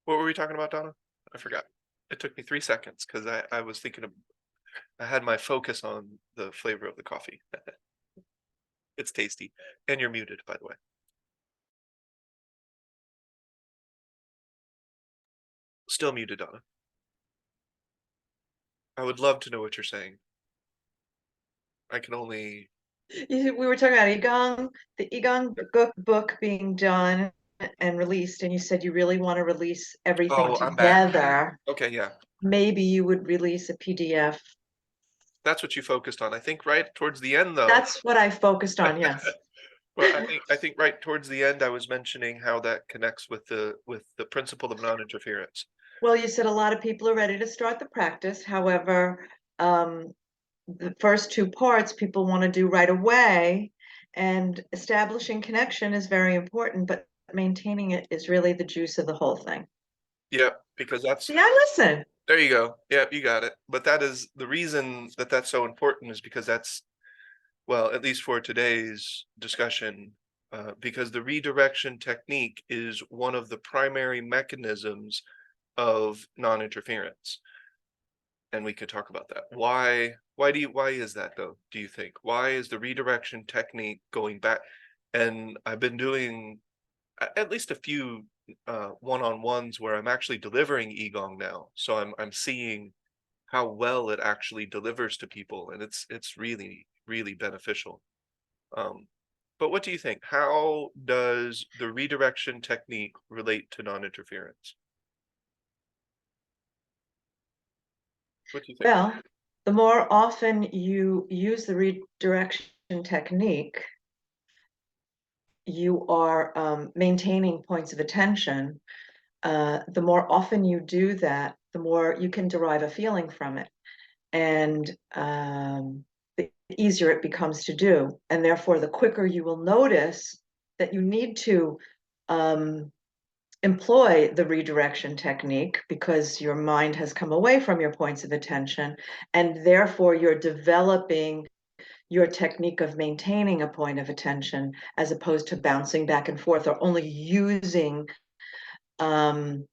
What were we talking about, Donna? I forgot. It took me 3 seconds because I was thinking of, I had my focus on the flavor of the coffee. It's tasty. And you're muted, by the way. Still muted, Donna. I would love to know what you're saying. I can only. We were talking about the Igong book being done and released, and you said you really want to release everything Oh, I'm back. together. Okay, yeah. Maybe you would release a PDF. That's what you focused on. I think right towards the end, though. That's what I focused on, yes. Well, I think right towards the end, I was mentioning how that connects with the principle of non-interference. Well, you said a lot of people are ready to start the practice. However, um, the first two parts people want to do right away, and establishing connection is very important, but maintaining it is really the juice of the whole thing. Yeah, because that's See, I listen. there you go. Yeah, you got it. But that is the reason that that's so important is because that's, well, at least for today's discussion, because the redirection technique is one of the primary mechanisms of non-interference. And we could talk about that. Why is that though, do you think? Why is the redirection technique going back? And I've been doing at least a few one-on-ones where I'm actually delivering Egong now. So I'm seeing how well it actually delivers to people, and it's really, really beneficial. Um, but what do you think? How does the redirection technique relate to non-interference? What do you think? Well, the more often you use the redirection technique, you are maintaining points of attention. The more often you do that, the more you can derive a feeling from it. And the easier it becomes to do. And therefore, the quicker you will notice that you need to employ the redirection technique because your mind has come away from your points of attention, and therefore you're developing your technique of maintaining a point of attention as opposed to bouncing back and forth or only using um,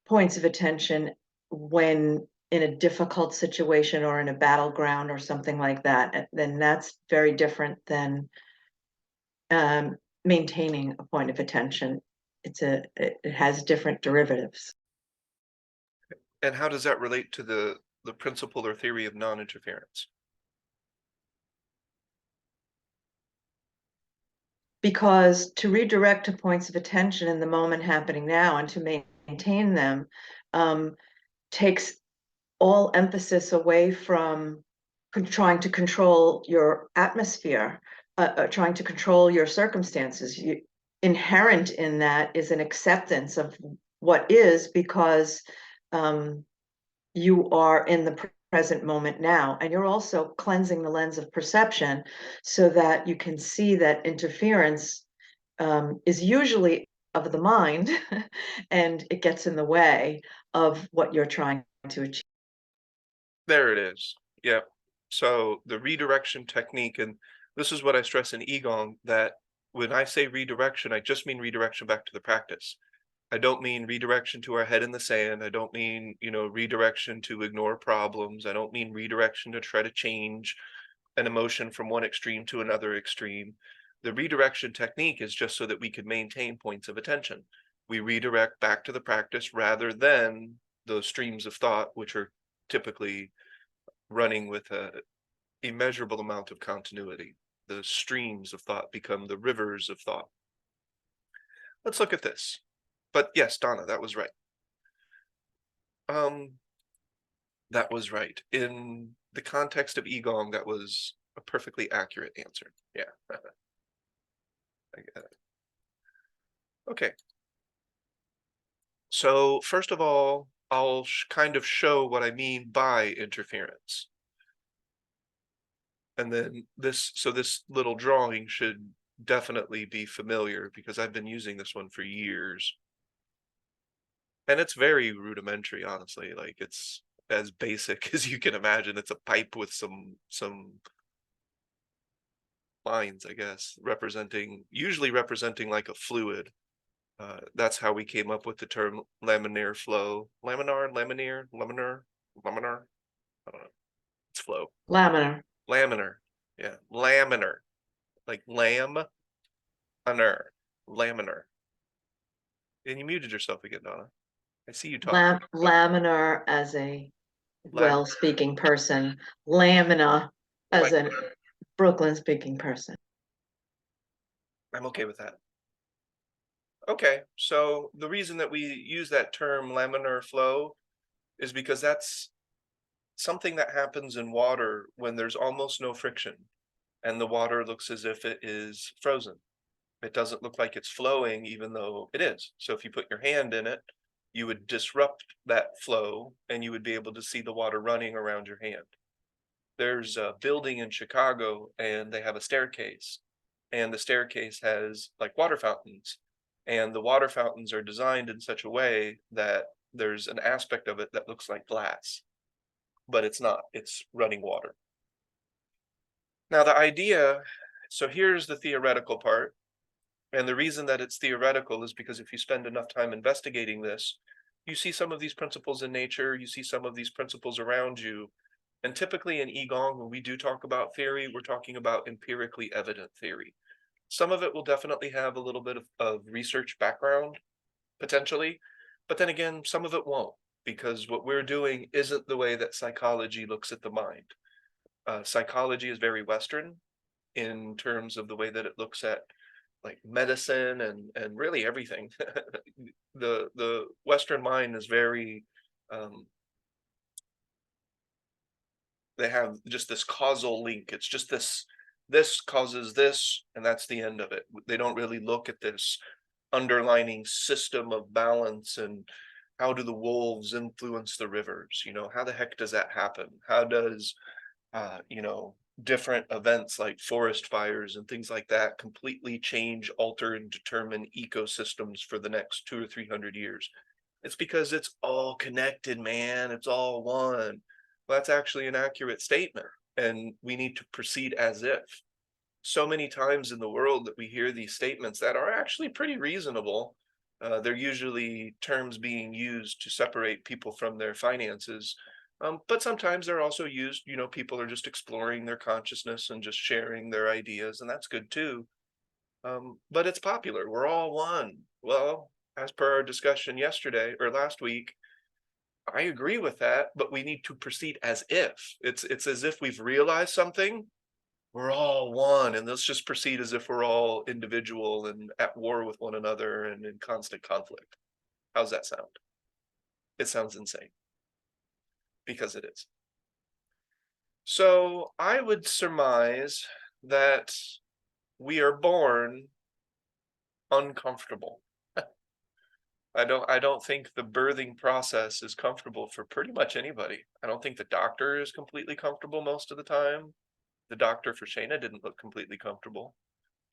points of attention when in a difficult situation or in a battleground or something like that. Then that's very different than um, maintaining a point of attention. It has different derivatives. And how does that relate to the principle or theory of non-interference? Because to redirect to points of attention in the moment happening now and to maintain them um, takes all emphasis away from trying to control your atmosphere, trying to control your circumstances. Inherent in that is an acceptance of what is because um, you are in the present moment now. And you're also cleansing the lens of perception so that you can see that interference is usually of the mind and it gets in the way of what you're trying to achieve. There it is. Yeah. So the redirection technique, and this is what I stress in Egong, that when I say redirection, I just mean redirection back to the practice. I don't mean redirection to our head in the sand. I don't mean, redirection to ignore problems. I don't mean redirection to try to change an emotion from one extreme to another extreme. The redirection technique is just so that we can maintain points of attention. We redirect back to the practice rather than those streams of thought, which are typically running with a immeasurable amount of continuity. The streams of thought become the rivers of thought. Let's look at this. But yes, Donna, that was right. Um, that was right. In the context of Egong, that was a perfectly accurate answer. Yeah. I get it. Okay. So first of all, I'll kind of show what I mean by interference. And then this little drawing should definitely be familiar because I've been using this one for years. And it's very rudimentary, honestly. Like it's as basic as you can imagine. It's a pipe with some lines, I guess, usually representing like a fluid. That's how we came up with the term laminar flow. Laminar, laminar. I don't know. It's flow. Laminar. Laminar. Yeah. Laminar. Like lamb, laminar. Laminar. And you muted yourself again, Donna. I see you talking. Laminar as a Lam well-speaking person, lamina as like a Brooklyn-speaking person. I'm okay with that. Okay, so the reason that we use that term laminar flow is because that's something that happens in water when there's almost no friction and the water looks as if it is frozen. It doesn't look like it's flowing, even though it is. So if you put your hand in it, you would disrupt that flow and you would be able to see the water running around your hand. There's a building in Chicago and they have a staircase, and the staircase has like water fountains, and the water fountains are designed in such a way that there's an aspect of it that looks like glass, but it's not, it's running water. Now the idea, so here's the theoretical part. And the reason that it's theoretical is because if you spend enough time investigating this, you see some of these principles in nature, you see some of these principles around you. And typically in Qigong, when we do talk about theory, we're talking about empirically evident theory. Some of it will definitely have a little bit of research background, potentially, but then again, some of it won't, because what we're doing isn't the way that psychology looks at the mind. Psychology is very Western in terms of the way that it looks at like medicine and really everything. The Western mind is very they have just this causal link. It's just this causes this, and that's the end of it. They don't really look at this underlining system of balance and how do the wolves influence the rivers, how the heck does that happen? How does different events like forest fires and things like that completely change, alter, and determine ecosystems for the next 200 or 300 years? It's because it's all connected, man. It's all one. Well, that's actually an accurate statement, and we need to proceed as if. So many times in the world that we hear these statements that are actually pretty reasonable. They're usually terms being used to separate people from their finances. But sometimes they're also used, people are just exploring their consciousness and just sharing their ideas, and that's good too. But it's popular. We're all one. Well, as per our discussion yesterday or last week, I agree with that, but we need to proceed as if. It's as if we've realized something. We're all one, and let's just proceed as if we're all individual and at war with one another and in constant conflict. How's that sound? It sounds insane, because it is. So I would surmise that we are born uncomfortable. I don't think the birthing process is comfortable for pretty much anybody. I don't think the doctor is completely comfortable most of the time. The doctor for Shayna didn't look completely comfortable.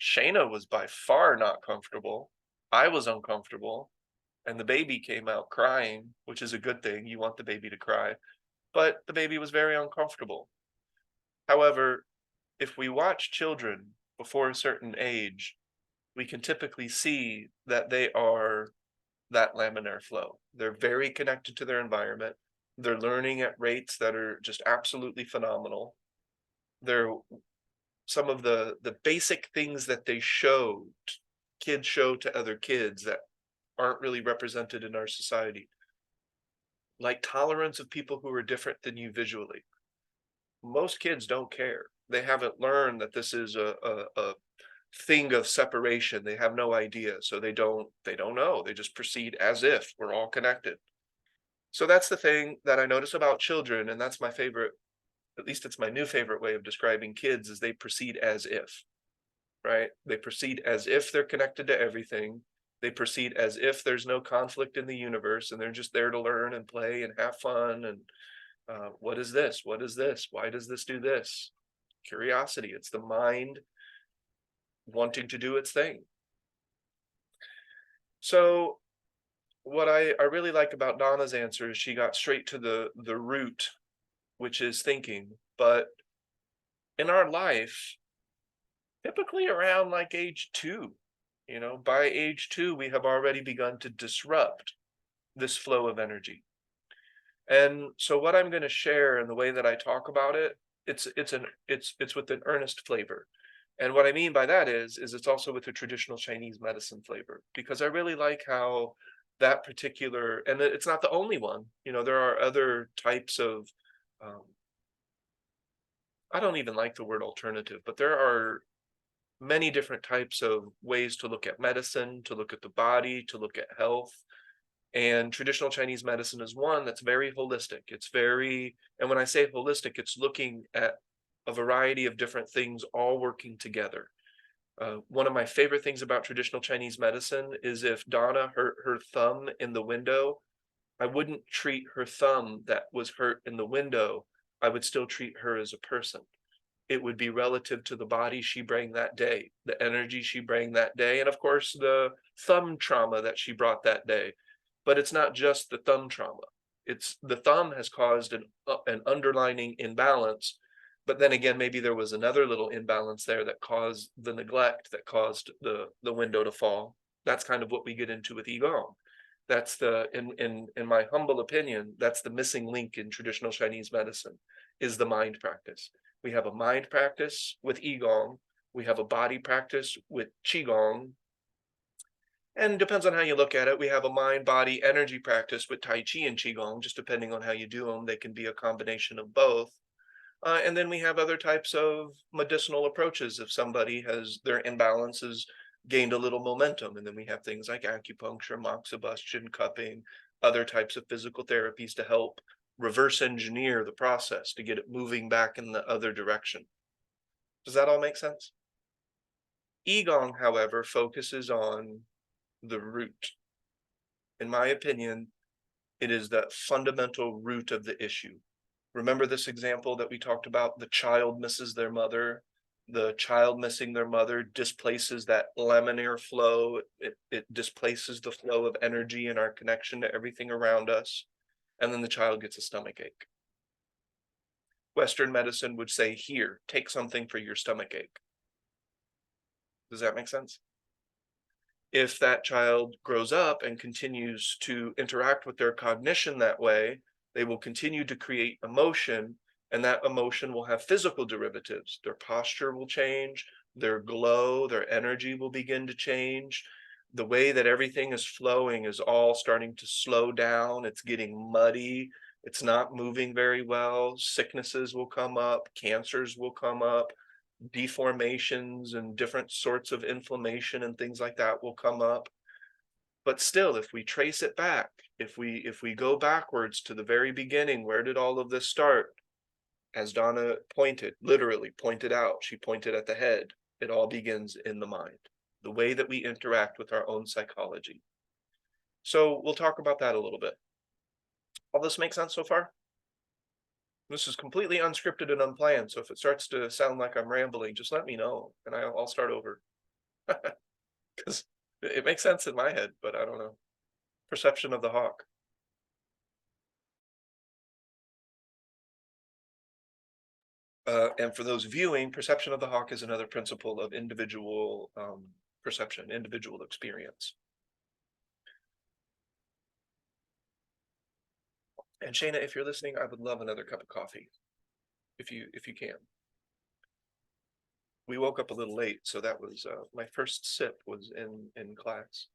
Shayna was by far not comfortable. I was uncomfortable, and the baby came out crying, which is a good thing. You want the baby to cry, but the baby was very uncomfortable. However, if we watch children before a certain age, we can typically see that they are that laminar flow. They're very connected to their environment. They're learning at rates that are just absolutely phenomenal. They're some of the basic things that kids show to other kids that aren't really represented in our society, like tolerance of people who are different than you visually. Most kids don't care. They haven't learned that this is a thing of separation. They have no idea, so they don't know. They just proceed as if we're all connected. So that's the thing that I notice about children, and that's my favorite, at least it's my new favorite way of describing kids, is they proceed as if, right? They proceed as if they're connected to everything. They proceed as if there's no conflict in the universe, and they're just there to learn and play and have fun. And what is this? What is this? Why does this do this? Curiosity. It's the mind wanting to do its thing. So what I really like about Donna's answer is she got straight to the root, which is thinking. But in our life, typically around like age 2, You know, by age 2, we have already begun to disrupt this flow of energy. And so what I'm going to share and the way that I talk about it, it's with an earnest flavor. And what I mean by that is it's also with a traditional Chinese medicine flavor, because I really like how that particular, and it's not the only one, you know, there are other types of, um, I don't even like the word alternative, but there are many different types of ways to look at medicine, to look at the body, to look at health. And traditional Chinese medicine is one that's very holistic. It's very, and when I say holistic, it's looking at a variety of different things all working together. One of my favorite things about traditional Chinese medicine is if Donna hurt her thumb in the window, I wouldn't treat her thumb that was hurt in the window. I would still treat her as a person. It would be relative to the body she bring that day, the energy she bring that day, and of course the thumb trauma that she brought that day. But it's not just the thumb trauma. It's the thumb has caused an underlining imbalance, but then again, maybe there was another little imbalance there that caused the neglect that caused the window to fall. That's kind of what we get into with Qigong. That's the in my humble opinion, that's the missing link in traditional Chinese medicine, is the mind practice. We have a mind practice with Qigong. We have a body practice with Qigong. And depends on how you look at it. We have a mind, body, energy practice with Tai Chi and Qigong, just depending on how you do them. They can be a combination of both. And then we have other types of medicinal approaches if somebody has their imbalances gained a little momentum. And then we have things like acupuncture, moxibustion, cupping, other types of physical therapies to help reverse engineer the process to get it moving back in the other direction. Does that all make sense? Qigong, however, focuses on the root. In my opinion, it is the fundamental root of the issue. Remember this example that we talked about? The child misses their mother. The child missing their mother displaces that laminar flow. It displaces the flow of energy and our connection to everything around us. And then the child gets a stomach ache. Western medicine would say, here, take something for your stomach ache. Does that make sense? If that child grows up and continues to interact with their cognition that way, they will continue to create emotion, and that emotion will have physical derivatives. Their posture will change, their glow, their energy will begin to change. The way that everything is flowing is all starting to slow down. It's getting muddy. It's not moving very well. Sicknesses will come up, cancers will come up, deformations and different sorts of inflammation and things like that will come up. But still, if we trace it back, if we go backwards to the very beginning, where did all of this start? As Donna literally pointed out, she pointed at the head. It all begins in the mind, the way that we interact with our own psychology. So we'll talk about that a little bit. All this make sense so far? This is completely unscripted and unplanned, so if it starts to sound like I'm rambling, just let me know, and I'll start over. Because it makes sense in my head, but I don't know. Perception of the hawk. And for those viewing, perception of the hawk is another principle of individual perception, individual experience. And Shayna, if you're listening, I would love another cup of coffee, if you can. We woke up a little late, so that was my first sip was in class.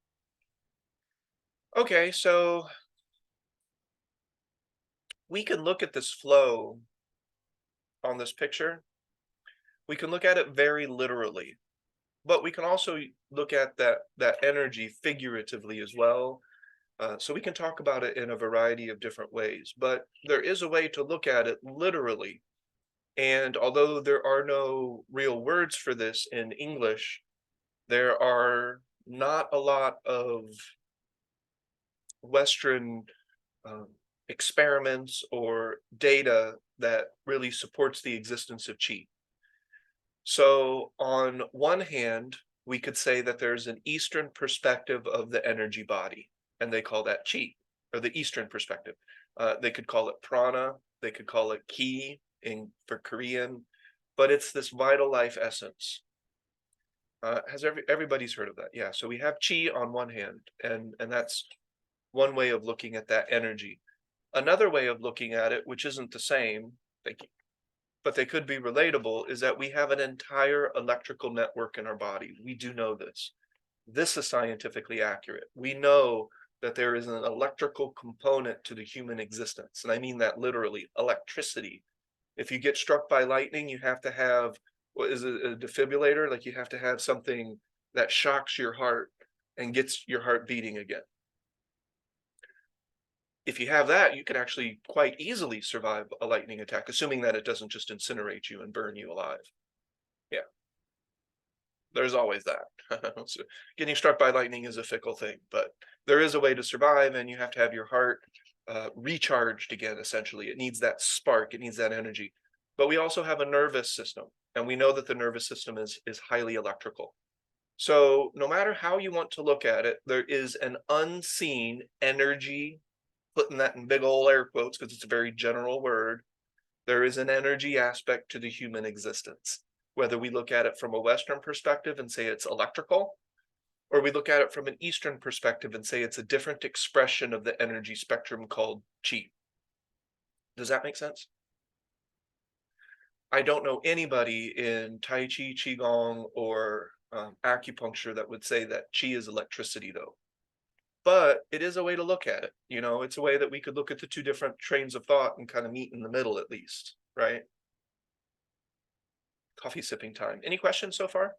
Okay, so we can look at this flow on this picture. We can look at it very literally, but we can also look at that energy figuratively as well. So we can talk about it in a variety of different ways, but there is a way to look at it literally. And although there are no real words for this in English, there are not a lot of Western experiments or data that really supports the existence of qi. So on one hand, we could say that there's an Eastern perspective of the energy body, and they call that qi, or the Eastern perspective. They could call it prana, they could call it ki for Korean, but it's this vital life essence. Everybody's heard of that? Yeah. So we have chi on one hand, and that's one way of looking at that energy. Another way of looking at it, which isn't the same, thank you, but they could be relatable, is that we have an entire electrical network in our body. We do know this. This is scientifically accurate. We know that there is an electrical component to the human existence. And I mean that literally, electricity. If you get struck by lightning, you have to have, what is it, a defibrillator? Like you have to have something that shocks your heart and gets your heart beating again. If you have that, you can actually quite easily survive a lightning attack, assuming that it doesn't just incinerate you and burn you alive. Yeah, there's always that. So getting struck by lightning is a fickle thing, but there is a way to survive, and you have to have your heart recharged again. Essentially, it needs that spark, it needs that energy. But we also have a nervous system, and we know that the nervous system is highly electrical. So no matter how you want to look at it, there is an unseen energy, putting that in big old air quotes because it's a very general word. There is an energy aspect to the human existence, whether we look at it from a Western perspective and say it's electrical, or we look at it from an Eastern perspective and say it's a different expression of the energy spectrum called chi. Does that make sense? I don't know anybody in Tai Chi, Qigong, or acupuncture that would say that chi is electricity, though. But it is a way to look at it. You know, it's a way that we could look at the two different trains of thought and kind of meet in the middle, at least, right? Coffee sipping time. Any questions so far?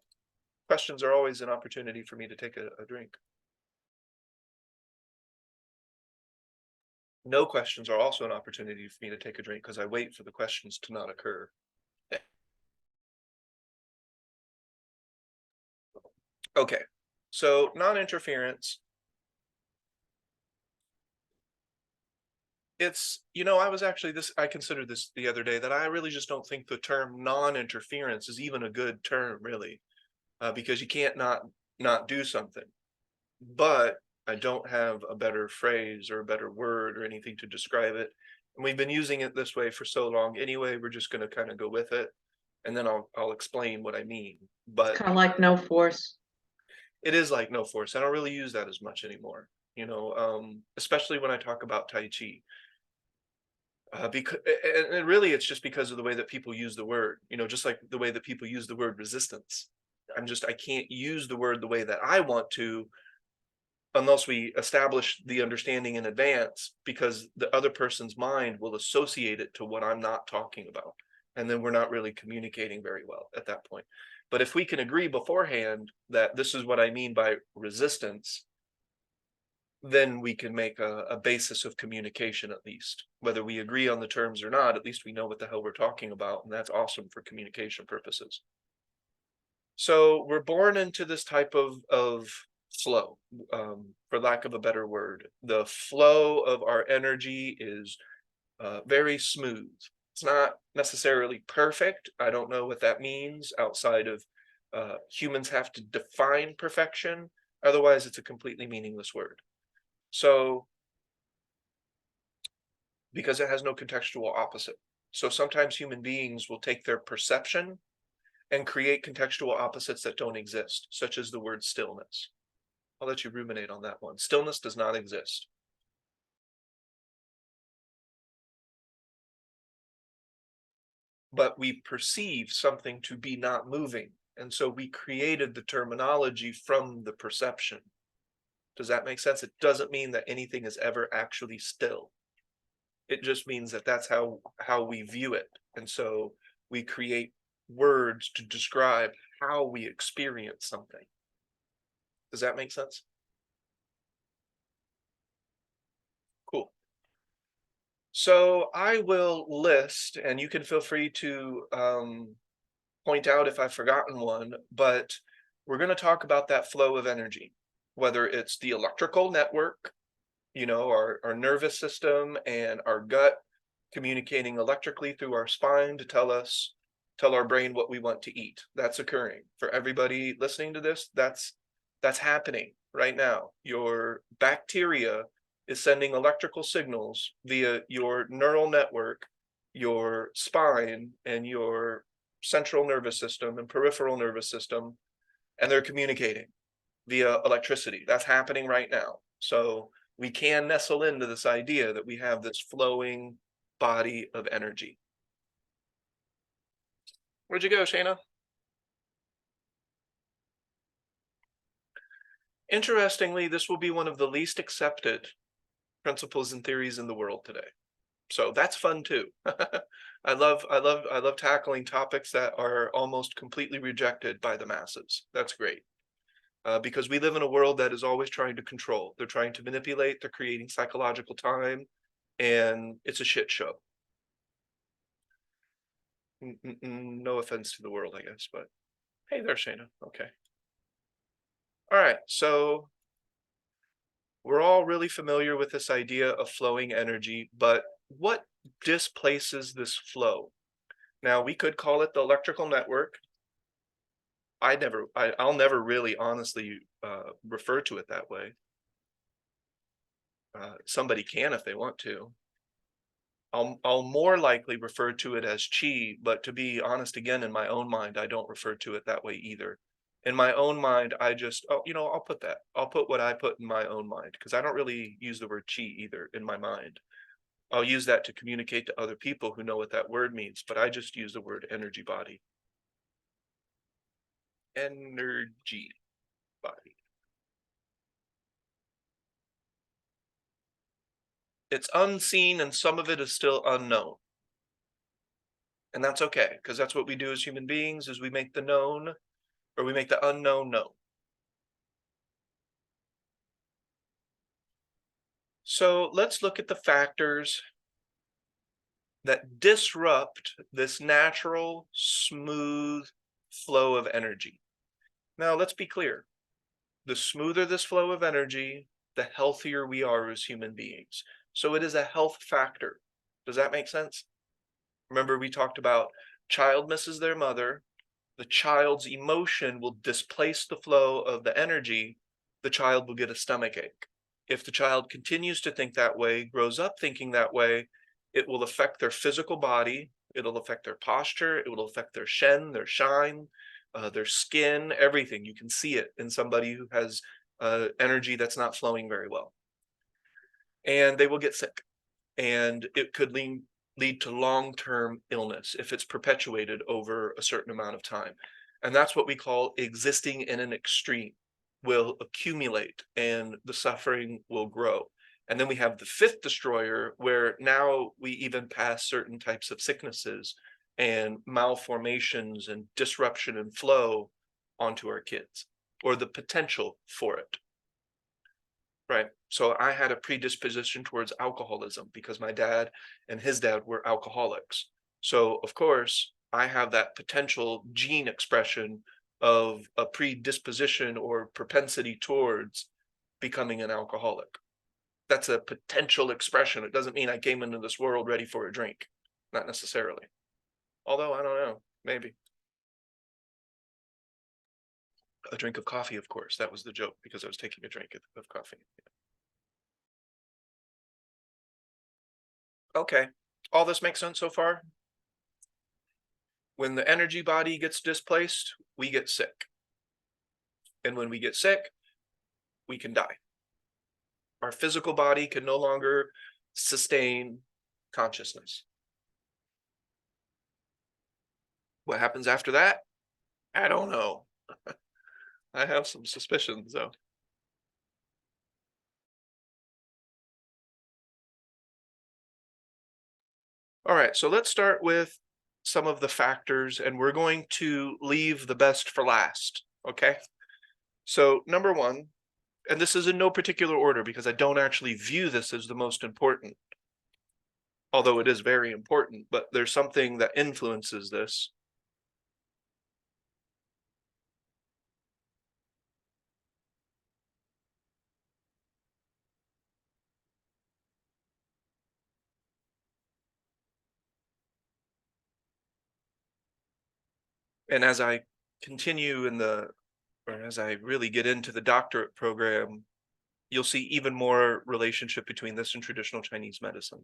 Questions are always an opportunity for me to take a drink. No questions are also an opportunity for me to take a drink because I wait for the questions to not occur. Okay, so non-interference. It's, I was actually I considered this the other day, that I really just don't think the term non-interference is even a good term, really, because you can't not do something. But I don't have a better phrase or a better word or anything to describe it. And we've been using it this way for so long anyway, we're just going to kind of go with it. And then I'll explain what I mean. But Kind of like no force. it is like no force. I don't really use that as much anymore, especially when I talk about Tai Chi. Because and really it's just because of the way that people use the word, just like the way that people use the word resistance. I can't use the word the way that I want to unless we establish the understanding in advance, because the other person's mind will associate it to what I'm not talking about. And then we're not really communicating very well at that point. But if we can agree beforehand that this is what I mean by resistance, then we can make a basis of communication, at least. Whether we agree on the terms or not, at least we know what the hell we're talking about. And that's awesome for communication purposes. So we're born into this type of flow, for lack of a better word. The flow of our energy is very smooth. It's not necessarily perfect. I don't know what that means outside of humans have to define perfection. Otherwise, it's a completely meaningless word. So, because it has no contextual opposite. So sometimes human beings will take their perception and create contextual opposites that don't exist, such as the word stillness. I'll let you ruminate on that one. Stillness does not exist. But we perceive something to be not moving. And so we created the terminology from the perception. Does that make sense? It doesn't mean that anything is ever actually still. It just means that that's how we view it. And so we create words to describe how we experience something. Does that make sense? Cool. So I will list, and you can feel free to point out if I've forgotten one, but we're going to talk about that flow of energy, whether it's the electrical network, our nervous system and our gut communicating electrically through our spine to tell our brain what we want to eat. That's occurring for everybody listening to this. That's happening right now. Your bacteria is sending electrical signals via your neural network, your spine, and your central nervous system and peripheral nervous system, and they're communicating via electricity. That's happening right now. So we can nestle into this idea that we have this flowing body of energy. Where'd you go, Shayna? Interestingly, this will be one of the least accepted principles and theories in the world today. So that's fun too. I love tackling topics that are almost completely rejected by the masses. That's great. Because we live in a world that is always trying to control. They're trying to manipulate, they're creating psychological time, and it's a shit show. No offense to the world, I guess, but hey there, Shayna. Okay. All right, so we're all really familiar with this idea of flowing energy, but what displaces this flow? Now, we could call it the electrical network. I'll never really honestly refer to it that way. Somebody can if they want to. I'll more likely refer to it as chi, but to be honest, again, in my own mind, I don't refer to it that way either. In my own mind, I just, I'll put that. I'll put what I put in my own mind because I don't really use the word chi either in my mind. I'll use that to communicate to other people who know what that word means, but I just use the word energy body. Energy body. It's unseen and some of it is still unknown. And that's okay, because that's what we do as human beings is we make the known or we make the unknown known. So let's look at the factors that disrupt this natural, smooth flow of energy. Now, let's be clear. The smoother this flow of energy, the healthier we are as human beings. So it is a health factor. Does that make sense? Remember, we talked about child misses their mother. The child's emotion will displace the flow of the energy. The child will get a stomach ache. If the child continues to think that way, grows up thinking that way, it will affect their physical body. It'll affect their posture. It will affect their shen, their shine, their skin, everything. You can see it in somebody who has energy that's not flowing very well. And they will get sick. And it could lead to long-term illness if it's perpetuated over a certain amount of time. And that's what we call existing in an extreme, will accumulate and the suffering will grow. And then we have the fifth destroyer, where now we even pass certain types of sicknesses and malformations and disruption and flow onto our kids, or the potential for it. Right. So I had a predisposition towards alcoholism because my dad and his dad were alcoholics. So of course, I have that potential gene expression of a predisposition or propensity towards becoming an alcoholic. That's a potential expression. It doesn't mean I came into this world ready for a drink. Not necessarily. Although, I don't know, maybe. A drink of coffee, of course. That was the joke because I was taking a drink of coffee. Okay, all this makes sense so far? When the energy body gets displaced, we get sick. And when we get sick, we can die. Our physical body can no longer sustain consciousness. What happens after that? I don't know. I have some suspicions, though. All right, so let's start with some of the factors, and we're going to leave the best for last, okay? So number one, and this is in no particular order because I don't actually view this as the most important, although it is very important, but there's something that influences this. And as I continue as I really get into the doctorate program, you'll see even more relationship between this and traditional Chinese medicine.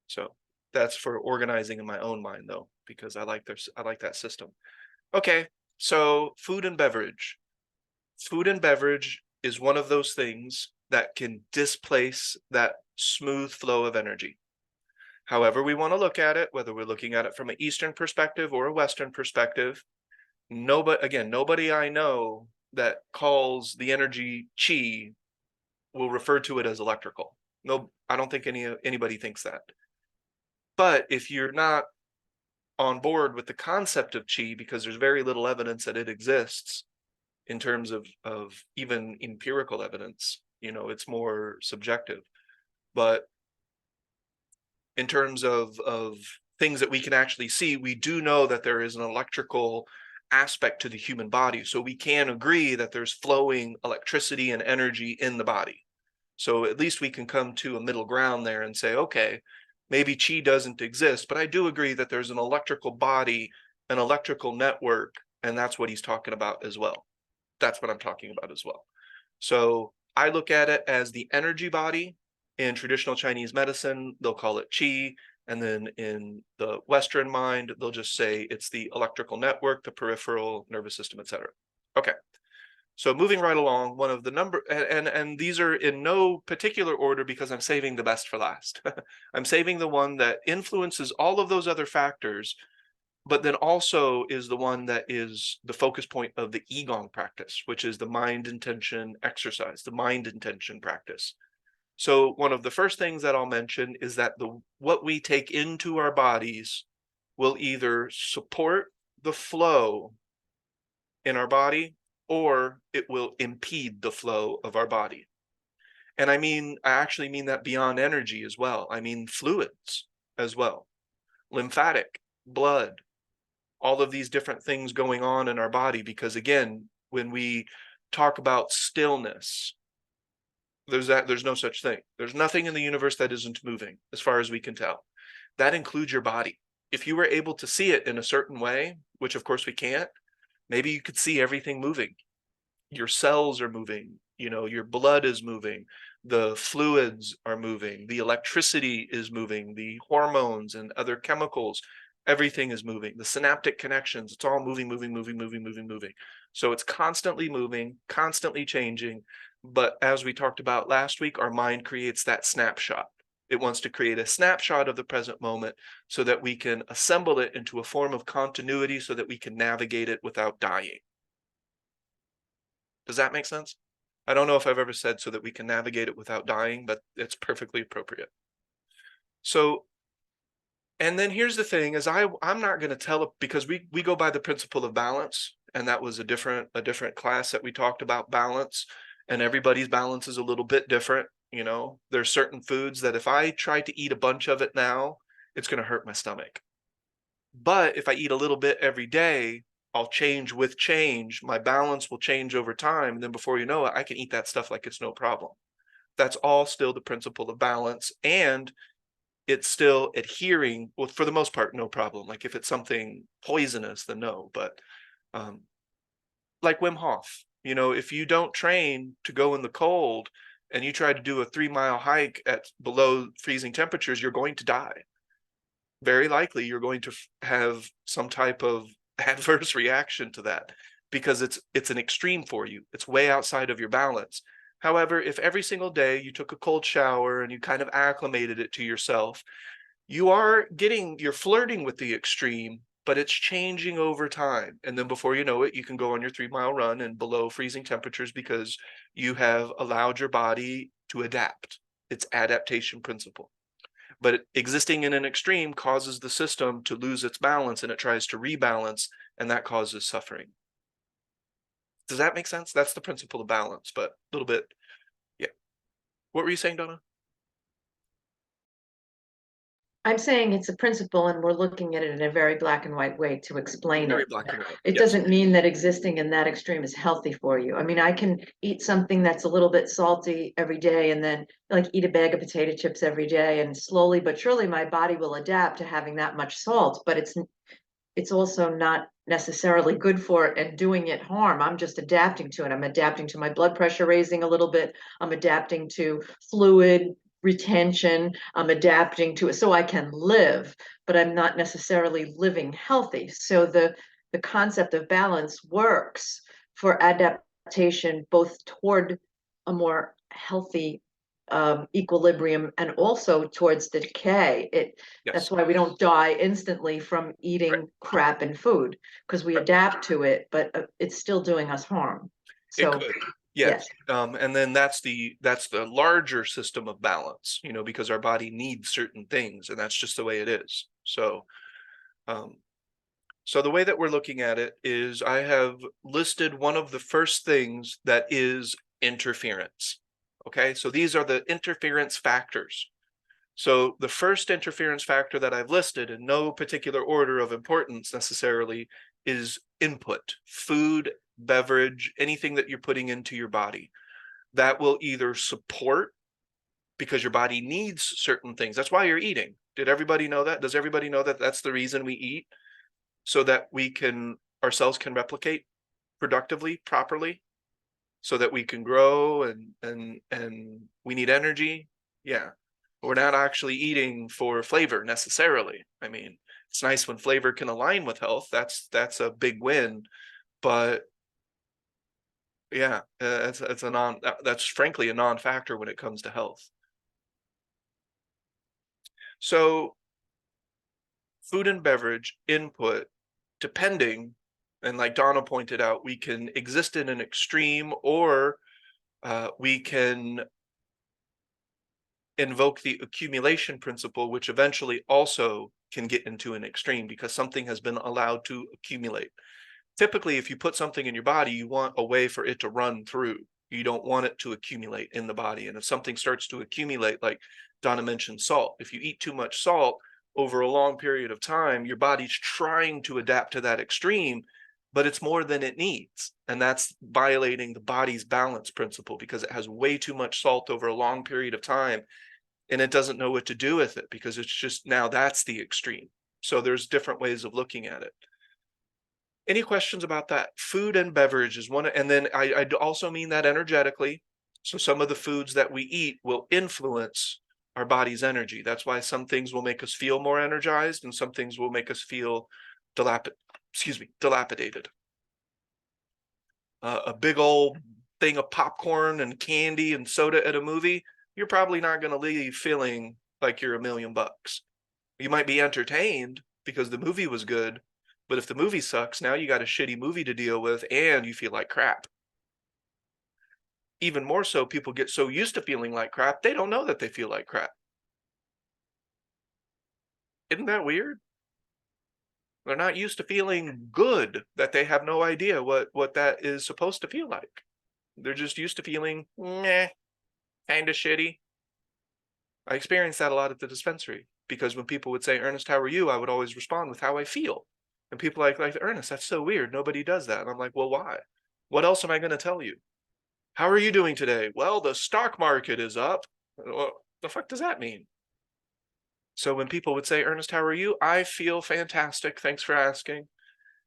So that's for organizing in my own mind, though, because I like that system. Okay, so food and beverage. food and beverage is one of those things that can displace that smooth flow of energy. However we want to look at it, whether we're looking at it from an Eastern perspective or a Western perspective, nobody I know that calls the energy chi will refer to it as electrical. No, I don't think anybody thinks that. But if you're not on board with the concept of chi, because there's very little evidence that it exists in terms of even empirical evidence, it's more subjective. But in terms of things that we can actually see, we do know that there is an electrical aspect to the human body. So we can agree that there's flowing electricity and energy in the body. So at least we can come to a middle ground there and say, okay, maybe chi doesn't exist, but I do agree that there's an electrical body, an electrical network, and that's what he's talking about as well. That's what I'm talking about as well. So I look at it as the energy body. In traditional Chinese medicine, they'll call it chi. And then in the Western mind, they'll just say it's the electrical network, the peripheral nervous system, etc. Okay. So moving right along, one of the and these are in no particular order because I'm saving the best for last. I'm saving the one that influences all of those other factors, but then also is the one that is the focus point of the Qigong practice, which is the mind intention exercise, the mind intention practice. So one of the first things that I'll mention is that what we take into our bodies will either support the flow in our body or it will impede the flow of our body. And I actually mean that beyond energy as well. I mean fluids as well, lymphatic, blood, all of these different things going on in our body. Because again, when we talk about stillness, there's no such thing. There's nothing in the universe that isn't moving, as far as we can tell. That includes your body. If you were able to see it in a certain way, which of course we can't, maybe you could see everything moving. Your cells are moving, your blood is moving, the fluids are moving, the electricity is moving, the hormones and other chemicals, everything is moving, the synaptic connections, it's all moving. So it's constantly moving, constantly changing. But as we talked about last week, our mind creates that snapshot. It wants to create a snapshot of the present moment so that we can assemble it into a form of continuity so that we can navigate it without dying. Does that make sense? I don't know if I've ever said so that we can navigate it without dying, but it's perfectly appropriate. So, and then here's the thing is I'm not going to tell, because we go by the principle of balance, and that was a different class that we talked about balance, and everybody's balance is a little bit different. There's certain foods that if I try to eat a bunch of it now, it's going to hurt my stomach. But if I eat a little bit every day, I'll change with change. My balance will change over time. And then before you know it, I can eat that stuff like it's no problem. That's all still the principle of balance. And it's still adhering, well, for the most part, no problem. Like if it's something poisonous, then no. But like Wim Hof, if you don't train to go in the cold and you try to do a 3-mile hike at below freezing temperatures, you're going to die. Very likely you're going to have some type of adverse reaction to that because it's an extreme for you. It's way outside of your balance. However, if every single day you took a cold shower and you kind of acclimated it to yourself, you're flirting with the extreme, but it's changing over time. And then before you know it, you can go on your 3-mile run and below freezing temperatures because you have allowed your body to adapt. It's adaptation principle. But existing in an extreme causes the system to lose its balance and it tries to rebalance, and that causes suffering. Does that make sense? That's the principle of balance, but a little bit. Yeah. What were you saying, Donna? I'm saying it's a principle and we're looking at it in a very black and white way to explain Very it. black and white. It Yes. doesn't mean that existing in that extreme is healthy for you. I mean, I can eat something that's a little bit salty every day and then like eat a bag of potato chips every day, and slowly but surely my body will adapt to having that much salt, but it's also not necessarily good for it and doing it harm. I'm just adapting to it. I'm adapting to my blood pressure raising a little bit. I'm adapting to fluid retention. I'm adapting to it so I can live, but I'm not necessarily living healthy. So the concept of balance works for adaptation both toward a more healthy equilibrium and also towards the decay. Yes. That's why we don't die instantly from eating crap and food, because we Right. adapt to it, but it's still doing us harm. It So, could, yes. And then that's the larger system of balance, you know, because our body needs certain things, and that's just the way it is. So, so the way that we're looking at it is I have listed one of the first things that is interference. Okay, so these are the interference factors. So the first interference factor that I've listed in no particular order of importance necessarily is input, food, beverage, anything that you're putting into your body that will either support, because your body needs certain things. That's why you're eating. Did everybody know that? Does everybody know that that's the reason we eat? So that our cells can replicate productively, properly, so that we can grow and we need energy. Yeah. We're not actually eating for flavor necessarily. I mean, it's nice when flavor can align with health. That's a big win. But yeah, that's frankly a non-factor when it comes to health. So food and beverage input, depending, and like Donna pointed out, we can exist in an extreme, or we can invoke the accumulation principle, which eventually also can get into an extreme because something has been allowed to accumulate. Typically, if you put something in your body, you want a way for it to run through. You don't want it to accumulate in the body. And if something starts to accumulate, like Donna mentioned, salt, if you eat too much salt over a long period of time, your body's trying to adapt to that extreme, but it's more than it needs. And that's violating the body's balance principle because it has way too much salt over a long period of time and it doesn't know what to do with it because it's just, now that's the extreme. So there's different ways of looking at it. Any questions about that? Food and beverage is one, and then I also mean that energetically. So some of the foods that we eat will influence our body's energy. That's why some things will make us feel more energized and some things will make us feel dilapidated. A big old thing of popcorn and candy and soda at a movie, you're probably not going to leave feeling like you're $1,000,000. You might be entertained because the movie was good, but if the movie sucks, now you got a shitty movie to deal with and you feel like crap. Even more so, people get so used to feeling like crap, they don't know that they feel like crap. Isn't that weird? They're not used to feeling good, that they have no idea what that is supposed to feel like. They're just used to feeling meh, kind of shitty. I experienced that a lot at the dispensary because when people would say, Ernest, how are you? I would always respond with how I feel. And people like Ernest, that's so weird. Nobody does that. And I'm like, well, why? What else am I going to tell you? How are you doing today? Well, the stock market is up. Well, the fuck does that mean? So when people would say, Ernest, how are you? I feel fantastic. Thanks for asking.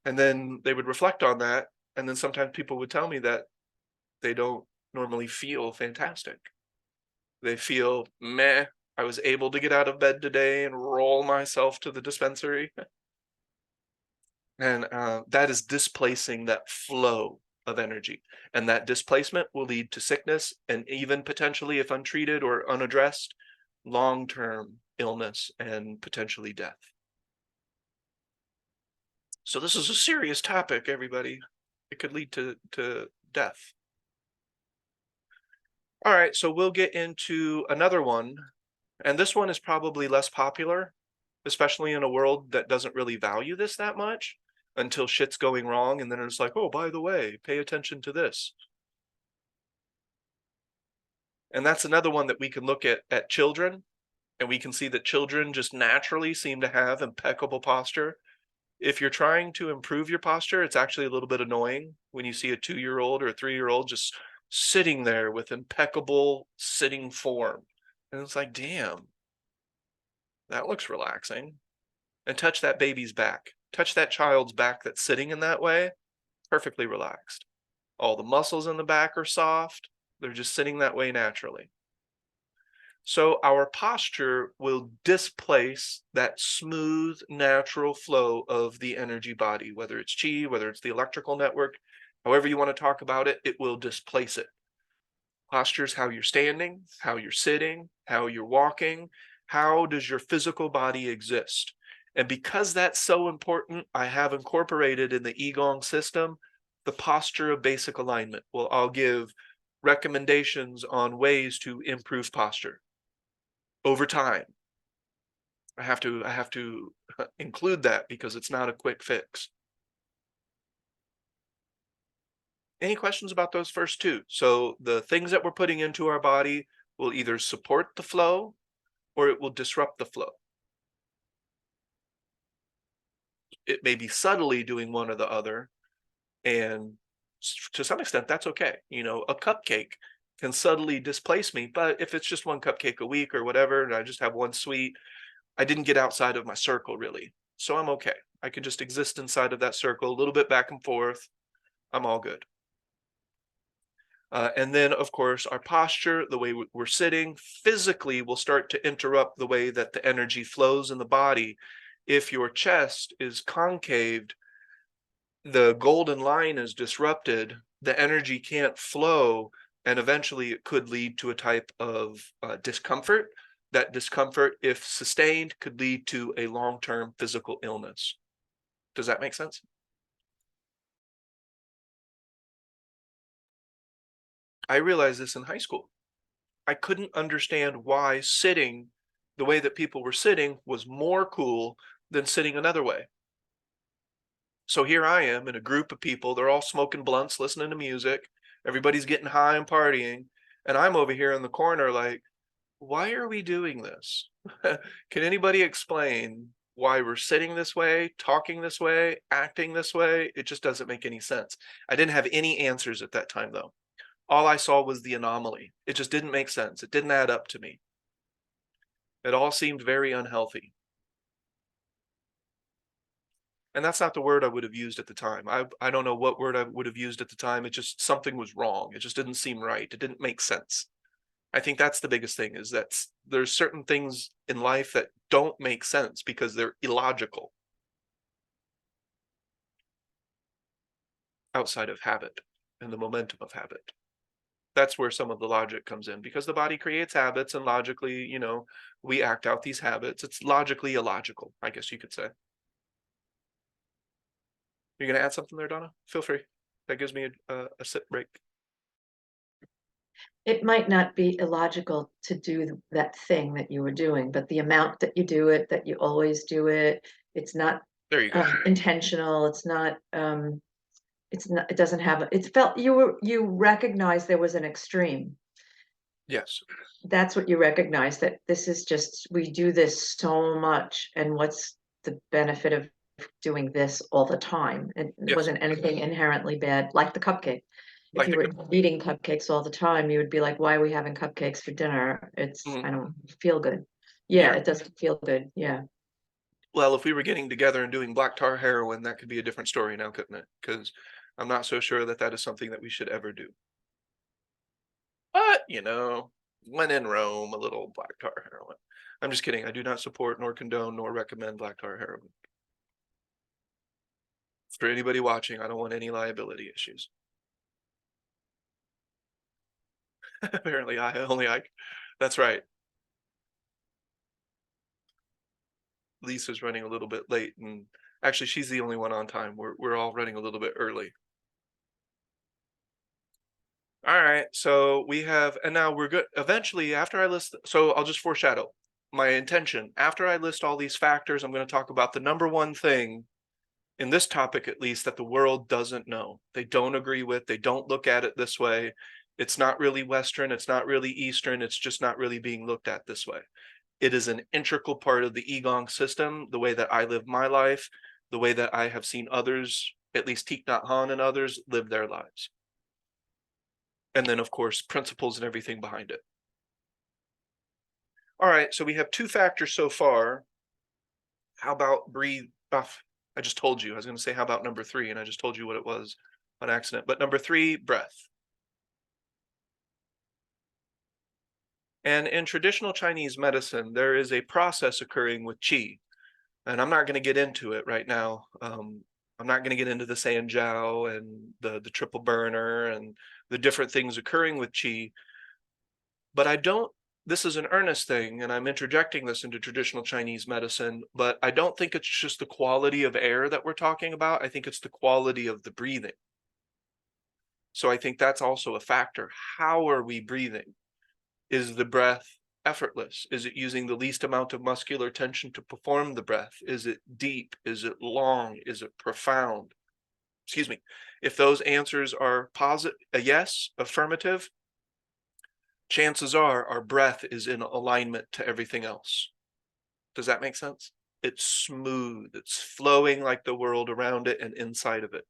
And then they would reflect on that. And then sometimes people would tell me that they don't normally feel fantastic. They feel meh. I was able to get out of bed today and roll myself to the dispensary. And that is displacing that flow of energy. And that displacement will lead to sickness and even potentially, if untreated or unaddressed, long-term illness and potentially death. So this is a serious topic, everybody. It could lead to death. All right, so we'll get into another one. And this one is probably less popular, especially in a world that doesn't really value this that much until shit's going wrong. And then it's like, oh, by the way, pay attention to this. And that's another one that we can look at children, and we can see that children just naturally seem to have impeccable posture. If you're trying to improve your posture, it's actually a little bit annoying when you see a 2-year-old or a 3-year-old just sitting there with impeccable sitting form. And it's like, damn, that looks relaxing. And touch that baby's back. Touch that child's back that's sitting in that way, perfectly relaxed. All the muscles in the back are soft. They're just sitting that way naturally. So our posture will displace that smooth, natural flow of the energy body, whether it's chi, whether it's the electrical network. However you want to talk about it, it will displace it. Posture is how you're standing, how you're sitting, how you're walking. How does your physical body exist? And because that's so important, I have incorporated in the Qigong system the posture of basic alignment. Well, I'll give recommendations on ways to improve posture over time. I have to include that because it's not a quick fix. Any questions about those first two? So the things that we're putting into our body will either support the flow or it will disrupt the flow. It may be subtly doing one or the other, and to some extent that's okay. You know, a cupcake can subtly displace me, but if it's just one cupcake a week or whatever, and I just have one sweet, I didn't get outside of my circle really. So I'm okay. I can just exist inside of that circle, a little bit back and forth. I'm all good. And then, of course, our posture, the way we're sitting, physically will start to interrupt the way that the energy flows in the body. If your chest is concaved, the golden line is disrupted, the energy can't flow, and eventually it could lead to a type of discomfort. That discomfort, if sustained, could lead to a long-term physical illness. Does that make sense? I realized this in high school. I couldn't understand why sitting the way that people were sitting was more cool than sitting another way. So here I am in a group of people, they're all smoking blunts, listening to music, everybody's getting high and partying, and I'm over here in the corner like, why are we doing this? Can anybody explain why we're sitting this way, talking this way, acting this way? It just doesn't make any sense. I didn't have any answers at that time though. All I saw was the anomaly. It just didn't make sense. It didn't add up to me. It all seemed very unhealthy. And that's not the word I would have used at the time. I don't know what word I would have used at the time. It just, something was wrong. It just didn't seem right. It didn't make sense. I think that's the biggest thing, is that there's certain things in life that don't make sense because they're illogical outside of habit and the momentum of habit. That's where some of the logic comes in, because the body creates habits and logically, you know, we act out these habits. It's logically illogical, I guess you could say. You're going to add something there, Donna? Feel free. That gives me a sip break. It might not be illogical to do that thing that you were doing, but the amount that you do it, that you always do it, it's not There you go. intentional. It's not, it doesn't have, it felt, you recognize there was an extreme. Yes. That's what you recognize, that this is just, we do this so much, and what's the benefit of doing this all the time? It Yes. wasn't anything inherently bad, like the cupcake. If Like you the were eating cupcakes all the time, you would be like, why are we having cupcakes for dinner? It's, Mhm. I don't feel good. Yeah, Yeah. it doesn't feel good. Yeah. Well, if we were getting together and doing black tar heroin, that could be a different story now, couldn't it? Because I'm not so sure that that is something that we should ever do. But, you know, when in Rome, a little black tar heroin. I'm just kidding. I do not support nor condone nor recommend black tar heroin. For anybody watching, I don't want any liability issues. Apparently, that's right. Lisa's running a little bit late, and actually, she's the only one on time. We're all running a little bit early. All right, so we have, and now we're good. Eventually, after I list, so I'll just foreshadow my intention. After I list all these factors, I'm going to talk about the number one thing in this topic, at least, that the world doesn't know. They don't agree with, they don't look at it this way. It's not really Western, it's not really Eastern, it's just not really being looked at this way. It is an integral part of the Qigong system, the way that I live my life, the way that I have seen others, at least Thich Nhat Hanh and others, live their lives. And then, of course, principles and everything behind it. All right, so we have two factors so far. How about breathe? I just told you. I was going to say, how about number three? And I just told you what it was on accident. But number three, breath. And in traditional Chinese medicine, there is a process occurring with qi. And I'm not going to get into it right now. I'm not going to get into the Sanjiao and the triple burner and the different things occurring with qi, but I don't, this is an earnest thing, and I'm interjecting this into traditional Chinese medicine, but I don't think it's just the quality of air that we're talking about. I think it's the quality of the breathing. So I think that's also a factor. How are we breathing? Is the breath effortless? Is it using the least amount of muscular tension to perform the breath? Is it deep? Is it long? Is it profound? Excuse me. If those answers are positive, a yes, affirmative, chances are our breath is in alignment to everything else. Does that make sense? It's smooth, it's flowing like the world around it and inside of it,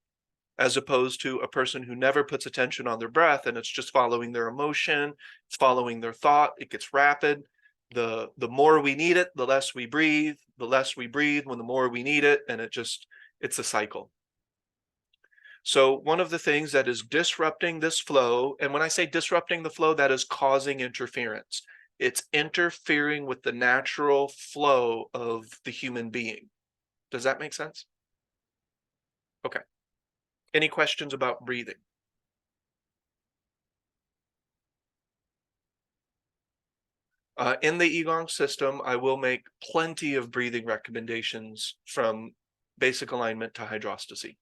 as opposed to a person who never puts attention on their breath and it's just following their emotion, it's following their thought, it gets rapid. The more we need it, the less we breathe, the less we breathe when the more we need it, and it's a cycle. So one of the things that is disrupting this flow, and when I say disrupting the flow, that is causing interference. It's interfering with the natural flow of the human being. Does that make sense? Okay. Any questions about breathing? In the Qigong system, I will make plenty of breathing recommendations from basic alignment to hydrostasy.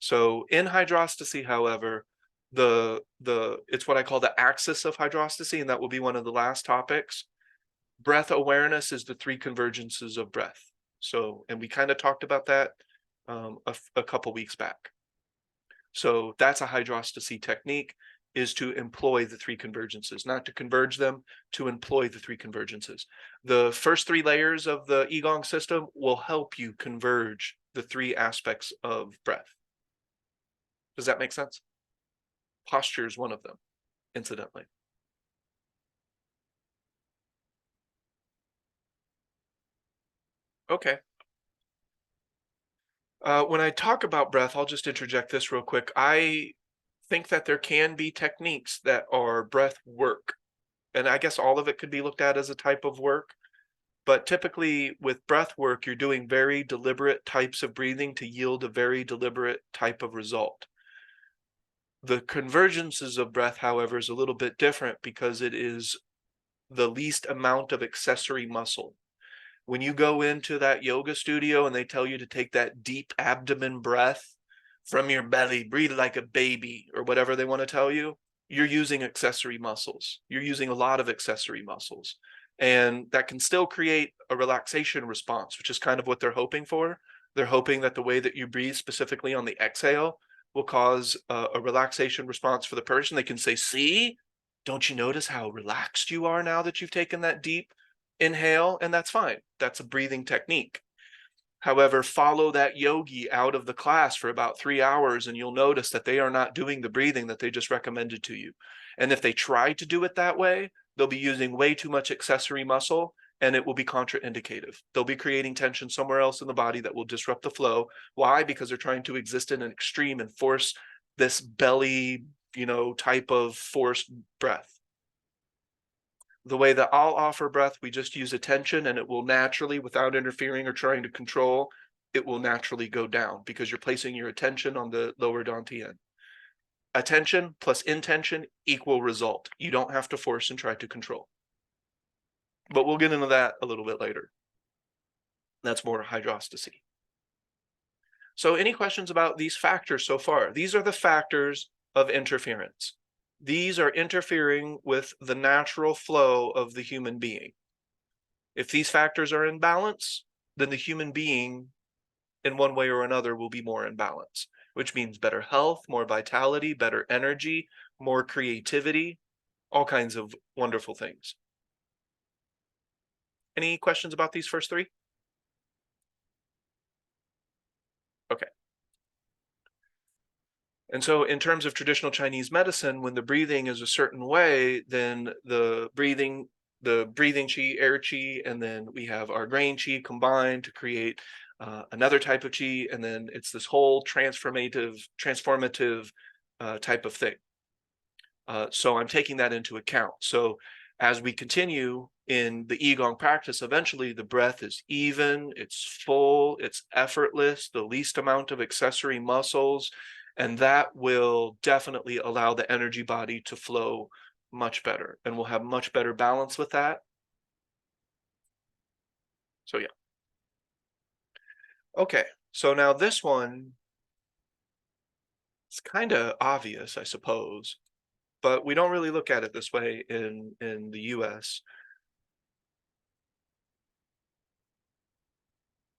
So in hydrostasy, however, it's what I call the axis of hydrostasy, and that will be one of the last topics. Breath awareness is the three convergences of breath. So, and we kind of talked about that a couple weeks back. So that's a hydrostasy technique, is to employ the three convergences, not to converge them, to employ the three convergences. The first three layers of the Qigong system will help you converge the three aspects of breath. Does that make sense? Posture is one of them, incidentally. Okay. When I talk about breath, I'll just interject this real quick. I think that there can be techniques that are breath work. And I guess all of it could be looked at as a type of work. But typically with breath work, you're doing very deliberate types of breathing to yield a very deliberate type of result. The convergences of breath, however, is a little bit different because it is the least amount of accessory muscle. When you go into that yoga studio and they tell you to take that deep abdomen breath from your belly, breathe like a baby, or whatever they want to tell you, you're using accessory muscles. You're using a lot of accessory muscles. And that can still create a relaxation response, which is kind of what they're hoping for. They're hoping that the way that you breathe, specifically on the exhale, will cause a relaxation response for the person. They can say, see, don't you notice how relaxed you are now that you've taken that deep inhale? And that's fine. That's a breathing technique. However, follow that yogi out of the class for about 3 hours and you'll notice that they are not doing the breathing that they just recommended to you. And if they try to do it that way, they'll be using way too much accessory muscle and it will be contraindicative. They'll be creating tension somewhere else in the body that will disrupt the flow. Why? Because they're trying to exist in an extreme and force this belly, type of forced breath. The way that I'll offer breath, we just use attention and it will naturally, without interfering or trying to control, it will naturally go down because you're placing your attention on the lower dantian. Attention plus intention equal result. You don't have to force and try to control. But we'll get into that a little bit later. That's more hydrostasy. So any questions about these factors so far? These are the factors of interference. These are interfering with the natural flow of the human being. If these factors are in balance, then the human being, in one way or another, will be more in balance, which means better health, more vitality, better energy, more creativity, all kinds of wonderful things. Any questions about these first three? Okay. And so in terms of traditional Chinese medicine, when the breathing is a certain way, then the breathing qi, air qi, and then we have our grain qi combined to create another type of qi, and then it's this whole transformative type of thing. So I'm taking that into account. So as we continue in the Qigong practice, eventually the breath is even, it's full, it's effortless, the least amount of accessory muscles, and that will definitely allow the energy body to flow much better, and we'll have much better balance with that. So yeah. Okay, so now this one, it's kind of obvious, I suppose, but we don't really look at it this way in the US.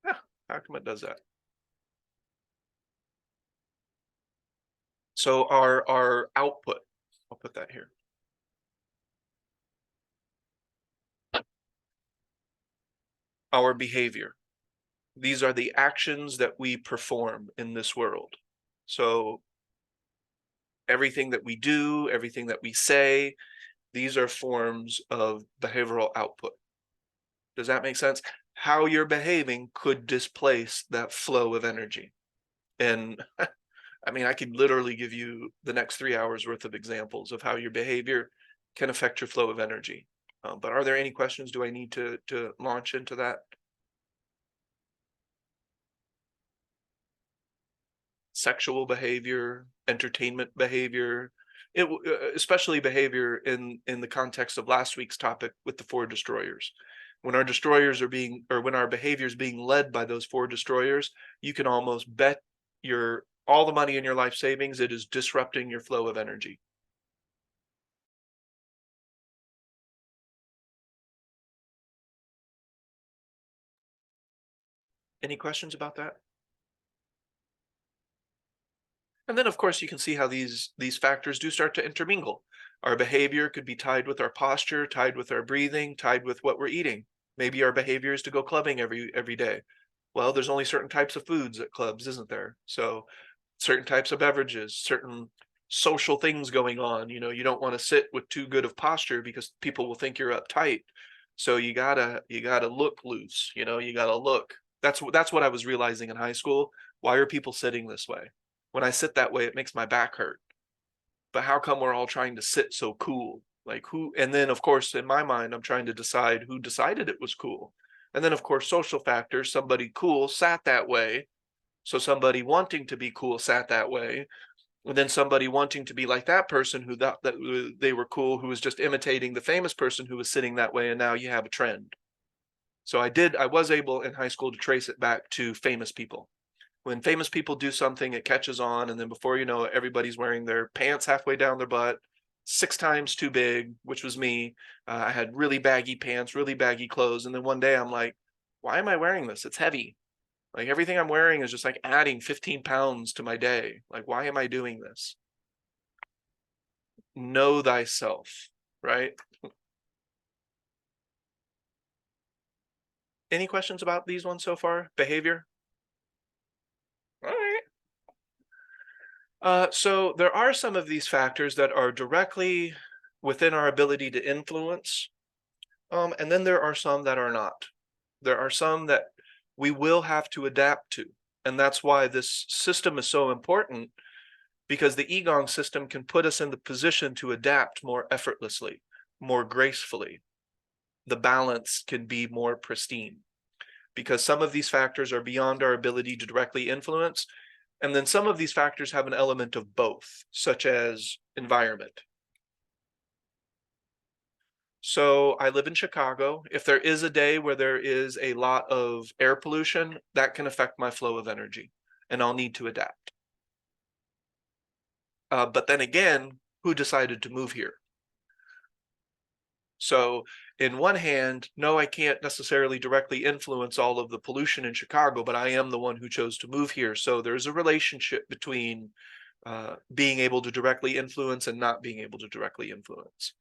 Yeah, how come it does that? So our output, I'll put that here. Our behavior. These are the actions that we perform in this world. So everything that we do, everything that we say, these are forms of behavioral output. Does that make sense? How you're behaving could displace that flow of energy. And I mean, I could literally give you the next 3 hours worth of examples of how your behavior can affect your flow of energy. But are there any questions? Do I need to launch into that? Sexual behavior, entertainment behavior, especially behavior in the context of last week's topic with the 4 destroyers. When our destroyers are being, or when our behavior is being led by those 4 destroyers, you can almost bet all the money in your life savings it is disrupting your flow of energy. Any questions about that? And then, of course, you can see how these factors do start to intermingle. Our behavior could be tied with our posture, tied with our breathing, tied with what we're eating. Maybe our behavior is to go clubbing every day. Well, there's only certain types of foods at clubs, isn't there? So certain types of beverages, certain social things going on. You know, you don't want to sit with too good of posture because people will think you're uptight. So you gotta look loose. You know, you gotta look. That's what I was realizing in high school. Why are people sitting this way? When I sit that way, it makes my back hurt. But how come we're all trying to sit so cool? Like who? And then, of course, in my mind, I'm trying to decide who decided it was cool. And then, of course, social factors. Somebody cool sat that way. So somebody wanting to be cool sat that way. And then somebody wanting to be like that person who thought that they were cool, who was just imitating the famous person who was sitting that way. And now you have a trend. So I was able in high school to trace it back to famous people. When famous people do something, it catches on, and then before you know it, everybody's wearing their pants halfway down their butt, 6 times too big, which was me. I had really baggy pants, really baggy clothes, and then one day I'm like, why am I wearing this? It's heavy. Like everything I'm wearing is just like adding 15 pounds to my day. Like, why am I doing this? Know thyself, right? Any questions about these ones so far? Behavior? All right. So there are some of these factors that are directly within our ability to influence, and then there are some that are not. There are some that we will have to adapt to, and that's why this system is so important, because the Qigong system can put us in the position to adapt more effortlessly, more gracefully. The balance can be more pristine, because some of these factors are beyond our ability to directly influence, and then some of these factors have an element of both, such as environment. So I live in Chicago. If there is a day where there is a lot of air pollution, that can affect my flow of energy, and I'll need to adapt. But then again, who decided to move here? So in one hand, no, I can't necessarily directly influence all of the pollution in Chicago, but I am the one who chose to move here. So there's a relationship between being able to directly influence and not being able to directly influence.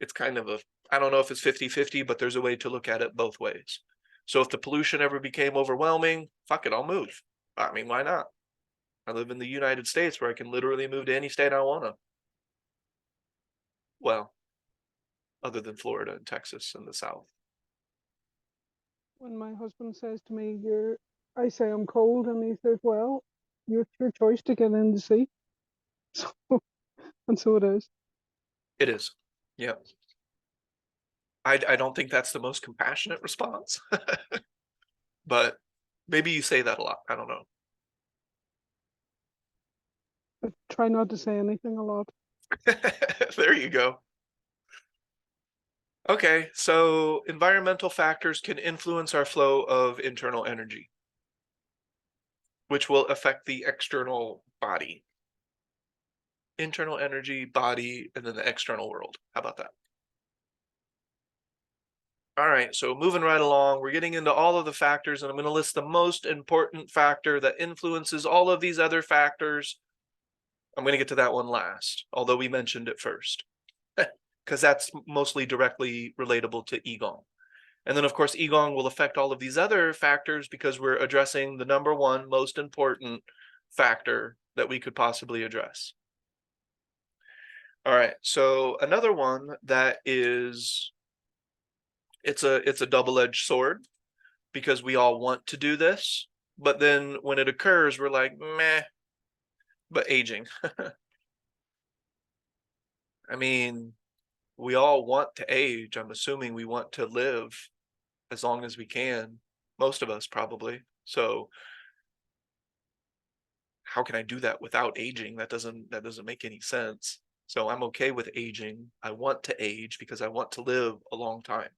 It's kind of I don't know if it's 50-50, but there's a way to look at it both ways. So if the pollution ever became overwhelming, fuck it, I'll move. I mean, why not? I live in the United States where I can literally move to any state I want to. Well, other than Florida and Texas and the South. When my husband says to me, I say I'm cold, and he says, well, it's your choice to get in the sea. So, and so it is. It is. Yep. I don't think that's the most compassionate response, but maybe you say that a lot. I don't know. I try not to say anything a lot. There you go. Okay, so environmental factors can influence our flow of internal energy, which will affect the external body. Internal energy, body, and then the external world. How about that? All right, so moving right along, we're getting into all of the factors, and I'm going to list the most important factor that influences all of these other factors. I'm going to get to that one last, although we mentioned it first, because that's mostly directly relatable to Qigong. And then, of course, Qigong will affect all of these other factors because we're addressing the number one most important factor that we could possibly address. All right, so another one that is, it's a double-edged sword because we all want to do this, but then when it occurs, we're like, meh, but aging. I mean, we all want to age. I'm assuming we want to live as long as we can. Most of us probably. So how can I do that without aging? That doesn't make any sense. So I'm okay with aging. I want to age because I want to live a long time.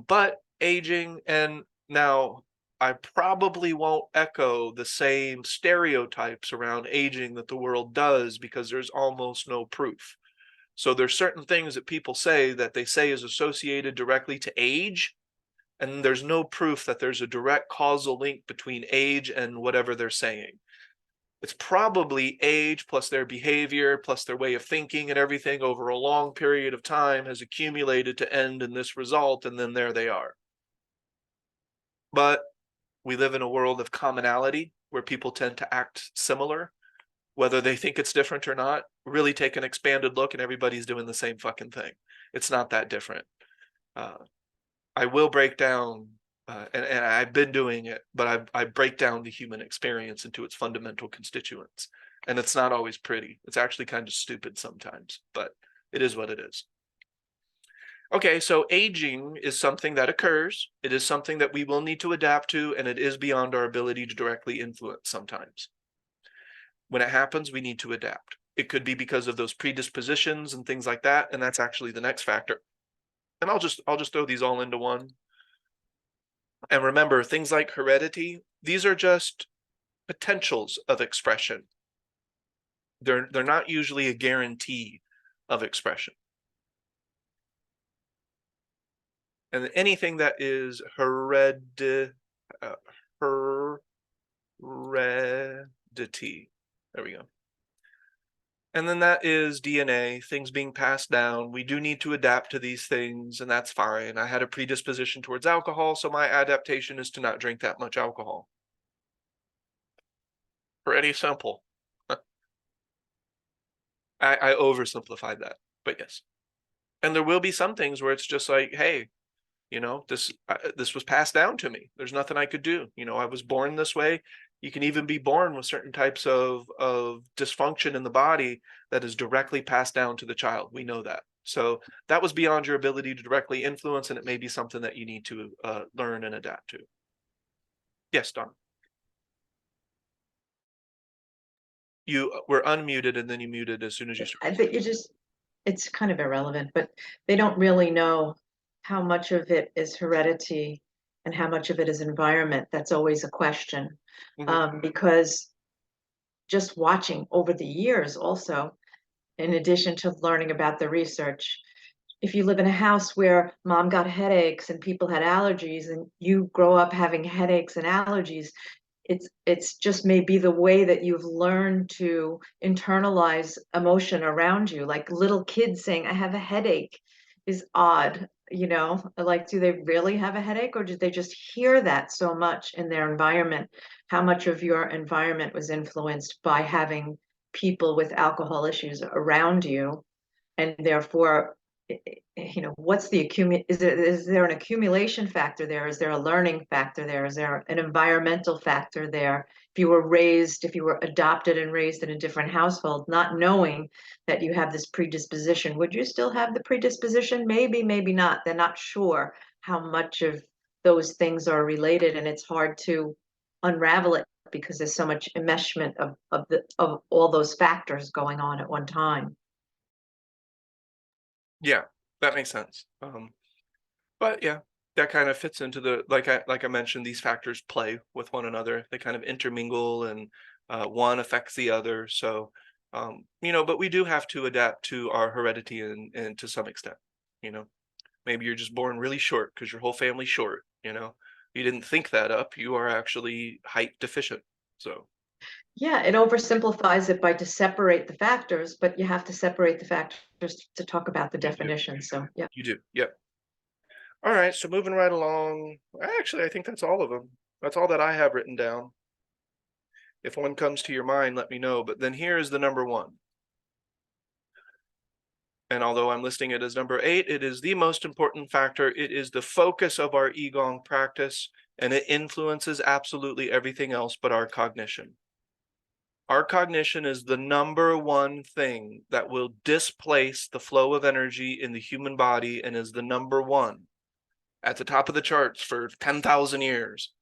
But aging, and now I probably won't echo the same stereotypes around aging that the world does because there's almost no proof. So there's certain things that people say that they say is associated directly to age, and there's no proof that there's a direct causal link between age and whatever they're saying. It's probably age plus their behavior plus their way of thinking and everything over a long period of time has accumulated to end in this result, and then there they are. But we live in a world of commonality where people tend to act similar, whether they think it's different or not. Really take an expanded look and everybody's doing the same fucking thing. It's not that different. I will break down, and I've been doing it, but I break down the human experience into its fundamental constituents. And it's not always pretty. It's actually kind of stupid sometimes, but it is what it is. Okay, so aging is something that occurs. It is something that we will need to adapt to, and it is beyond our ability to directly influence sometimes. When it happens, we need to adapt. It could be because of those predispositions and things like that, and that's actually the next factor. And I'll just throw these all into one. And remember, things like heredity, these are just potentials of expression. They're not usually a guarantee of expression. And anything that is heredity, there we go. And then that is DNA, things being passed down. We do need to adapt to these things, and that's fine. I had a predisposition towards alcohol, so my adaptation is to not drink that much alcohol. Pretty simple. I oversimplified that, but yes. And there will be some things where it's just like, hey, you know, this was passed down to me. There's nothing I could do. You know, I was born this way. You can even be born with certain types of dysfunction in the body that is directly passed down to the child. We know that. So that was beyond your ability to directly influence, and it may be something that you need to learn and adapt to. Yes, Don. You were unmuted and then you muted as soon as you I started. think it's kind of irrelevant, but they don't really know how much of it is heredity and how much of it is environment. That's always a question. Because just watching over the years also, in addition to learning about the research, if you live in a house where mom got headaches and people had allergies and you grow up having headaches and allergies, it's just maybe the way that you've learned to internalize emotion around you. Like little kids saying, I have a headache is odd, you know, like, do they really have a headache or did they just hear that so much in their environment? How much of your environment was influenced by having people with alcohol issues around you? And therefore, what's the is there an accumulation factor there? Is there a learning factor there? Is there an environmental factor there? If you were adopted and raised in a different household, not knowing that you have this predisposition, would you still have the predisposition? Maybe, maybe not. They're not sure how much of those things are related, and it's hard to unravel it because there's so much enmeshment of all those factors going on at one time. Yeah, that makes sense. But yeah, that kind of fits into the like I mentioned, these factors play with one another. They kind of intermingle, and one affects the other. So but we do have to adapt to our heredity and to some extent. You know, maybe you're just born really short because your whole family's short. You didn't think that up. You are actually height deficient. So Yeah, it oversimplifies it to separate the factors, but you have to separate the factors to talk about the definition. So, yeah. you do. Yep. All right, so moving right along. Actually, I think that's all of them. That's all that I have written down. If one comes to your mind, let me know. But then here is the number one. And although I'm listing it as number 8, it is the most important factor. It is the focus of our Qigong practice, and it influences absolutely everything else but our cognition. Our cognition is the number one thing that will displace the flow of energy in the human body, and is the number one at the top of the charts for 10,000 years,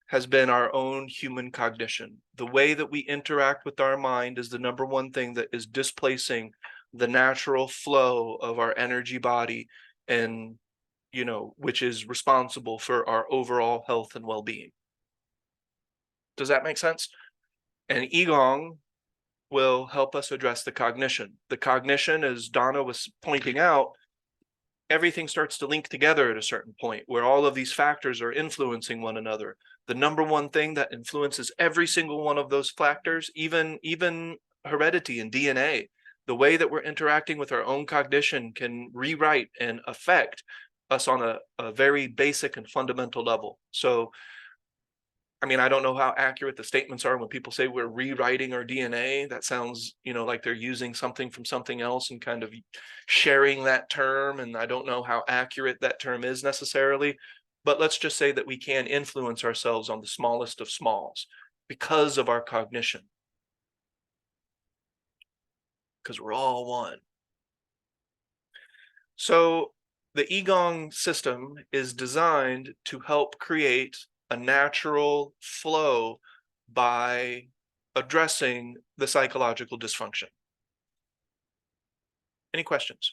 has been our own human cognition. The way that we interact with our mind is the number one thing that is displacing the natural flow of our energy body, and which is responsible for our overall health and well-being. Does that make sense? And Qigong will help us address the cognition. The cognition, as Donna was pointing out, everything starts to link together at a certain point where all of these factors are influencing one another. The number one thing that influences every single one of those factors, even heredity and DNA, the way that we're interacting with our own cognition can rewrite and affect us on a very basic and fundamental level. So, I mean, I don't know how accurate the statements are when people say we're rewriting our DNA. That sounds, like they're using something from something else and kind of sharing that term. And I don't know how accurate that term is necessarily. But let's just say that we can influence ourselves on the smallest of smalls because of our cognition. Because we're all one. So the Qigong system is designed to help create a natural flow by addressing the psychological dysfunction. Any questions?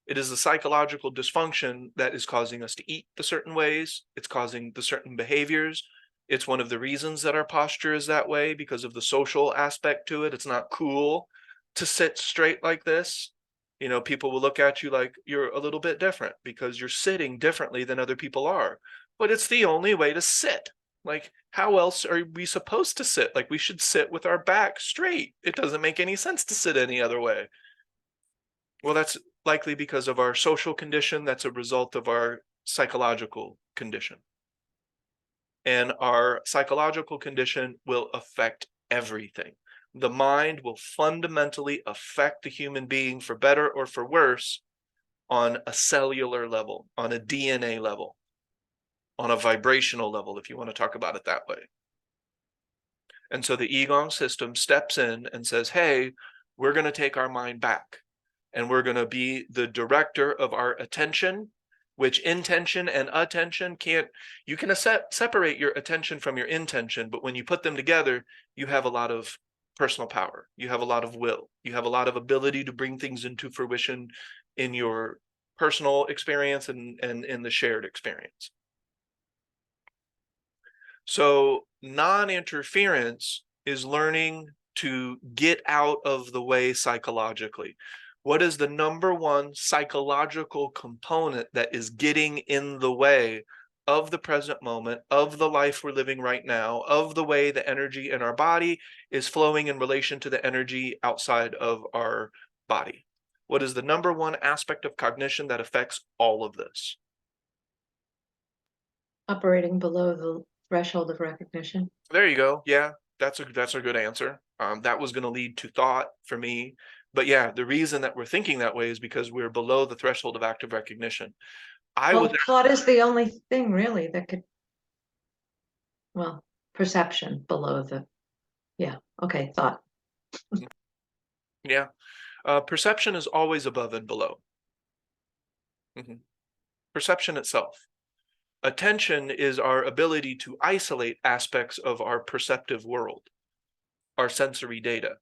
It is the psychological dysfunction that is causing us to eat the certain ways. It's causing the certain behaviors. It's one of the reasons that our posture is that way, because of the social aspect to it. It's not cool to sit straight like this. People will look at you like you're a little bit different because you're sitting differently than other people are. But it's the only way to sit. Like, how else are we supposed to sit? Like, we should sit with our back straight. It doesn't make any sense to sit any other way. Well, that's likely because of our social condition. That's a result of our psychological condition. And our psychological condition will affect everything. The mind will fundamentally affect the human being for better or for worse on a cellular level, on a DNA level, on a vibrational level, if you want to talk about it that way. And so the Qigong system steps in and says, hey, we're going to take our mind back, and we're going to be the director of our attention, which intention and attention you can separate your attention from your intention, but when you put them together, you have a lot of personal power. You have a lot of will. You have a lot of ability to bring things into fruition in your personal experience and in the shared experience. So non-interference is learning to get out of the way psychologically. What is the number one psychological component that is getting in the way of the present moment, of the life we're living right now, of the way the energy in our body is flowing in relation to the energy outside of our body? What is the number one aspect of cognition that affects all of this? Operating below the threshold of recognition. There you go. Yeah, that's a good answer. That was going to lead to thought for me. But yeah, the reason that we're thinking that way is because we're below the threshold of active recognition. I Well, was thought is the only thing really that could, well, perception below the, yeah, okay, thought. yeah, perception is always above and below. Perception itself. Attention is our ability to isolate aspects of our perceptive world, our sensory data.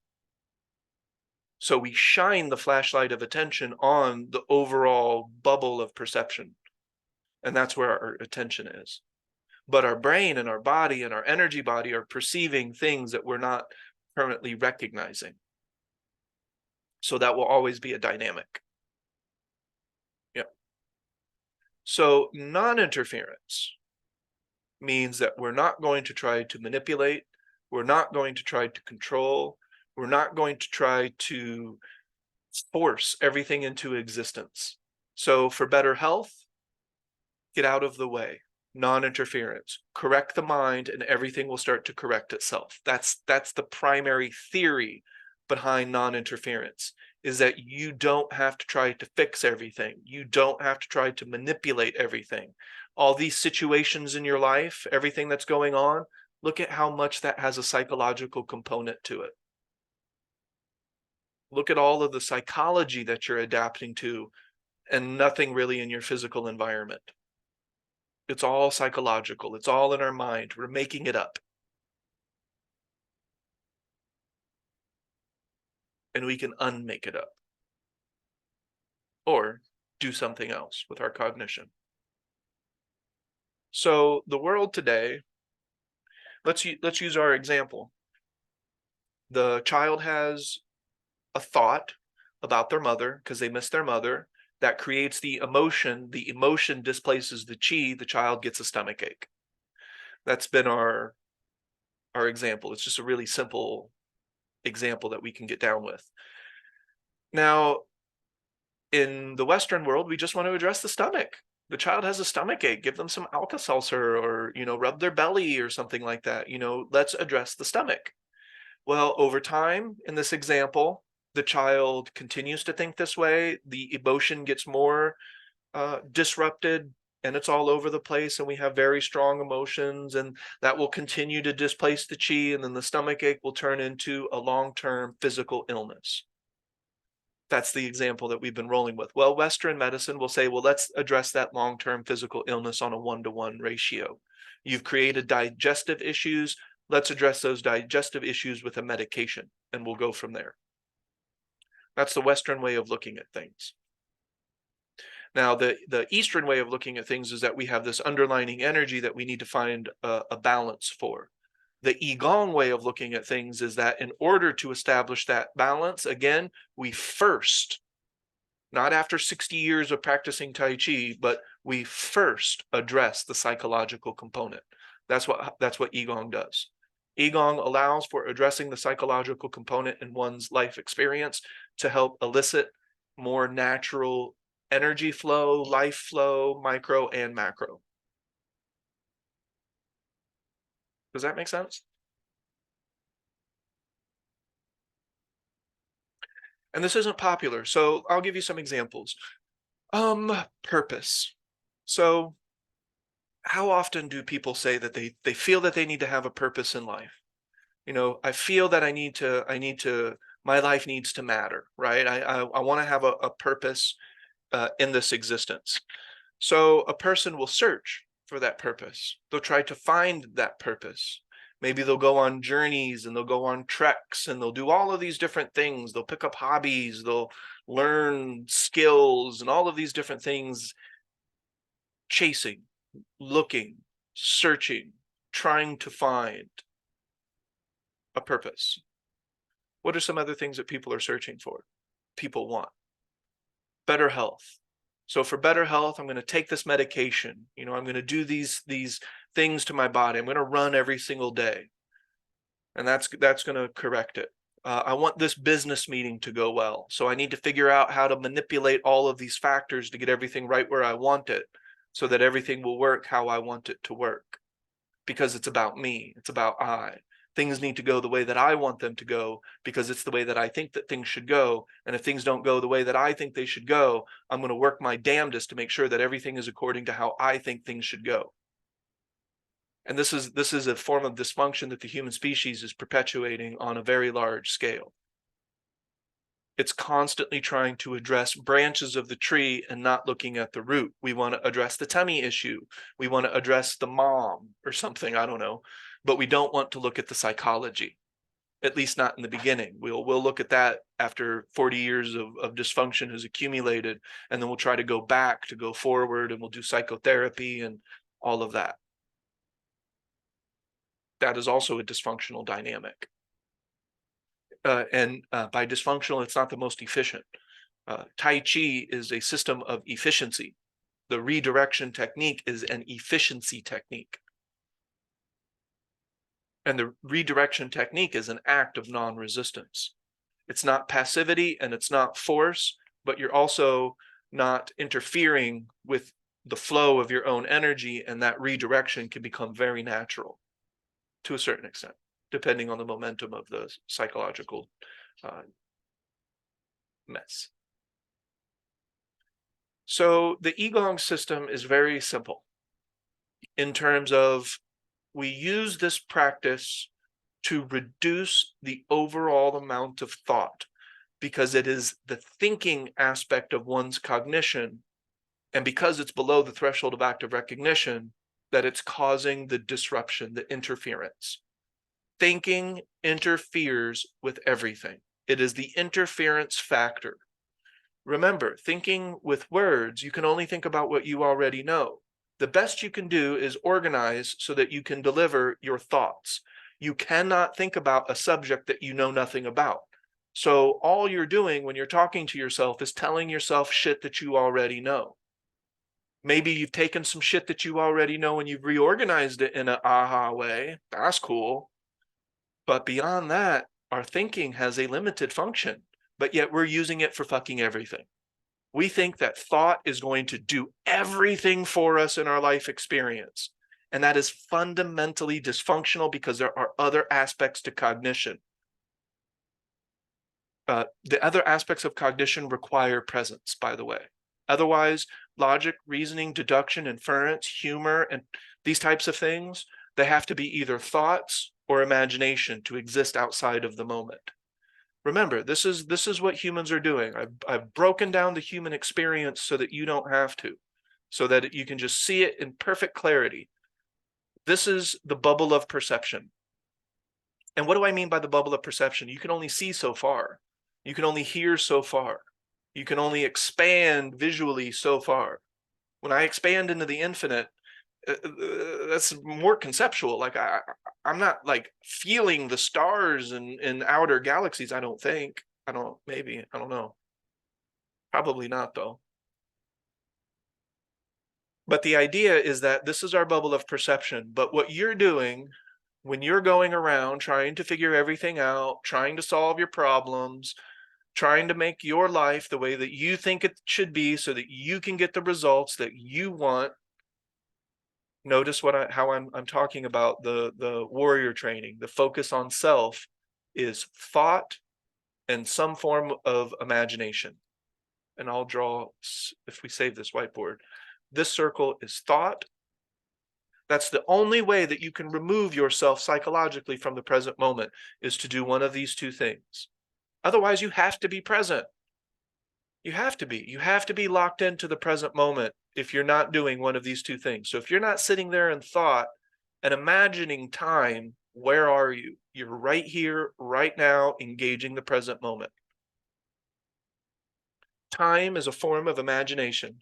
So we shine the flashlight of attention on the overall bubble of perception. And that's where our attention is. But our brain and our body and our energy body are perceiving things that we're not currently recognizing. So that will always be a dynamic. Yeah. So non-interference means that we're not going to try to manipulate, we're not going to try to control, we're not going to try to force everything into existence. So for better health, get out of the way. Non-interference. Correct the mind and everything will start to correct itself. That's the primary theory behind non-interference, is that you don't have to try to fix everything. You don't have to try to manipulate everything. All these situations in your life, everything that's going on, look at how much that has a psychological component to it. Look at all of the psychology that you're adapting to and nothing really in your physical environment. It's all psychological. It's all in our mind. We're making it up. And we can unmake it up. Or do something else with our cognition. So the world today, let's use our example. The child has a thought about their mother because they miss their mother. That creates the emotion displaces the chi, the child gets a stomach ache. That's been our example. It's just a really simple example that we can get down with. Now, in the Western world, we just want to address the stomach. The child has a stomach ache, give them some Alka-Seltzer or, rub their belly or something like that. Let's address the stomach. Well, over time, in this example, the child continues to think this way. The emotion gets more disrupted and it's all over the place, and we have very strong emotions, and that will continue to displace the chi, and then the stomach ache will turn into a long-term physical illness. That's the example that we've been rolling with. Well, Western medicine will say, well, let's address that long-term physical illness on a 1-to-1 ratio. You've created digestive issues. Let's address those digestive issues with a medication, and we'll go from there. That's the Western way of looking at things. Now, the Eastern way of looking at things is that we have this underlining energy that we need to find a balance for. The Qigong way of looking at things is that in order to establish that balance, again, we first, not after 60 years of practicing Tai Chi, but we first address the psychological component. That's what Qigong does. Qigong allows for addressing the psychological component in one's life experience to help elicit more natural energy flow, life flow, micro and macro. Does that make sense? And this isn't popular, so I'll give you some examples. Purpose. So how often do people say that they feel that they need to have a purpose in life? I feel that my life needs to matter, right? I want to have a purpose in this existence. So a person will search for that purpose. They'll try to find that purpose. Maybe they'll go on journeys and they'll go on treks and they'll do all of these different things. They'll pick up hobbies, they'll learn skills and all of these different things, chasing, looking, searching, trying to find a purpose. What are some other things that people are searching for? People want better health. So for better health, I'm going to take this medication. I'm going to do these things to my body. I'm going to run every single day. And that's going to correct it. I want this business meeting to go well. So I need to figure out how to manipulate all of these factors to get everything right where I want it, so that everything will work how I want it to work. Because it's about me. It's about I. Things need to go the way that I want them to go because it's the way that I think that things should go. And if things don't go the way that I think they should go, I'm going to work my damnedest to make sure that everything is according to how I think things should go. And this is a form of dysfunction that the human species is perpetuating on a very large scale. It's constantly trying to address branches of the tree and not looking at the root. We want to address the tummy issue. We want to address the mom or something, I don't know. But we don't want to look at the psychology, at least not in the beginning. We'll look at that after 40 years of dysfunction has accumulated, and then we'll try to go back to go forward, and we'll do psychotherapy and all of that. That is also a dysfunctional dynamic. And by dysfunctional, it's not the most efficient. Tai Chi is a system of efficiency. The redirection technique is an efficiency technique. And the redirection technique is an act of non-resistance. It's not passivity and it's not force, but you're also not interfering with the flow of your own energy, and that redirection can become very natural to a certain extent, depending on the momentum of the psychological mess. So the Qigong system is very simple in terms of we use this practice to reduce the overall amount of thought, because it is the thinking aspect of one's cognition, and because it's below the threshold of active recognition, that it's causing the disruption, the interference. Thinking interferes with everything. It is the interference factor. Remember, thinking with words, you can only think about what you already know. The best you can do is organize so that you can deliver your thoughts. You cannot think about a subject that you know nothing about. So all you're doing when you're talking to yourself is telling yourself shit that you already know. Maybe you've taken some shit that you already know and you've reorganized it in an aha way. That's cool. But beyond that, our thinking has a limited function, but yet we're using it for fucking everything. We think that thought is going to do everything for us in our life experience. And that is fundamentally dysfunctional because there are other aspects to cognition. The other aspects of cognition require presence, by the way. Otherwise, logic, reasoning, deduction, inference, humor, and these types of things, they have to be either thoughts or imagination to exist outside of the moment. Remember, this is what humans are doing. I've broken down the human experience so that you don't have to, so that you can just see it in perfect clarity. This is the bubble of perception. And what do I mean by the bubble of perception? You can only see so far. You can only hear so far. You can only expand visually so far. When I expand into the infinite, that's more conceptual. Like I'm not like feeling the stars in outer galaxies. I don't think. I don't know. Probably not though. But the idea is that this is our bubble of perception. But what you're doing when you're going around trying to figure everything out, trying to solve your problems, trying to make your life the way that you think it should be so that you can get the results that you want. Notice how I'm talking about the warrior training. The focus on self is thought and some form of imagination. And I'll draw, if we save this whiteboard, this circle is thought. That's the only way that you can remove yourself psychologically from the present moment, is to do one of these two things. Otherwise, you have to be present. You have to be locked into the present moment if you're not doing one of these two things. So if you're not sitting there in thought and imagining time, where are you? You're right here, right now, engaging the present moment. Time is a form of imagination.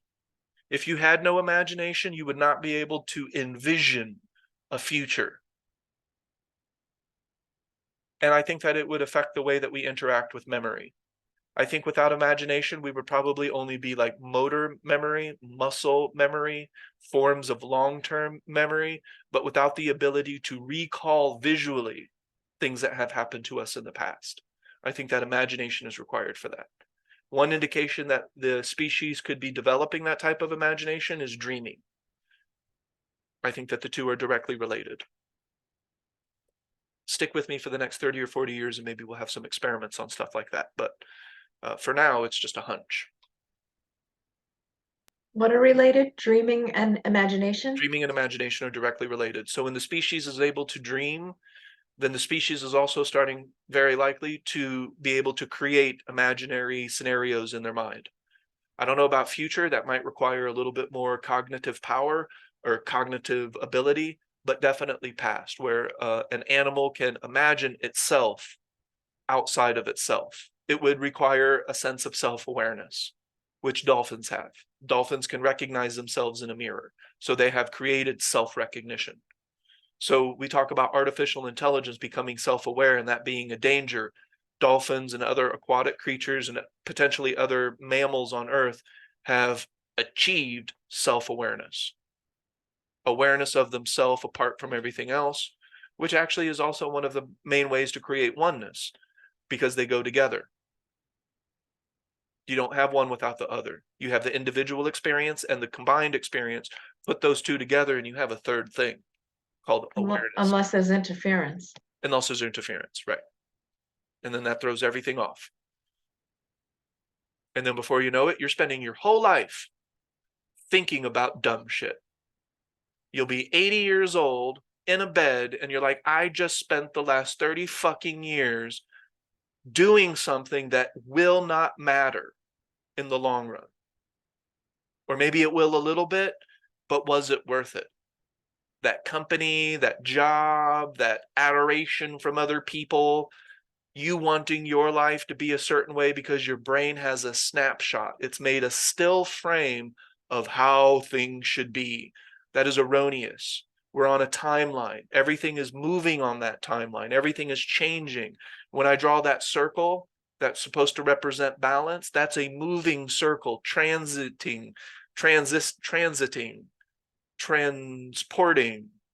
If you had no imagination, you would not be able to envision a future. And I think that it would affect the way that we interact with memory. I think without imagination, we would probably only be like motor memory, muscle memory, forms of long-term memory, but without the ability to recall visually things that have happened to us in the past. I think that imagination is required for that. One indication that the species could be developing that type of imagination is dreaming. I think that the two are directly related. Stick with me for the next 30 or 40 years and maybe we'll have some experiments on stuff like that. But for now, it's just a hunch. What are related? Dreaming and imagination? Dreaming and imagination are directly related. So when the species is able to dream, then the species is also starting very likely to be able to create imaginary scenarios in their mind. I don't know about future, that might require a little bit more cognitive power or cognitive ability, but definitely past, where an animal can imagine itself outside of itself. It would require a sense of self-awareness, which dolphins have. Dolphins can recognize themselves in a mirror, so they have created self-recognition. So we talk about artificial intelligence becoming self-aware and that being a danger. Dolphins and other aquatic creatures and potentially other mammals on Earth have achieved self-awareness. Awareness of themselves apart from everything else, which actually is also one of the main ways to create oneness, because they go together. You don't have one without the other. You have the individual experience and the combined experience. Put those two together and you have a third thing called awareness. Unless there's interference. Unless there's interference, right? And then that throws everything off. And then before you know it, you're spending your whole life thinking about dumb shit. You'll be 80 years old in a bed and you're like, I just spent the last 30 fucking years doing something that will not matter in the long run. Or maybe it will a little bit, but was it worth it? That company, that job, that adoration from other people, you wanting your life to be a certain way because your brain has a snapshot. It's made a still frame of how things should be. That is erroneous. We're on a timeline. Everything is moving on that timeline. Everything is changing. When I draw that circle that's supposed to represent balance, that's a moving circle, transporting.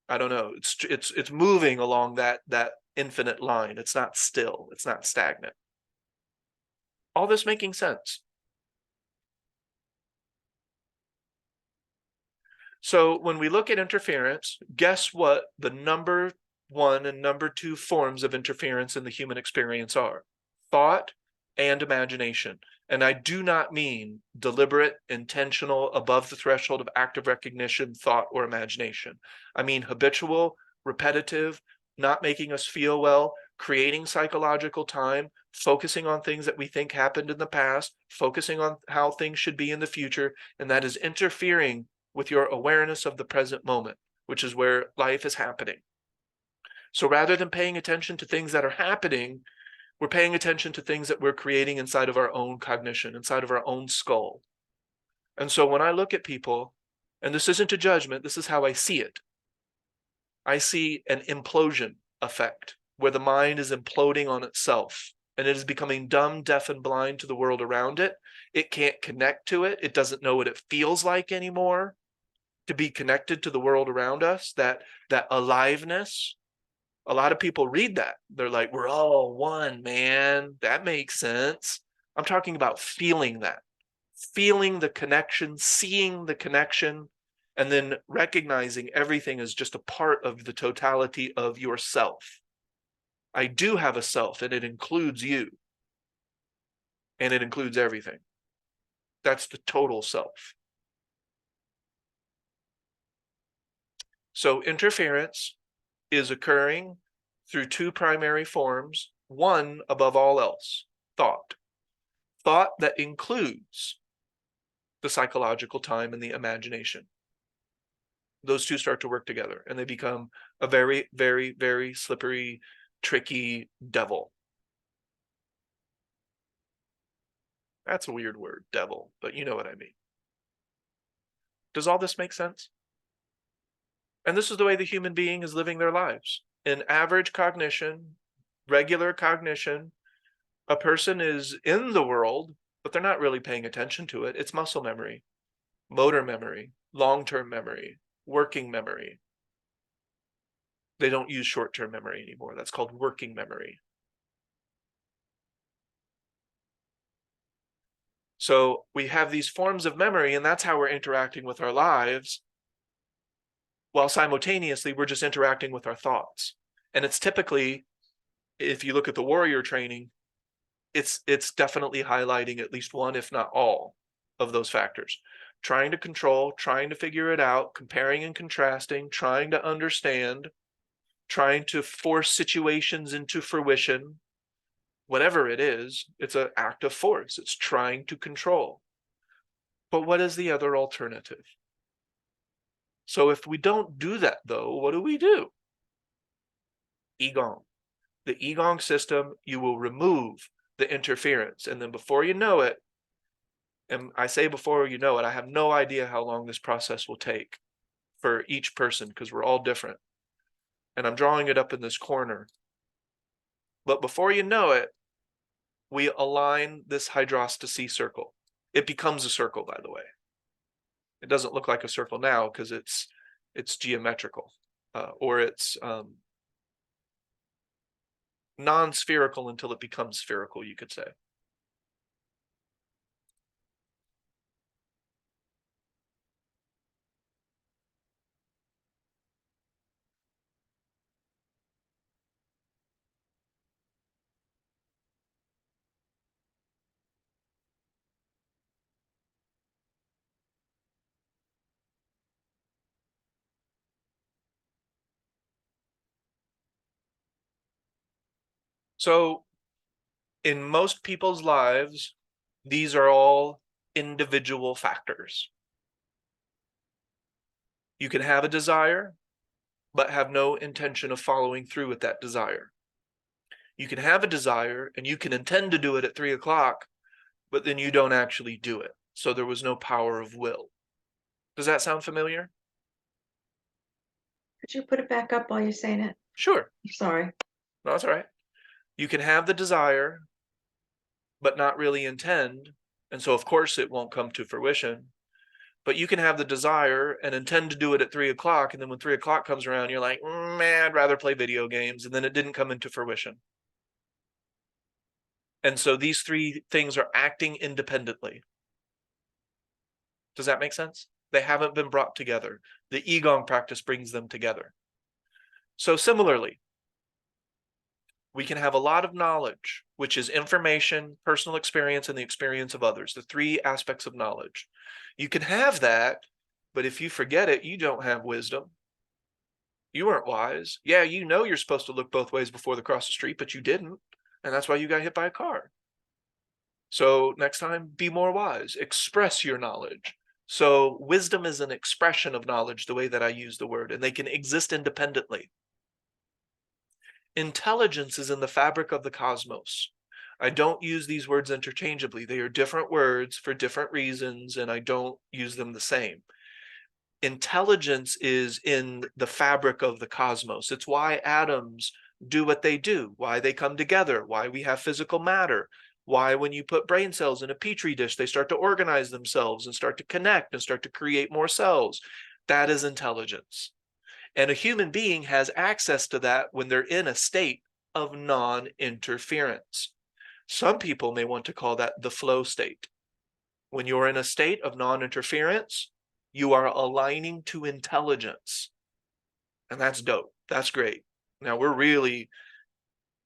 I don't know. It's moving along that infinite line. It's not still. It's not stagnant. All this making sense. So when we look at interference, guess what the number one and number two forms of interference in the human experience are? Thought and imagination. And I do not mean deliberate, intentional, above the threshold of active recognition, thought, or imagination. I mean habitual, repetitive, not making us feel well, creating psychological time, focusing on things that we think happened in the past, focusing on how things should be in the future, and that is interfering with your awareness of the present moment, which is where life is happening. So rather than paying attention to things that are happening, we're paying attention to things that we're creating inside of our own cognition, inside of our own skull. And so when I look at people, and this isn't a judgment, this is how I see it. I see an implosion effect where the mind is imploding on itself and it is becoming dumb, deaf, and blind to the world around it. It can't connect to it. It doesn't know what it feels like anymore to be connected to the world around us, that aliveness. A lot of people read that. They're like, we're all one, man. That makes sense. I'm talking about feeling that, feeling the connection, seeing the connection, and then recognizing everything is just a part of the totality of yourself. I do have a self, and it includes you. And it includes everything. That's the total self. So interference is occurring through two primary forms, one above all else, thought. Thought that includes the psychological time and the imagination. Those two start to work together and they become a very, very, very slippery, tricky devil. That's a weird word, devil, but you know what I mean. Does all this make sense? And this is the way the human being is living their lives. In average cognition, regular cognition, a person is in the world, but they're not really paying attention to it. It's muscle memory, motor memory, long-term memory, working memory. They don't use short-term memory anymore. That's called working memory. So we have these forms of memory, and that's how we're interacting with our lives, while simultaneously we're just interacting with our thoughts. And it's typically, if you look at the warrior training, it's definitely highlighting at least one, if not all, of those factors. Trying to control, trying to figure it out, comparing and contrasting, trying to understand, trying to force situations into fruition. Whatever it is, it's an act of force. It's trying to control. But what is the other alternative? So if we don't do that, though, what do we do? Qigong. The Qigong system, you will remove the interference. And then before you know it, and I say before you know it, I have no idea how long this process will take for each person because we're all different. And I'm drawing it up in this corner. But before you know it, we align this hydrostasy circle. It becomes a circle, by the way. It doesn't look like a circle now because it's geometrical, or it's non-spherical until it becomes spherical, you could say. So in most people's lives, these are all individual factors. You can have a desire, but have no intention of following through with that desire. You can have a desire and you can intend to do it at 3 o'clock, but then you don't actually do it. So there was no power of will. Does that sound familiar? Could you put it back up while you're saying it? Sure. I'm sorry. No, that's all right. You can have the desire, but not really intend. And so, of course, it won't come to fruition. But you can have the desire and intend to do it at 3 o'clock. And then when 3 o'clock comes around, you're like, man, I'd rather play video games. And then it didn't come into fruition. And so these three things are acting independently. Does that make sense? They haven't been brought together. The Qigong practice brings them together. So similarly, we can have a lot of knowledge, which is information, personal experience, and the experience of others, the three aspects of knowledge. You can have that, but if you forget it, you don't have wisdom. You weren't wise. Yeah, you know you're supposed to look both ways before they cross the street, but you didn't. And that's why you got hit by a car. So next time, be more wise. Express your knowledge. So wisdom is an expression of knowledge, the way that I use the word, and they can exist independently. Intelligence is in the fabric of the cosmos. I don't use these words interchangeably. They are different words for different reasons, and I don't use them the same. Intelligence is in the fabric of the cosmos. It's why atoms do what they do, why they come together, why we have physical matter, why when you put brain cells in a petri dish, they start to organize themselves and start to connect and start to create more cells. That is intelligence. And a human being has access to that when they're in a state of non-interference. Some people may want to call that the flow state. When you're in a state of non-interference, you are aligning to intelligence. And that's dope. That's great. Now we're really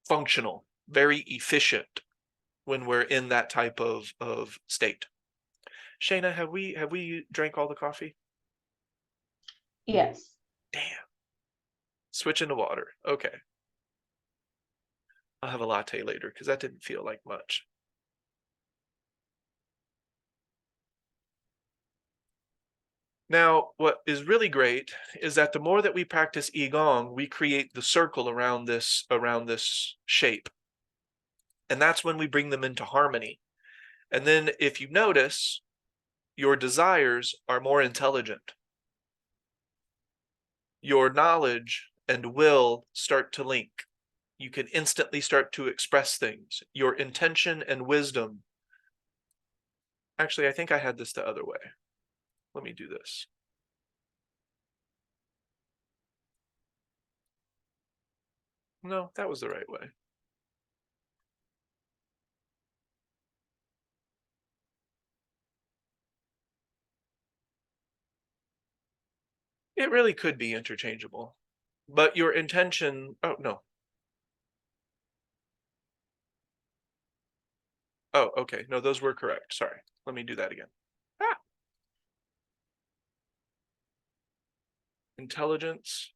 functional, very efficient when we're in that type of state. Shayna, have we drank all the coffee? Yes. Damn. Switching to water. Okay. I'll have a latte later because that didn't feel like much. Now, what is really great is that the more that we practice Qigong, we create the circle around this shape. And that's when we bring them into harmony. And then if you notice, your desires are more intelligent. Your knowledge and will start to link. You can instantly start to express things. Your intention and wisdom. Actually, I think I had this the other way. Let me do this. No, that was the right way. It really could be interchangeable. But your intention, oh, no. Oh, okay. No, those were correct. Sorry. Let me do that again. Ah. Intelligence.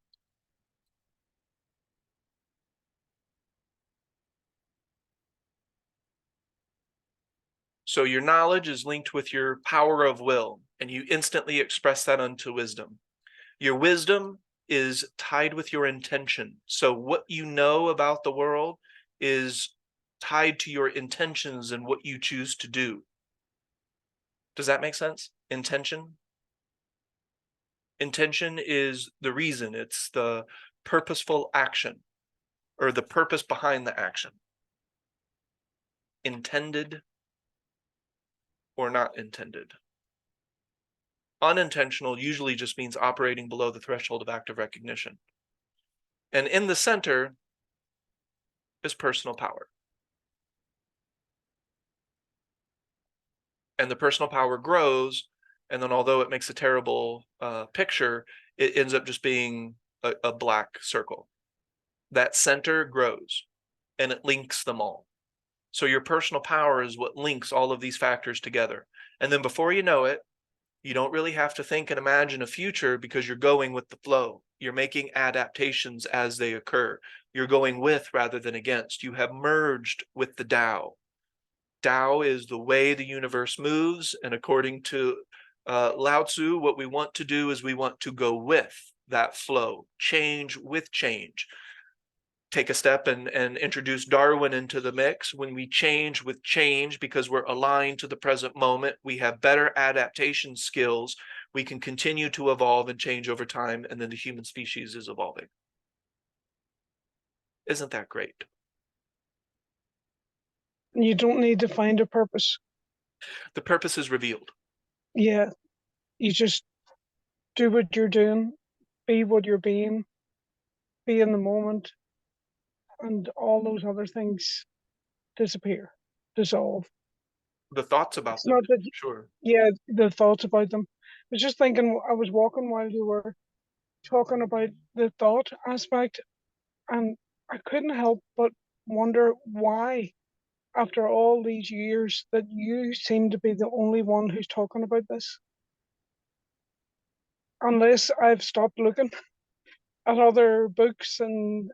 So your knowledge is linked with your power of will, and you instantly express that unto wisdom. Your wisdom is tied with your intention. So what you know about the world is tied to your intentions and what you choose to do. Does that make sense? Intention? Intention is the reason, it's the purposeful action or the purpose behind the action. Intended or not intended. Unintentional usually just means operating below the threshold of active recognition. And in the center is personal power. And the personal power grows, and then although it makes a terrible picture, it ends up just being a black circle. That center grows, and it links them all. So your personal power is what links all of these factors together. And then before you know it, you don't really have to think and imagine a future because you're going with the flow. You're making adaptations as they occur. You're going with rather than against. You have merged with the Tao. Tao is the way the universe moves. And according to Lao Tzu, what we want to do is we want to go with that flow, change with change. Take a step and introduce Darwin into the mix. When we change with change because we're aligned to the present moment, we have better adaptation skills. We can continue to evolve and change over time, and then the human species is evolving. Isn't that great? You don't need to find a purpose. The purpose is revealed. Yeah, you just do what you're doing, be what you're being, be in the moment, and all those other things disappear, dissolve. The thoughts about It's them, not that, sure. yeah, the thoughts about them. I was just thinking, I was walking while you were talking about the thought aspect, and I couldn't help but wonder why, after all these years, that you seem to be the only one who's talking about this. Unless I've stopped looking at other books and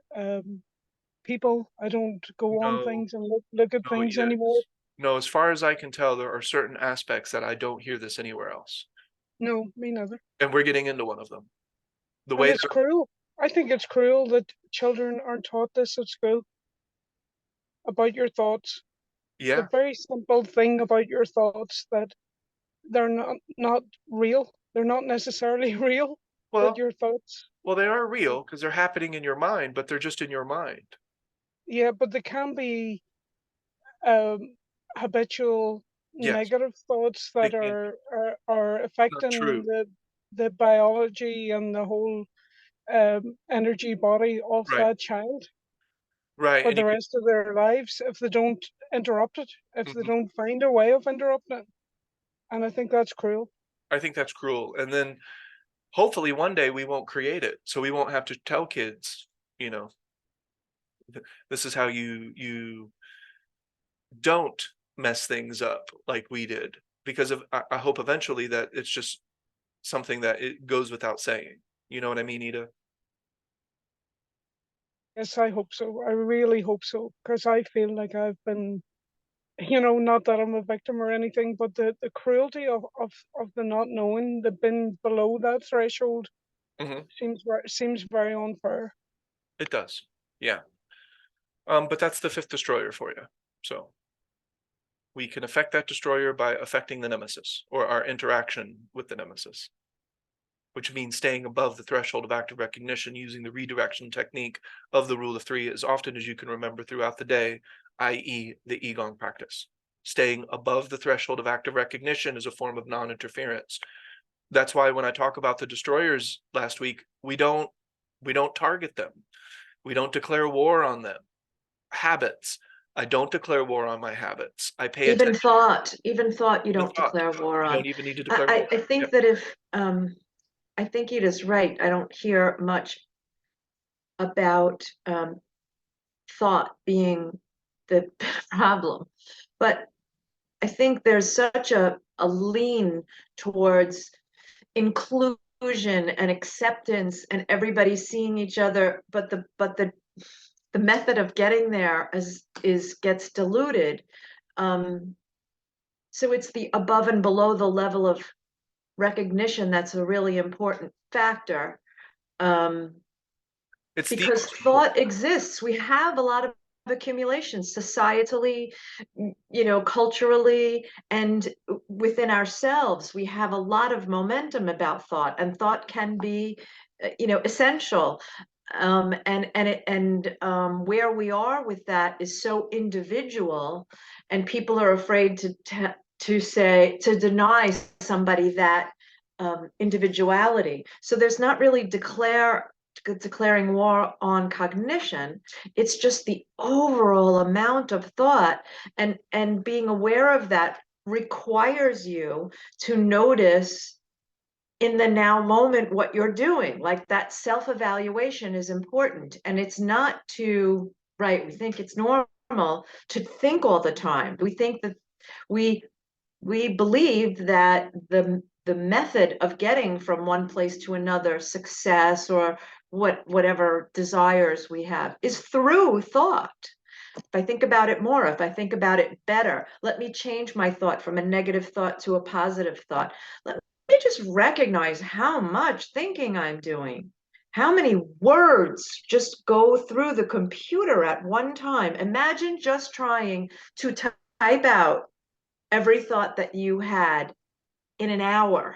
people, I don't go on No, things and look at no, things yeah. anymore. No, as far as I can tell, there are certain aspects that I don't hear this anywhere else. No, me neither. And we're getting into one of them. The And way it's that, cruel. I think it's cruel that children aren't taught this at school about your thoughts. The yeah, very simple thing about your thoughts, that they're not real. They're not necessarily real. That well, your thoughts, they are real because they're happening in your mind, but they're just in your mind. yeah, but they can be um, habitual Yes, negative thoughts they that can. are Not affecting true. the biology and the whole energy body of Right, that child right. for And the you can, rest of their lives if they don't interrupt it, if they mhm. don't find a way of interrupting it. And I think that's cruel. I think that's cruel. And then hopefully one day we won't create it. So we won't have to tell kids, you know, this is how you don't mess things up like we did. Because of I hope eventually that it's just something that it goes without saying. You know what I mean, Ida? Yes, I hope so. I really hope so, because I feel like I've been, not that I'm a victim or anything, but the cruelty of the not knowing, the been below that threshold Hmm. seems very unfair. It does. Yeah. But that's the fifth destroyer for you. So we can affect that destroyer by affecting the nemesis or our interaction with the nemesis, which means staying above the threshold of active recognition using the redirection technique of the rule of three as often as you can remember throughout the day, i.e. the Igong practice. Staying above the threshold of active recognition is a form of non-interference. That's why when I talk about the destroyers last week, we don't target them. We don't declare war on them. Habits. I don't declare war on my habits. I pay Even attention. thought, even thought you Even don't thought. declare war You on. don't even need to declare war. I think Yep. that if, I think it is right. I don't hear much about thought being the problem, but I think there's such a lean towards inclusion and acceptance and everybody seeing each other, but the method of getting there is gets diluted. So it's the above and below the level of recognition that's a really important factor. It's the Because most thought important. exists. We have a lot of accumulations societally, culturally, and within ourselves. We have a lot of momentum about thought, and thought can be, essential. Where we are with that is so individual, and people are afraid to deny somebody that individuality. So there's not really declaring war on cognition. It's just the overall amount of thought, and being aware of that requires you to notice in the now moment what you're doing. Like, that self-evaluation is important, and it's not to, right, we think it's normal to think all the time. We think that we believe that the method of getting from one place to another, success or whatever desires we have, is through thought. If I think about it more, if I think about it better, let me change my thought from a negative thought to a positive thought. Let me just recognize how much thinking I'm doing. How many words just go through the computer at one time? Imagine just trying to type out every thought that you had in an hour.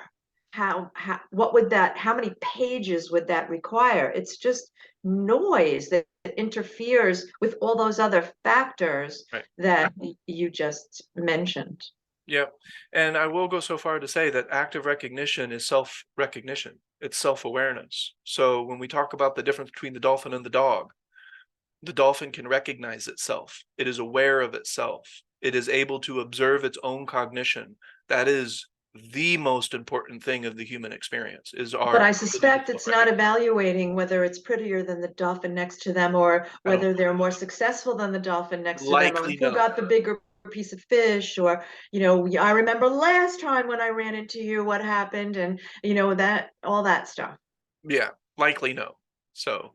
What would that, how many pages would that require? It's just noise that interferes with all those other factors Right. that you just mentioned. Yeah. And I will go so far to say that active recognition is self-recognition. It's self-awareness. So when we talk about the difference between the dolphin and the dolphin can recognize itself. It is aware of itself. It is able to observe its own cognition. That is the most important thing of the human experience, is our But I ability to suspect it's not self-recognize. evaluating whether it's prettier than the dolphin next to them, or I don't whether they're more successful than the dolphin next to them, or likely who know. got the bigger piece of fish, or, I remember last time when I ran into you, what happened, and, that, all that stuff. Yeah, likely no. So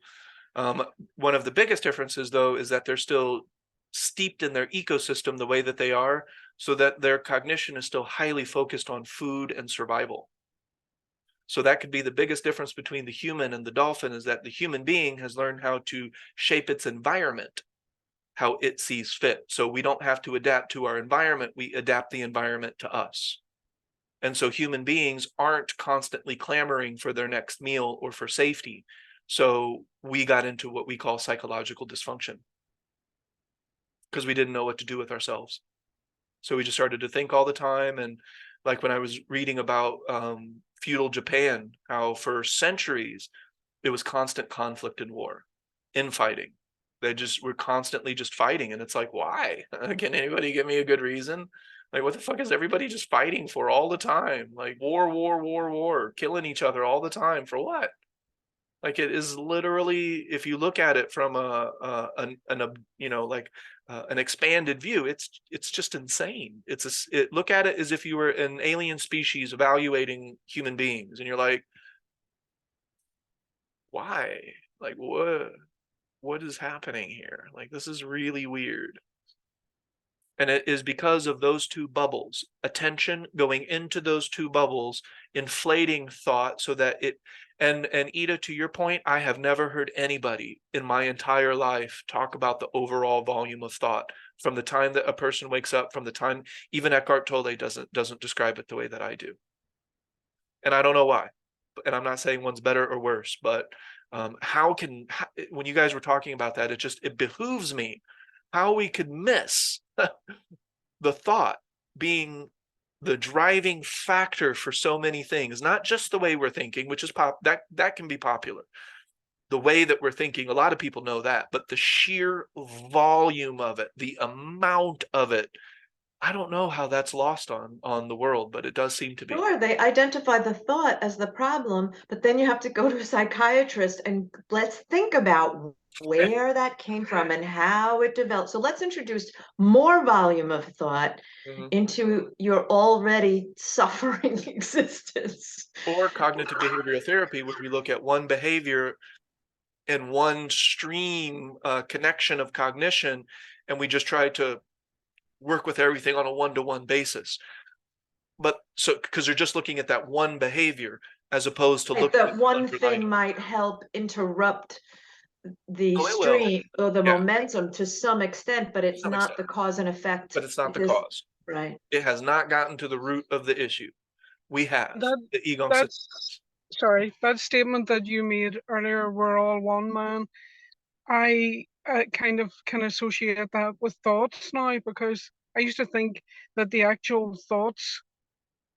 one of the biggest differences, though, is that they're still steeped in their ecosystem the way that they are, so that their cognition is still highly focused on food and survival. So that could be the biggest difference between the human and the dolphin, is that the human being has learned how to shape its environment how it sees fit. So we don't have to adapt to our environment, we adapt the environment to us. And so human beings aren't constantly clamoring for their next meal or for safety. So we got into what we call psychological dysfunction, because we didn't know what to do with ourselves. So we just started to think all the time. And like when I was reading about feudal Japan, how for centuries it was constant conflict and war, infighting. They just were constantly just fighting. And it's like, why? Can anybody give me a good reason? Like, what the fuck is everybody just fighting for all the time? Like, war, killing each other all the time for what? Like, it is literally, if you look at it from an expanded view, it's just insane. Look at it as if you were an alien species evaluating human beings, and you're like, why? Like, what is happening here? Like, this is really weird. And it is because of those two bubbles, attention going into those two bubbles, inflating thought so that it, and Ida, to your point, I have never heard anybody in my entire life talk about the overall volume of thought from the time that a person wakes up, from the time, even Eckhart Tolle doesn't describe it the way that I do. And I don't know why. And I'm not saying one's better or worse, but when you guys were talking about that, it behooves me how we could miss the thought being the driving factor for so many things, not just the way we're thinking, which is that can be popular. The way that we're thinking, a lot of people know that, but the sheer volume of it, the amount of it, I don't know how that's lost on the world, but it does seem to be. Sure, they identify the thought as the problem, but then you have to go to a psychiatrist and let's think about where that came from and how it developed. So let's introduce more volume of thought Mhm. into your already suffering existence. Or cognitive behavioral therapy, where we look at one behavior and one stream connection of cognition, and we just try to work with everything on a one-to-one basis. But so because you're just looking at that one behavior as opposed to Right, looking that at the one underlying. thing might help interrupt the Oh, it will. stream or the Yeah, momentum to some extent, but to it's some not extent, the cause and effect. but it's not the This, cause. right. It has not gotten to the root of the issue. We have That the Egon system. that's sorry, that statement that you made earlier, we're all one man. I kind of can associate that with thoughts now, because I used to think that the actual thoughts,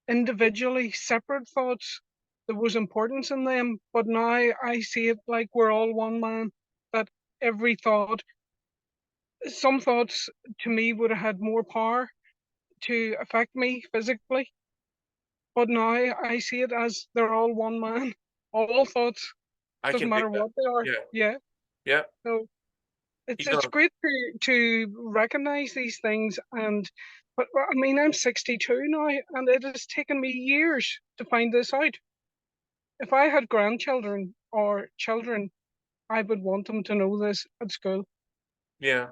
individually separate thoughts, there was importance in them, but now I see it like we're all one man, that every thought, some thoughts to me would have had more power to affect me physically, but now I see it as they're all one man. All thoughts, I doesn't can dig matter that. what they are. Yeah, Yeah. yeah. So it's Egon, great to recognize these things, and but I mean I'm 62 now, and it has taken me years to find this out. If I had grandchildren or children, I would want them to know this at school. yeah.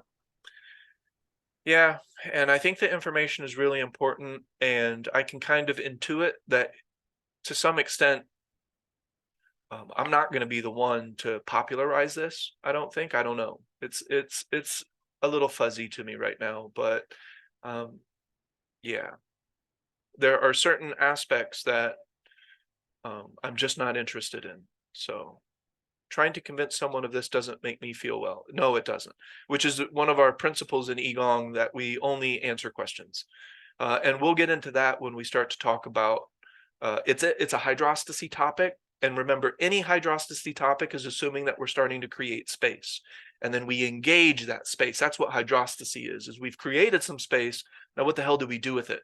Yeah, and I think the information is really important, and I can kind of intuit that to some extent, I'm not going to be the one to popularize this. I don't think. I don't know. It's a little fuzzy to me right now, but um, yeah, there are certain aspects that I'm just not interested in. So trying to convince someone of this doesn't make me feel well. No, it doesn't. Which is one of our principles in Qigong, that we only answer questions. And we'll get into that when we start to talk about it's a hydrostasy topic. And remember, any hydrostasy topic is assuming that we're starting to create space. And then we engage that space. That's what hydrostasy is we've created some space. Now, what the hell do we do with it?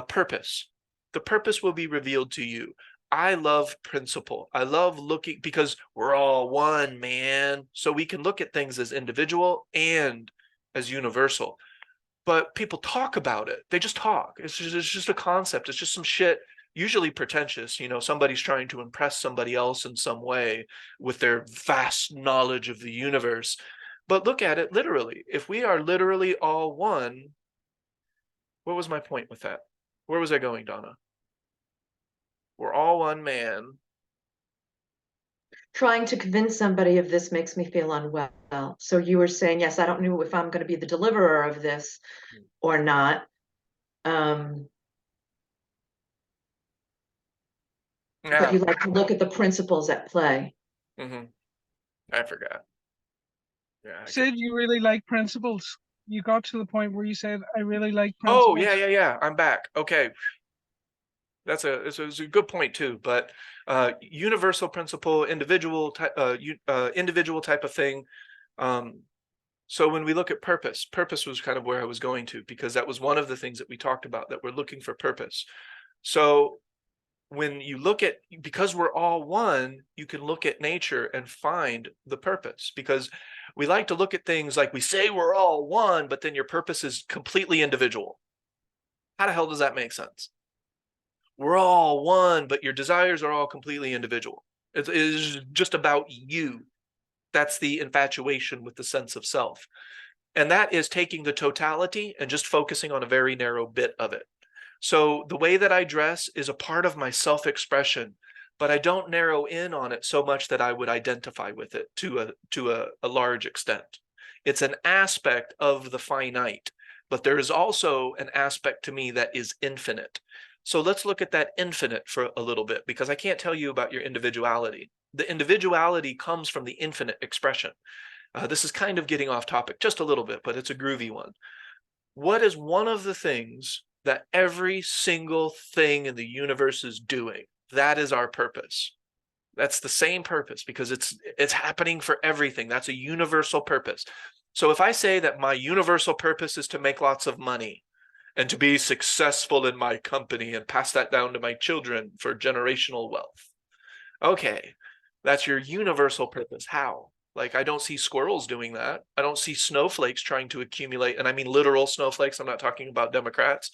Purpose. The purpose will be revealed to you. I love principle. I love looking, because we're all one, man. So we can look at things as individual and as universal. But people talk about it. They just talk. It's just a concept. It's just some shit, usually pretentious. Somebody's trying to impress somebody else in some way with their vast knowledge of the universe. But look at it literally. If we are literally all one, what was my point with that? Where was I going, Donna? We're all one man. Trying to convince somebody of this makes me feel unwell. So you were saying, yes, I don't know if I'm going to be the deliverer of this or not. But Yeah. you like to look at the principles at play. I forgot. Yeah. Sid, you really like principles. You got to the point where you said, I really like Oh, principles. yeah. I'm back. Okay. It's a good point too, but universal principle, individual type of thing. So when we look at purpose was kind of where I was going to, because that was one of the things that we talked about, that we're looking for purpose. So when you look at, because we're all one, you can look at nature and find the purpose, because we like to look at things like we say we're all one, but then your purpose is completely individual. How the hell does that make sense? We're all one, but your desires are all completely individual. It's just about you. That's the infatuation with the sense of self. And that is taking the totality and just focusing on a very narrow bit of it. So the way that I dress is a part of my self-expression, but I don't narrow in on it so much that I would identify with it to a large extent. It's an aspect of the finite, but there is also an aspect to me that is infinite. So let's look at that infinite for a little bit, because I can't tell you about your individuality. The individuality comes from the infinite expression. This is kind of getting off topic just a little bit, but it's a groovy one. What is one of the things that every single thing in the universe is doing? That is our purpose. That's the same purpose, because it's happening for everything. That's a universal purpose. So if I say that my universal purpose is to make lots of money, and to be successful in my company and pass that down to my children for generational wealth. Okay, that's your universal purpose. How? Like, I don't see squirrels doing that. I don't see snowflakes trying to accumulate, and I mean literal snowflakes. I'm not talking about Democrats.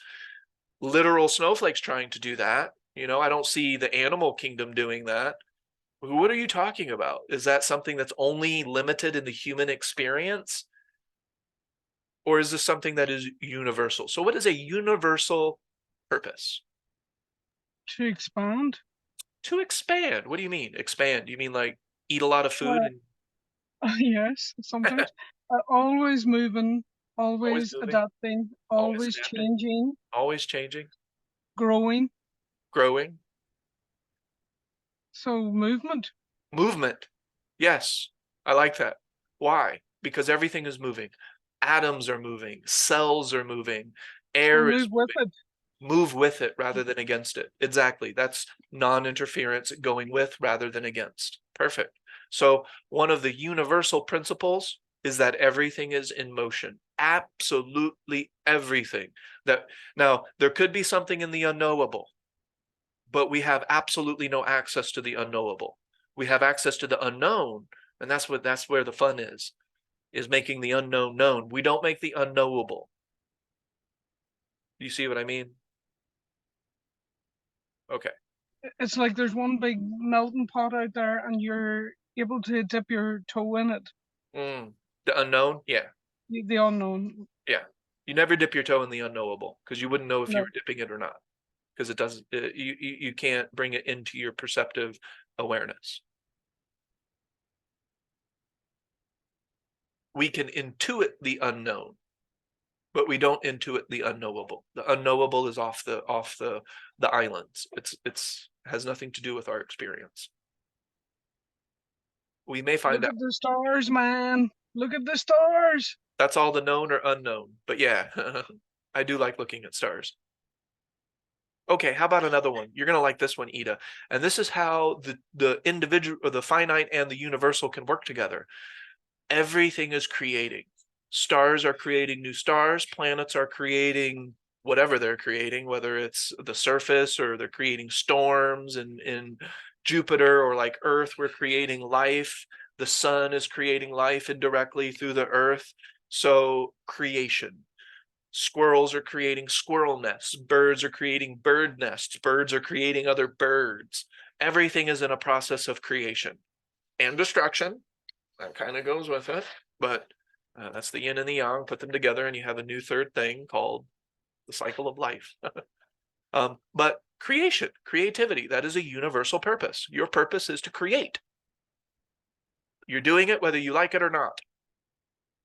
Literal snowflakes trying to do that. You know, I don't see the animal kingdom doing that. What are you talking about? Is that something that's only limited in the human experience? Or is this something that is universal? So what is a universal purpose? To expand. To expand. What do you mean? Expand? Do you mean like eat a lot of food and Yes, sometimes. Always moving, always always moving, adapting, always always adapting, changing, always changing, growing. growing, So movement. movement? Yes, I like that. Why? Because everything is moving. Atoms are moving, cells are moving, So air is move with moving. it. Move with it rather than against it. Exactly. That's non-interference, going with rather than against. Perfect. So one of the universal principles is that everything is in motion. Absolutely everything. That now there could be something in the unknowable, but we have absolutely no access to the unknowable. We have access to the unknown, and that's where the fun is making the unknown known. We don't make the unknowable. You see what I mean? Okay. It's like there's one big melting pot out there and you're able to dip your toe in it. The unknown, yeah. The unknown. Yeah. You never dip your toe in the unknowable because you wouldn't know if you No. were dipping it or not, because it doesn't, you can't bring it into your perceptive awareness. We can intuit the unknown, but we don't intuit the unknowable. The unknowable is off the islands. It's has nothing to do with our experience. We may find Look out. at the stars, man. Look at the stars. That's all the known or unknown. But yeah, I do like looking at stars. Okay, how about another one? You're gonna like this one, Ida. And this is how the individual or the finite and the universal can work together. Everything is creating. Stars are creating new stars, planets are creating whatever they're creating, whether it's the surface or they're creating storms in Jupiter, or like Earth, we're creating life. The sun is creating life indirectly through the earth. So creation. Squirrels are creating squirrel nests. Birds are creating bird nests. Birds are creating other birds. Everything is in a process of creation and destruction. That kind of goes with it, but that's the yin and the yang. Put them together and you have a new third thing called the cycle of life. But creation, creativity, that is a universal purpose. Your purpose is to create. You're doing it whether you like it or not.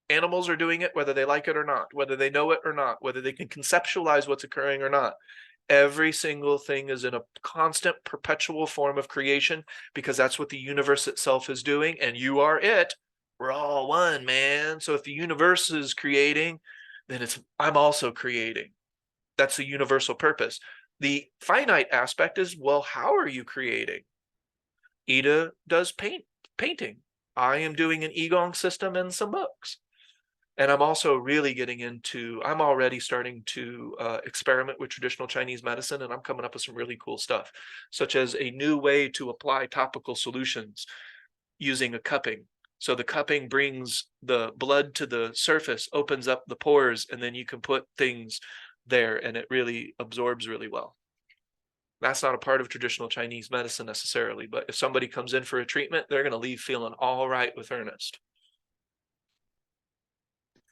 Animals are doing it whether they like it or not, whether they know it or not, whether they can conceptualize what's occurring or not. Every single thing is in a constant, perpetual form of creation, because that's what the universe itself is doing, and you are it. We're all one, man. So if the universe is creating, then I'm also creating. That's the universal purpose. The finite aspect is, well, how are you creating? Ida does painting. I am doing an Qigong system and some books. And I'm also really getting into, I'm already starting to experiment with traditional Chinese medicine, and I'm coming up with some really cool stuff, such as a new way to apply topical solutions using a cupping. So the cupping brings the blood to the surface, opens up the pores, and then you can put things there and it really absorbs really well. That's not a part of traditional Chinese medicine necessarily, but if somebody comes in for a treatment, they're going to leave feeling all right with Ernest.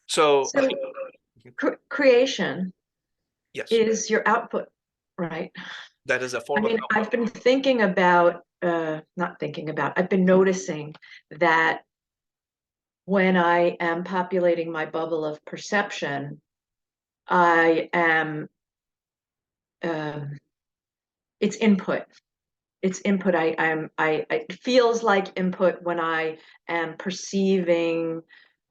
So creation yes, is your output, right? that is a I form of mean, output. I've been thinking about, not thinking about, I've been noticing that when I am populating my bubble of perception, I am, it's input. It's input. It feels like input when I am perceiving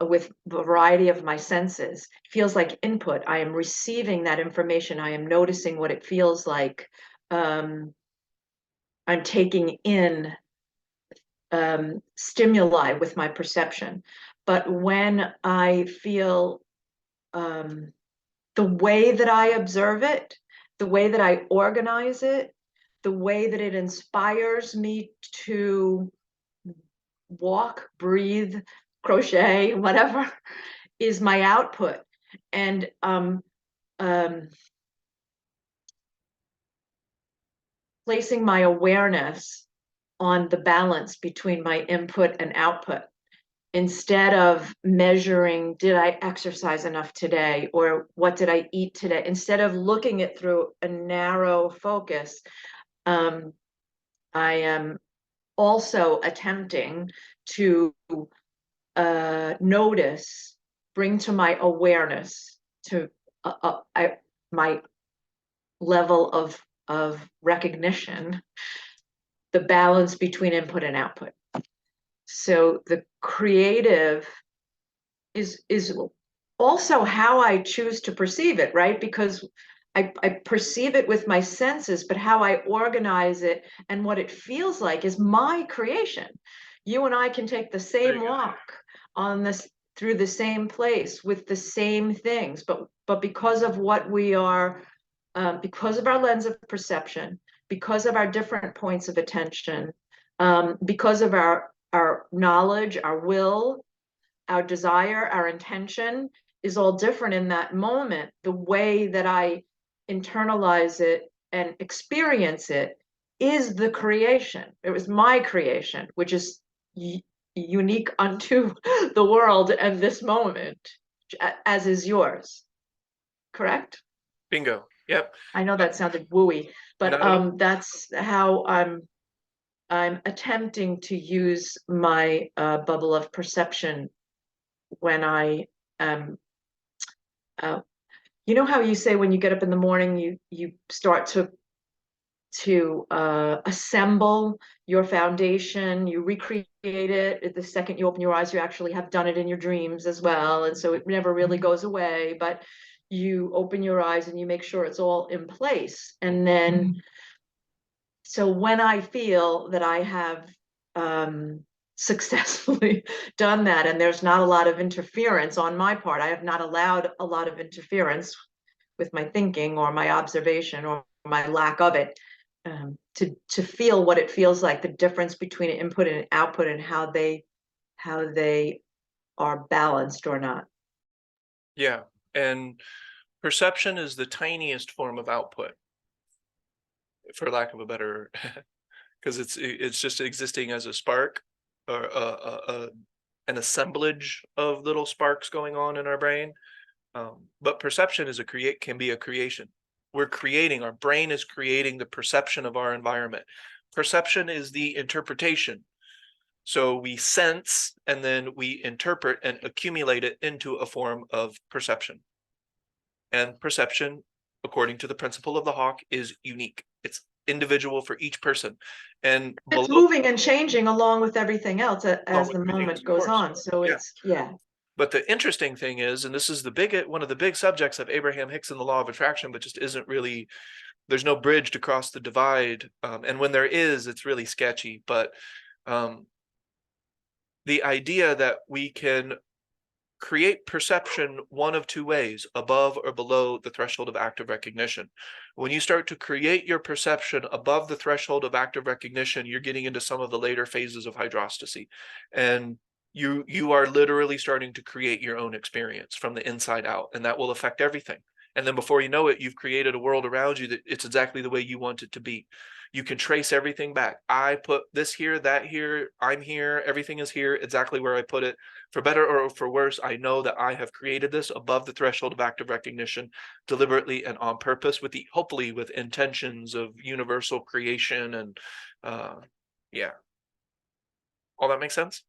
with a variety of my senses. It feels like input. I am receiving that information. I am noticing what it feels like. I'm taking in stimuli with my perception. But when I feel the way that I observe it, the way that I organize it, the way that it inspires me to walk, breathe, crochet, whatever, is my output. And placing my awareness on the balance between my input and output, instead of measuring, did I exercise enough today, or what did I eat today? Instead of looking it through a narrow focus, I am also attempting to notice, bring to my awareness, to my level of recognition, the balance between input and output. So the creative is also how I choose to perceive it, right? Because I perceive it with my senses, but how I organize it and what it feels like is my creation. You and I can take the There same you go. walk on this, through the same place with the same things, but because of what we are, because of our lens of perception, because of our different points of attention, because of our knowledge, our will, our desire, our intention is all different in that moment. The way that I internalize it and experience it is the creation. It was my creation, which is unique unto the world and this moment, as is yours. Correct? Bingo. Yep. I know that sounded wooey, but Not at all. that's how I'm attempting to use my bubble of perception when I you know how you say when you get up in the morning, you start to assemble your foundation, you recreate it. The second you open your eyes, you actually have done it in your dreams as well, and so it never really goes away. But you open your eyes and you make sure it's all in place, and then so when I feel that I have successfully done that, and there's not a lot of interference on my part, I have not allowed a lot of interference with my thinking or my observation or my lack of it, to feel what it feels like, the difference between input and output, and how they are balanced or not. Yeah. And perception is the tiniest form of output, for lack of a better, because it's just existing as a spark, or an assemblage of little sparks going on in our brain. But perception is can be a creation. We're creating, our brain is creating the perception of our environment. Perception is the interpretation. So we sense and then we interpret and accumulate it into a form of perception. And perception, according to the principle of the hawk, is unique. It's individual for each person. And It's below, moving and changing along with everything else as the everything, moment of goes course. on. So Yeah. it's, yeah. But the interesting thing is, and this is one of the big subjects of Abraham Hicks and the law of attraction, but just isn't really, there's no bridge to cross the divide. And when there is, it's really sketchy. But the idea that we can create perception one of two ways, above or below the threshold of active recognition. When you start to create your perception above the threshold of active recognition, you're getting into some of the later phases of hydrostasy. And you are literally starting to create your own experience from the inside out, and that will affect everything. And then before you know it, you've created a world around you that it's exactly the way you want it to be. You can trace everything back. I put this here, that here, I'm here, everything is here, exactly where I put it. For better or for worse, I know that I have created this above the threshold of active recognition, deliberately and on purpose, with hopefully with intentions of universal creation. And yeah. All that makes sense?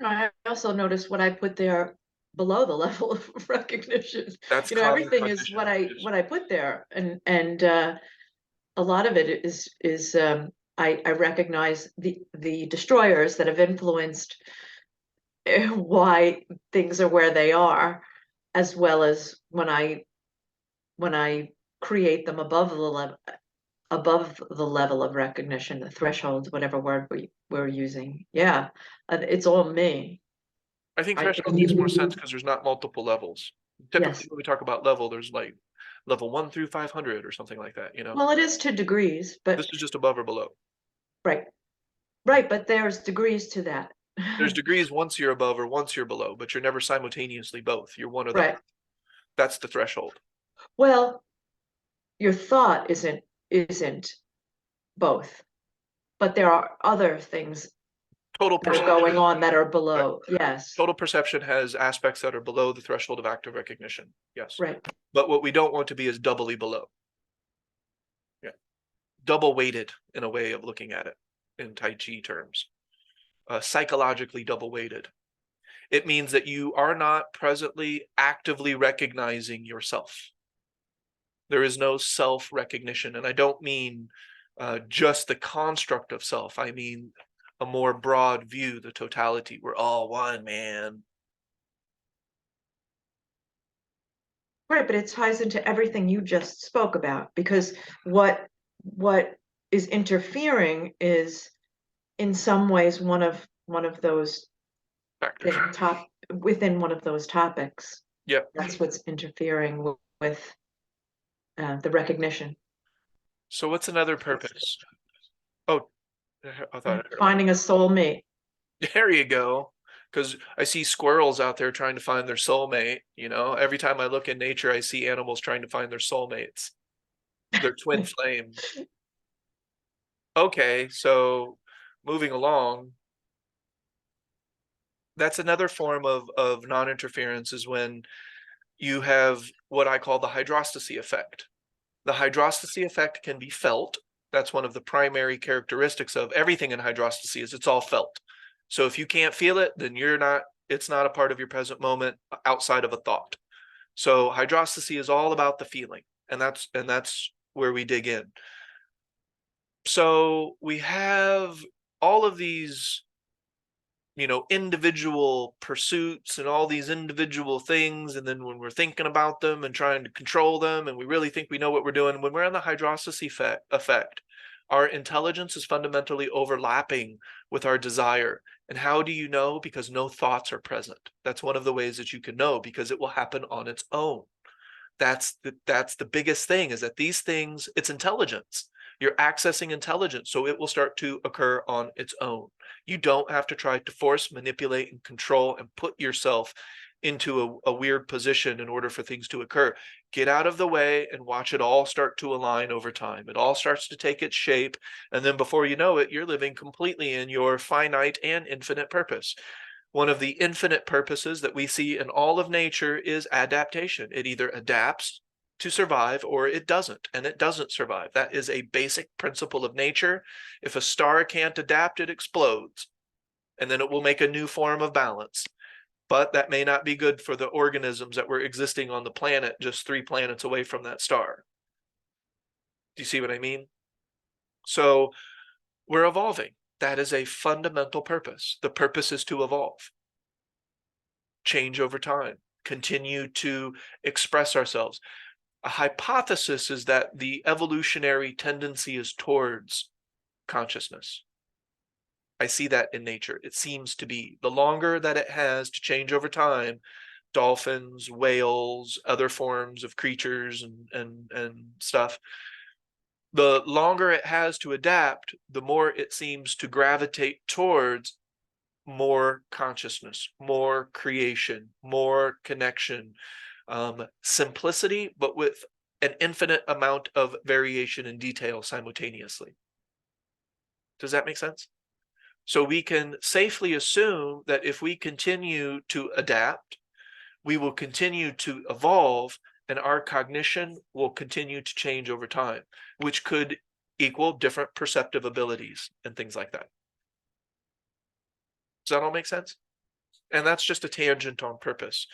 I also noticed what I put there below the level of recognition. That's Everything is what I put there, and a lot of it is I recognize the destroyers that have influenced why things are where they are, as well as when I create them above the level of recognition, the thresholds, whatever word we're using. Yeah, it's all me. I think threshold makes more sense because there's not multiple levels. Typically, Yes. when we talk about level, there's like level 1 through 500 or something like that, Well, it is to degrees, but This is just above or below. right, right, but there's degrees to that. There's degrees once you're above or once you're below, but you're never simultaneously both. You're one or the Right. other. That's the threshold. Well, your thought isn't both, but there are other things Total that are perception. going on that are below. Yes, Total perception has aspects that are below the threshold of active recognition. Yes. right. But what we don't want to be is doubly below. Yeah. Double weighted in a way of looking at it in Tai Chi terms. Psychologically double weighted. It means that you are not presently actively recognizing yourself. There is no self-recognition. And I don't mean just the construct of self. I mean a more broad view, the totality. We're all one, man. Right, but it ties into everything you just spoke about, because what is interfering is in some ways one of those Factors. within one of those topics. Yep. That's what's interfering with the recognition. So what's another purpose? Oh, I thought Finding a soulmate. there you go. Because I see squirrels out there trying to find their soulmate. Every time I look in nature, I see animals trying to find their soulmates, their twin flame. Okay, so moving along, that's another form of non-interference is when you have what I call the hydrostasy effect. The hydrostasy effect can be felt. That's one of the primary characteristics of everything in hydrostasy is it's all felt. So if you can't feel it, then it's not a part of your present moment outside of a thought. So hydrostasy is all about the feeling, and that's where we dig in. So we have all of these individual pursuits and all these individual things, and then when we're thinking about them and trying to control them and we really think we know what we're doing, when we're in the hydrostasy effect, our intelligence is fundamentally overlapping with our desire. And how do you know? Because no thoughts are present. That's one of the ways that you can know, because it will happen on its own. That's the biggest thing, is that these things, it's intelligence. You're accessing intelligence, so it will start to occur on its own. You don't have to try to force, manipulate, and control and put yourself into a weird position in order for things to occur. Get out of the way and watch it all start to align over time. It all starts to take its shape, and then before you know it, you're living completely in your finite and infinite purpose. One of the infinite purposes that we see in all of nature is adaptation. It either adapts to survive or it doesn't, and it doesn't survive. That is a basic principle of nature. If a star can't adapt, it explodes, and then it will make a new form of balance. But that may not be good for the organisms that were existing on the planet just 3 planets away from that star. Do you see what I mean? So we're evolving. That is a fundamental purpose. The purpose is to evolve, change over time, continue to express ourselves. A hypothesis is that the evolutionary tendency is towards consciousness. I see that in nature. It seems to be. The longer that it has to change over time, dolphins, whales, other forms of creatures and stuff, the longer it has to adapt, the more it seems to gravitate towards more consciousness, more creation, more connection, simplicity, but with an infinite amount of variation and detail simultaneously. Does that make sense? So we can safely assume that if we continue to adapt, we will continue to evolve, and our cognition will continue to change over time, which could equal different perceptive abilities and things like that. Does that all make sense? And that's just a tangent on purpose.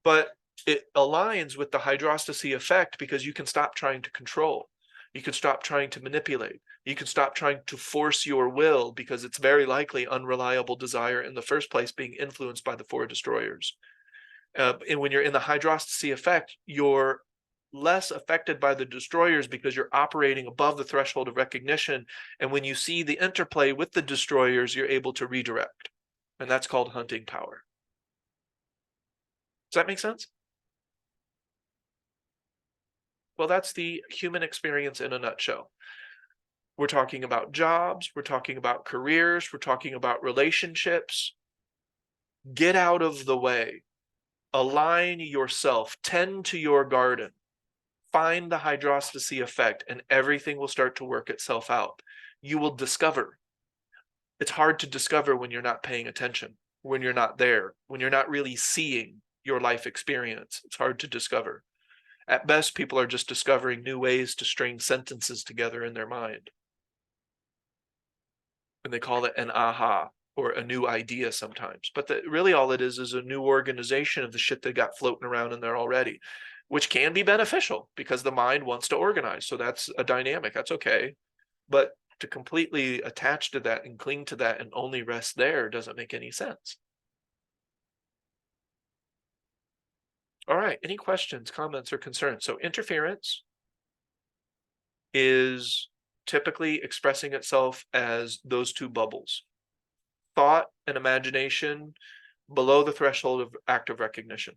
But it aligns with the hydrostasy effect because you can stop trying to control. You can stop trying to manipulate. You can stop trying to force your will, because it's very likely unreliable desire in the first place being influenced by the 4 destroyers. And when you're in the hydrostasy effect, you're less affected by the destroyers because you're operating above the threshold of recognition. And when you see the interplay with the destroyers, you're able to redirect. And that's called hunting power. Does that make sense? Well, that's the human experience in a nutshell. We're talking about jobs, we're talking about careers, we're talking about relationships. Get out of the way. Align yourself, tend to your garden, find the hydrostasy effect, and everything will start to work itself out. You will discover. It's hard to discover when you're not paying attention, when you're not there, when you're not really seeing your life experience. It's hard to discover. At best, people are just discovering new ways to string sentences together in their mind. And they call it an aha or a new idea sometimes. But really all it is a new organization of the shit that got floating around in there already, which can be beneficial because the mind wants to organize. So that's a dynamic. That's okay. But to completely attach to that and cling to that and only rest there doesn't make any sense. All right. Any questions, comments, or concerns? So interference is typically expressing itself as those two bubbles, thought and imagination below the threshold of active recognition.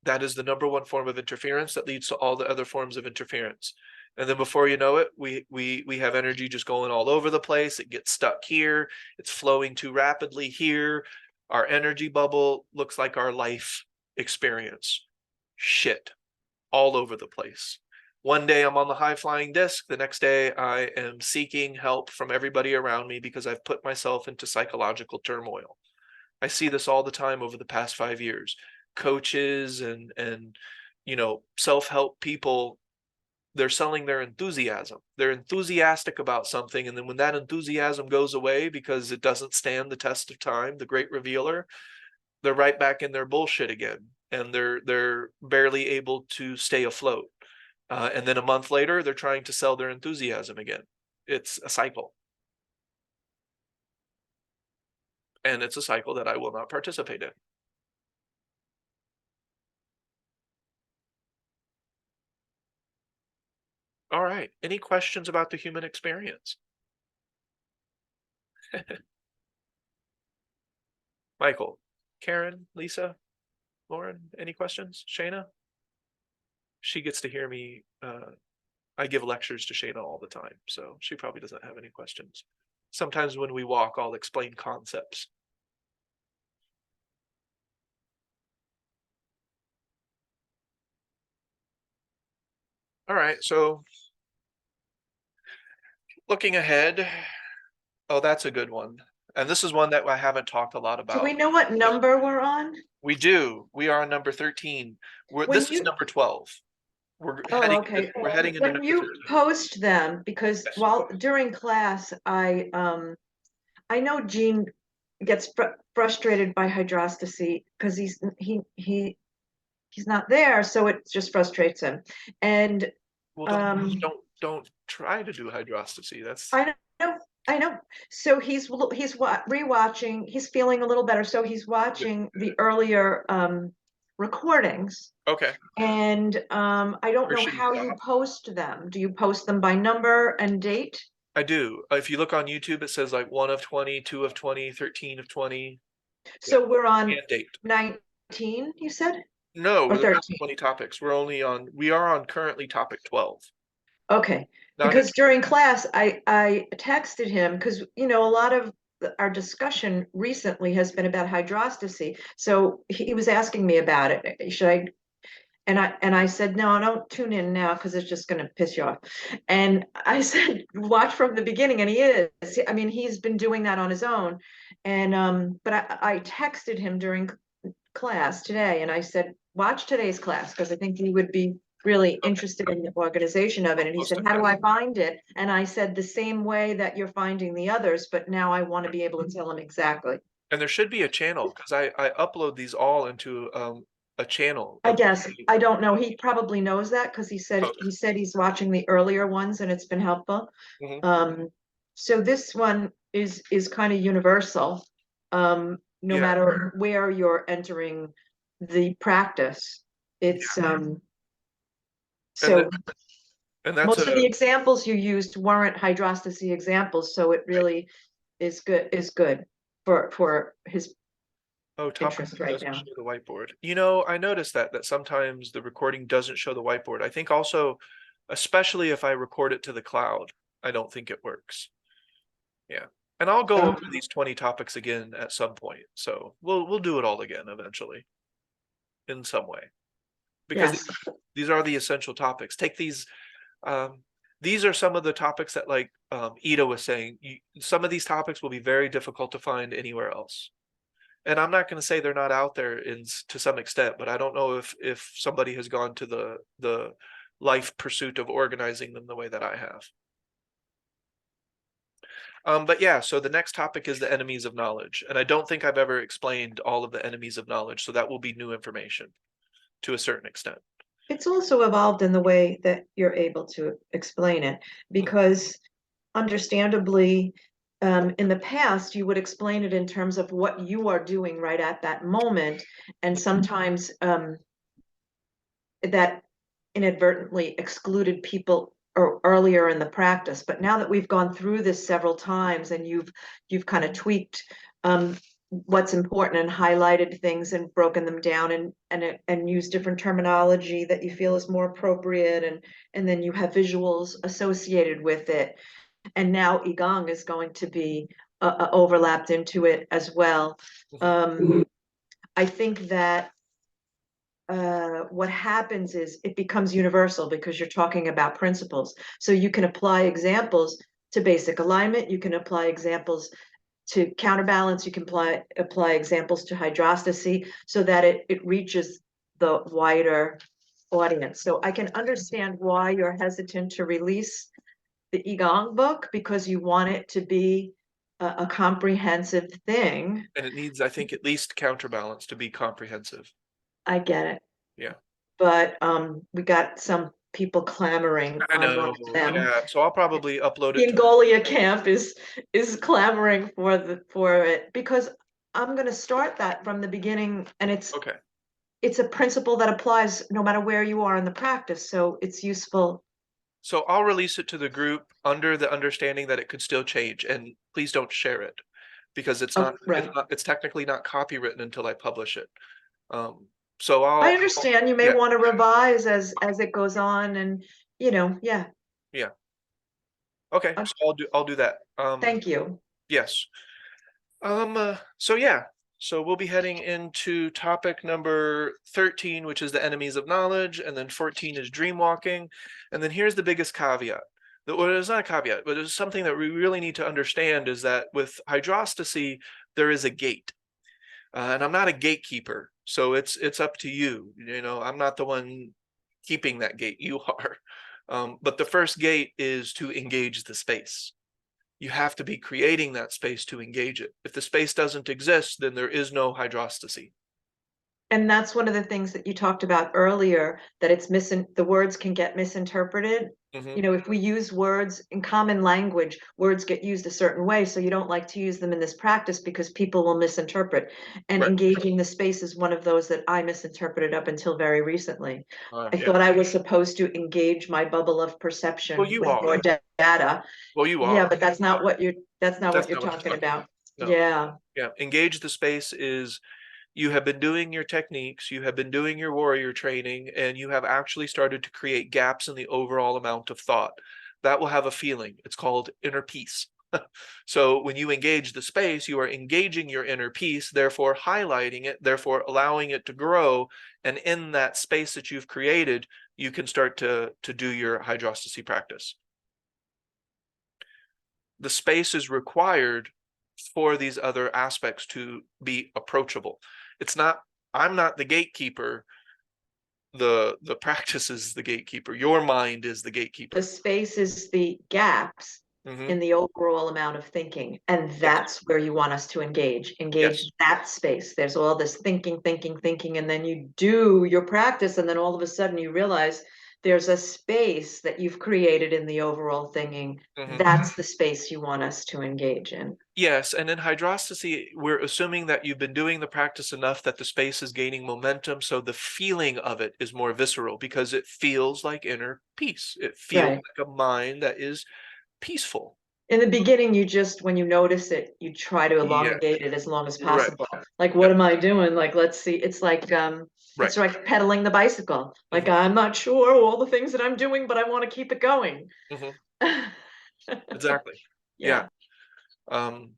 That is the number one form of interference that leads to all the other forms of interference. And then before you know it, we have energy just going all over the place. It gets stuck here. It's flowing too rapidly here. Our energy bubble looks like our life experience. Shit. All over the place. One day I'm on the high flying disc. The next day I am seeking help from everybody around me because I've put myself into psychological turmoil. I see this all the time over the past 5 years. Coaches and self-help people, they're selling their enthusiasm. They're enthusiastic about something, and then when that enthusiasm goes away because it doesn't stand the test of time, the great revealer, they're right back in their bullshit again, and they're barely able to stay afloat. And then a month later, they're trying to sell their enthusiasm again. It's a cycle. And it's a cycle that I will not participate in. All right. Any questions about the human experience? Michael, Karen, Lisa, Lauren, any questions? Shayna? She gets to hear me. I give lectures to Shayna all the time, so she probably doesn't have any questions. Sometimes when we walk, I'll explain concepts. All right, so looking ahead. Oh, that's a good one. And this is one that I haven't talked a lot about. Do we know what number we're on? We do. We are on number 13. This is number 12. We're Oh, heading okay. we're heading into When number you 13. post them, because Yes. while during class, I know Gene gets frustrated by hydrostasy because he's not there, so it just frustrates him. And Well, don't try to do hydrostasy. That's I know. So he's rewatching. He's feeling a little better, so he's watching the earlier recordings. okay. And I don't Where know should he how you stop? post them. Do you post them by number and date? I do. If you look on YouTube, it says like 1 of 20, 2 of 20, 13 of 20. So we're on And date. 19, you said? No, Or there's not 13? 20 topics. We are on currently topic 12. Okay, Not because during class, I texted him, because, a lot of our discussion recently has been about hydrostasy. So he was asking me about it. Should I? And I said, no, don't tune in now because it's just going to piss you off. And I said, watch from the beginning. And he is. I mean, he's been doing that on his own. And but I texted him during class today, and I said, watch today's class because I think he would be really interested in the organization of it. And he said, how do I find it? And I said, the same way that you're finding the others, but now I want to be able to tell him exactly. And there should be a channel because I upload these all into a channel. I guess, I don't know. He probably knows that because he said he's watching the earlier ones and it's been helpful. Mhm. So this one is kind of universal. No Yeah. matter where you're entering the practice. It's so And that's most of the examples you used weren't hydrostasy examples, so it really is good for his Oh, top interest right doesn't now. show the whiteboard. You know, I noticed that sometimes the recording doesn't show the whiteboard. I think also, especially if I record it to the cloud, I don't think it works. Yeah. And I'll go over these 20 topics again at some point. So we'll do it all again eventually in some way. Because Yes, these are the essential topics. Take these are some of the topics that, like Ida was saying, some of these topics will be very difficult to find anywhere else. And I'm not going to say they're not out there to some extent, but I don't know if somebody has gone to the life pursuit of organizing them the way that I have. But yeah, so the next topic is the enemies of knowledge. And I don't think I've ever explained all of the enemies of knowledge. So that will be new information to a certain extent. it's also evolved in the way that you're able to explain it, because understandably, in the past, you would explain it in terms of what you are doing right at that moment, and sometimes that inadvertently excluded people earlier in the practice. But now that we've gone through this several times and you've kind of tweaked what's important and highlighted things and broken them down and used different terminology that you feel is more appropriate, and then you have visuals associated with it. And now Igong is going to be overlapped into it as well. I think that what happens is it becomes universal because you're talking about principles. So you can apply examples to basic alignment, you can apply examples to counterbalance, you can apply examples to hydrostasy, so that it reaches the wider audience. So I can understand why you're hesitant to release the Igong book, because you want it to be a comprehensive thing. And it needs, I think, at least counterbalance to be comprehensive. I get it. Yeah. But we got some people clamoring I on one know. of them. Yeah. So I'll probably upload The it. Angolia camp is clamoring for it, because I'm gonna start that from the beginning, and Okay. it's a principle that applies no matter where you are in the practice, so it's useful. So I'll release it to the group under the understanding that it could still change, and please don't share it because it's Oh, right. it's technically not copywritten until I publish it. So I understand you may yeah. want to revise as it goes on, and yeah. Yeah. Okay. So I'll do that. Thank you. Yes. So yeah. So we'll be heading into topic number 13, which is the enemies of knowledge, and then 14 is dream walking. And then here's the biggest caveat. Well, it's not a caveat, but it's something that we really need to understand, is that with hydrostasy, there is a gate. And I'm not a gatekeeper, so it's up to you. You know, I'm not the one keeping that gate. You are. But the first gate is to engage the space. You have to be creating that space to engage it. If the space doesn't exist, then there is no hydrostasy. And that's one of the things that you talked about earlier, that the words can get misinterpreted. Mhm. If we use words in common language, words get used a certain way. So you don't like to use them in this practice because people will misinterpret. And Right. engaging the space is one of those that I misinterpreted up until very recently. I Yeah. thought I was supposed to engage my bubble of perception Well, you with are. more data. Well, you Yeah, are. but that's not what you're That's talking not what about. No. Yeah. Yeah. Engage the space is, you have been doing your techniques, you have been doing your warrior training, and you have actually started to create gaps in the overall amount of thought. That will have a feeling. It's called inner peace. So when you engage the space, you are engaging your inner peace, therefore highlighting it, therefore allowing it to grow. And in that space that you've created, you can start to do your hydrostasy practice. The space is required for these other aspects to be approachable. I'm not the gatekeeper. The practice is the gatekeeper. Your mind is the gatekeeper. The space is the gaps in the overall amount of thinking, and that's where you want us to engage Yes. that space. There's all this thinking, and then you do your practice, and then all of a sudden you realize there's a space that you've created in the overall thinking. That's the space you want us to engage in. Yes, and in hydrostasy, we're assuming that you've been doing the practice enough that the space is gaining momentum, so the feeling of it is more visceral because it feels like inner peace. It feels Right. like a mind that is peaceful. In the beginning, you just, when you notice it, you try to Yeah. elongate it as long as Right. possible. Like, what am I doing? Like, let's see, it's like, Right. it's like pedaling the bicycle. Like, I'm not sure all the things that I'm doing, but I want to keep it going. Mhm. Exactly. Yeah. And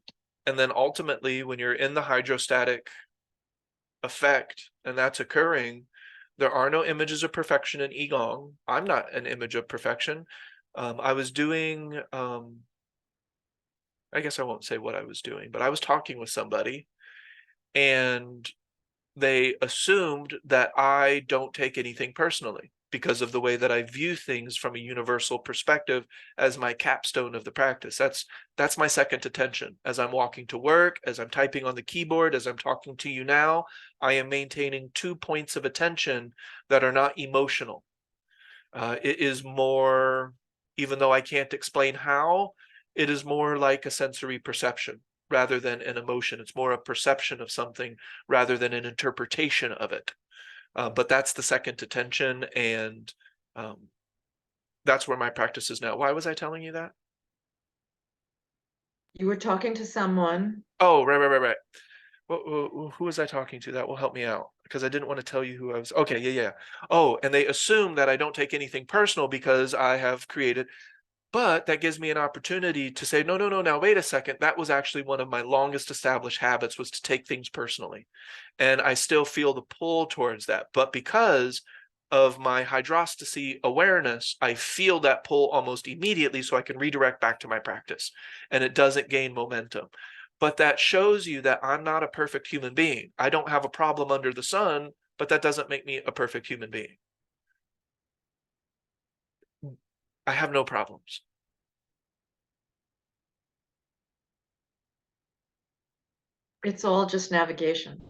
then ultimately, when you're in the hydrostatic effect and that's occurring, there are no images of perfection in Qigong. I'm not an image of perfection. I was doing, I guess I won't say what I was doing, but I was talking with somebody and they assumed that I don't take anything personally because of the way that I view things from a universal perspective as my capstone of the practice. That's my second attention. As I'm walking to work, as I'm typing on the keyboard, as I'm talking to you now, I am maintaining 2 points of attention that are not emotional. It is more, even though I can't explain how, it is more like a sensory perception rather than an emotion. It's more a perception of something rather than an interpretation of it. But that's the second attention, and that's where my practice is now. Why was I telling you that? You were talking to someone. Oh, right. Who was I talking to? That will help me out because I didn't want to tell you who I was. Okay, yeah. Oh, and they assume that I don't take anything personal because I have created. But that gives me an opportunity to say, no, now wait a second. That was actually one of my longest established habits, was to take things personally. And I still feel the pull towards that. But because of my hydrostasy awareness, I feel that pull almost immediately so I can redirect back to my practice and it doesn't gain momentum. But that shows you that I'm not a perfect human being. I don't have a problem under the sun, but that doesn't make me a perfect human being. I have no problems. It's all just navigation.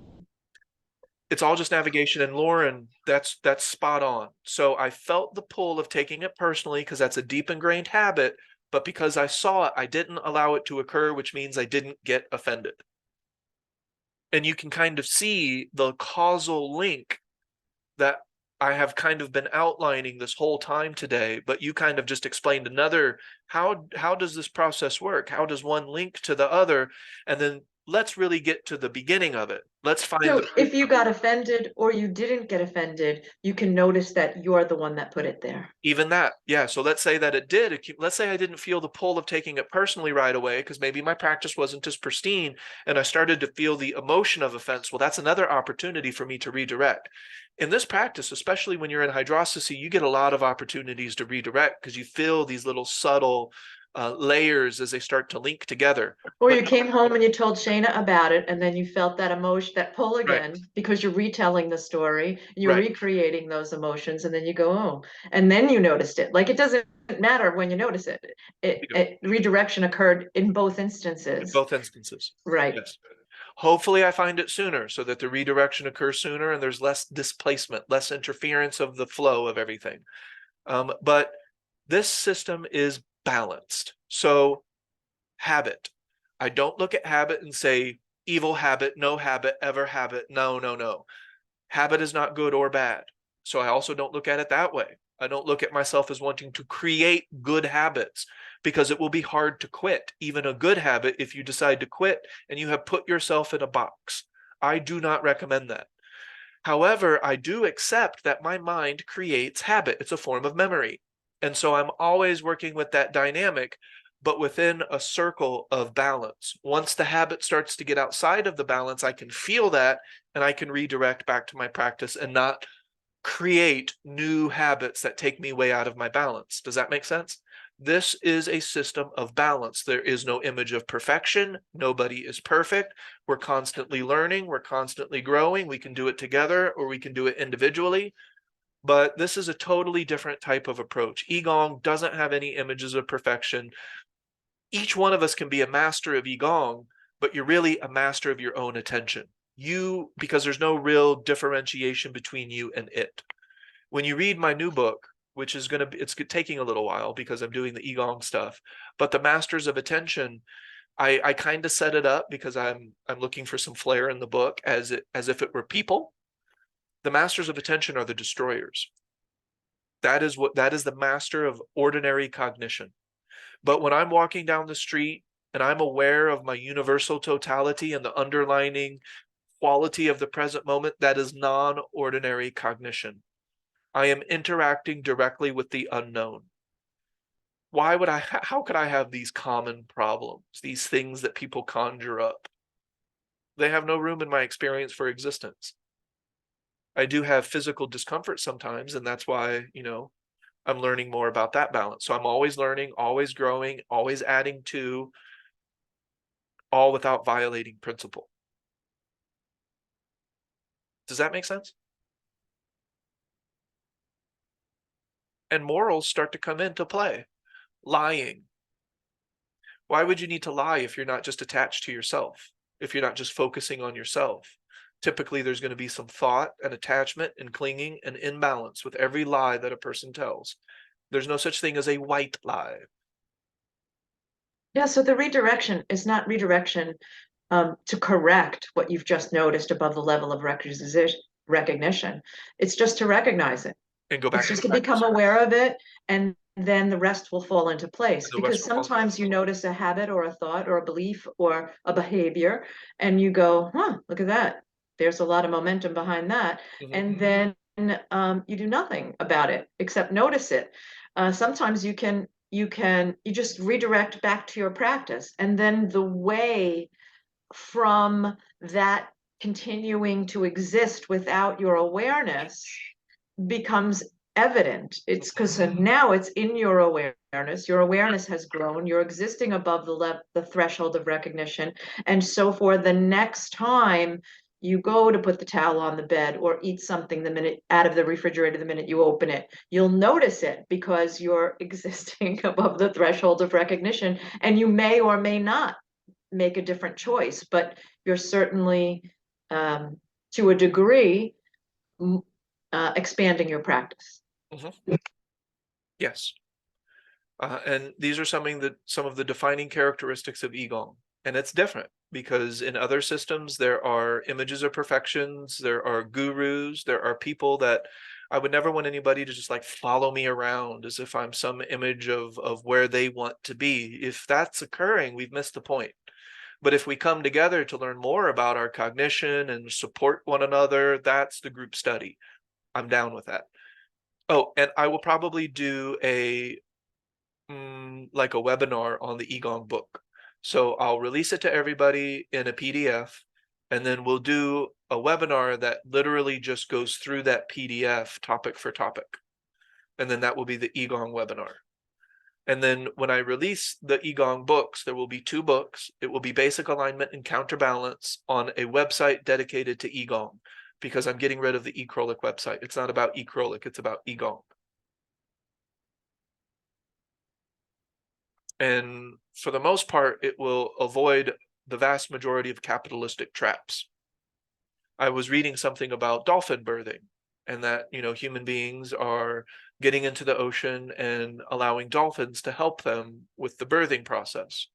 It's all just navigation. And Lauren, that's spot on. So I felt the pull of taking it personally because that's a deep ingrained habit, but because I saw it, I didn't allow it to occur, which means I didn't get offended. And you can kind of see the causal link that I have kind of been outlining this whole time today, but you kind of just explained another, how does this process work? How does one link to the other? And then let's really get to the beginning of it. Let's find So the if you got offended or you didn't get offended, you can notice that you're the one that put it there. even that. Yeah. So let's say that it did. Let's say I didn't feel the pull of taking it personally right away because maybe my practice wasn't as pristine and I started to feel the emotion of offense. Well, that's another opportunity for me to redirect. In this practice, especially when you're in hydrostasy, you get a lot of opportunities to redirect because you feel these little subtle layers as they start to link together. Or But you came home and you told Shayna about it, and then you felt that emotion, that pull right, again, because you're retelling the story, you're right. recreating those emotions, and then you go, oh, and then you noticed it. Like, it doesn't matter when you notice it. Redirection occurred in both In instances. both instances. Right. Yes. Hopefully I find it sooner so that the redirection occurs sooner and there's less displacement, less interference of the flow of everything. But this system is balanced. So habit. I don't look at habit and say evil habit, no habit, ever habit. No. Habit is not good or bad. So I also don't look at it that way. I don't look at myself as wanting to create good habits because it will be hard to quit, even a good habit, if you decide to quit and you have put yourself in a box. I do not recommend that. However, I do accept that my mind creates habit. It's a form of memory. And so I'm always working with that dynamic, but within a circle of balance. Once the habit starts to get outside of the balance, I can feel that and I can redirect back to my practice and not create new habits that take me way out of my balance. Does that make sense? This is a system of balance. There is no image of perfection. Nobody is perfect. We're constantly learning. We're constantly growing. We can do it together or we can do it individually. But this is a totally different type of approach. Qigong doesn't have any images of perfection. Each one of us can be a master of Qigong, but you're really a master of your own attention. Because there's no real differentiation between you and it. When you read my new book, which is it's taking a little while because I'm doing the Qigong stuff, but the Masters of Attention, I kind of set it up because I'm looking for some flair in the book as if it were people. The Masters of Attention are the destroyers. That is the master of ordinary cognition. But when I'm walking down the street and I'm aware of my universal totality and the underlining quality of the present moment, that is non-ordinary cognition. I am interacting directly with the unknown. Why would how could I have these common problems, these things that people conjure up? They have no room in my experience for existence. I do have physical discomfort sometimes, and that's why, I'm learning more about that balance. So I'm always learning, always growing, always adding to, all without violating principle. Does that make sense? And morals start to come into play. Lying. Why would you need to lie if you're not just attached to yourself? If you're not just focusing on yourself? Typically, there's going to be some thought and attachment and clinging and imbalance with every lie that a person tells. There's no such thing as a white lie. Yeah, so the redirection is not redirection to correct what you've just noticed above the level of recognition. It's just to recognize it. And go back It's to just the to become practice. aware of it, and then the rest will fall into place. And the rest Because will fall into sometimes you notice a habit or a thought or a belief or a behavior, and you go, huh, look at that. There's a lot of momentum behind that. And then you do nothing about it except notice it. Sometimes you just redirect back to your practice, and then the way from that continuing to exist without your awareness becomes evident. It's because now it's in your awareness. Your awareness has grown. You're existing above the threshold of recognition. And so for the next time you go to put the towel on the bed or eat something the minute out of the refrigerator, the minute you open it, you'll notice it because you're existing above the threshold of recognition, and you may or may not make a different choice, but you're certainly, to a degree, expanding your practice. Yes. And these are some of the defining characteristics of Qigong. And it's different because in other systems, there are images of perfections, there are gurus, there are people that I would never want anybody to just like follow me around as if I'm some image of where they want to be. If that's occurring, we've missed the point. But if we come together to learn more about our cognition and support one another, that's the group study. I'm down with that. Oh, and I will probably do like a webinar on the Qigong book. So I'll release it to everybody in a PDF, and then we'll do a webinar that literally just goes through that PDF topic for topic. And then that will be the Qigong webinar. And then when I release the Qigong books, there will be 2 books. It will be Basic Alignment and Counterbalance on a website dedicated to Qigong, because I'm getting rid of the eCrolic website. It's not about eCrolic, it's about Qigong. And for the most part, it will avoid the vast majority of capitalistic traps. I was reading something about dolphin birthing, and that, human beings are getting into the ocean and allowing dolphins to help them with the birthing process.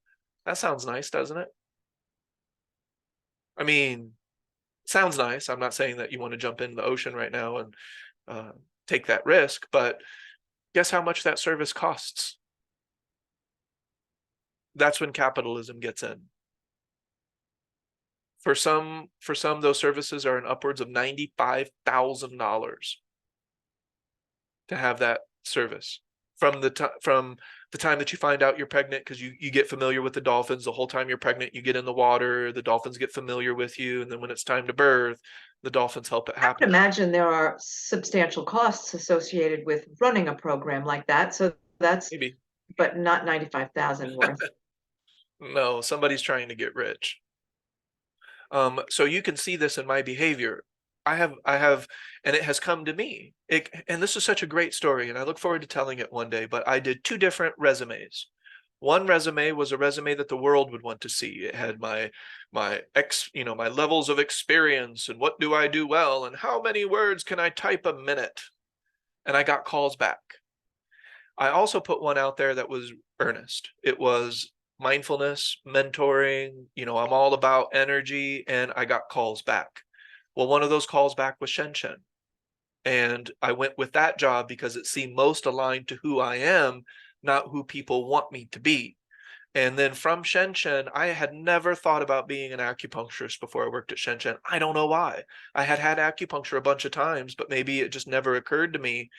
That sounds nice, doesn't it? I mean, sounds nice. I'm not saying that you want to jump into the ocean right now and take that risk, but guess how much that service costs? That's when capitalism gets in. For some, those services are in upwards of $95,000 to have that service. From the time that you find out you're pregnant, because you get familiar with the dolphins the whole time you're pregnant, you get in the water, the dolphins get familiar with you, and then when it's time to birth, the dolphins help it happen. I can imagine there are substantial costs associated with running a program like that. So that's Maybe. But not 95,000 worth. No, somebody's trying to get rich. So you can see this in my behavior. I have, and it has come to me. And this is such a great story, and I look forward to telling it one day, but I did 2 different resumes. One resume was a resume that the world would want to see. It had my levels of experience and what do I do well and how many words can I type a minute? And I got calls back. I also put one out there that was earnest. It was mindfulness, mentoring, I'm all about energy, and I got calls back. Well, one of those calls back was Shenshen. And I went with that job because it seemed most aligned to who I am, not who people want me to be. And then from Shenzhen, I had never thought about being an acupuncturist before I worked at Shenzhen. I don't know why. I had acupuncture a bunch of times, but maybe it just never occurred to me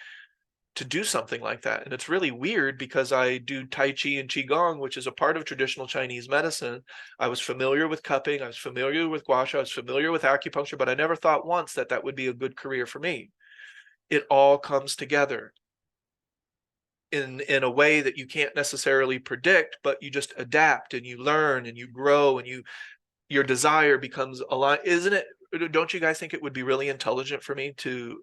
to do something like that. And it's really weird because I do Tai Chi and Qigong, which is a part of traditional Chinese medicine. I was familiar with cupping, I was familiar with gua sha, I was familiar with acupuncture, but I never thought once that that would be a good career for me. It all comes together in a way that you can't necessarily predict, but you just adapt and you learn and you grow and your desire becomes aligned. Isn't it? Don't you guys think it would be really intelligent for me to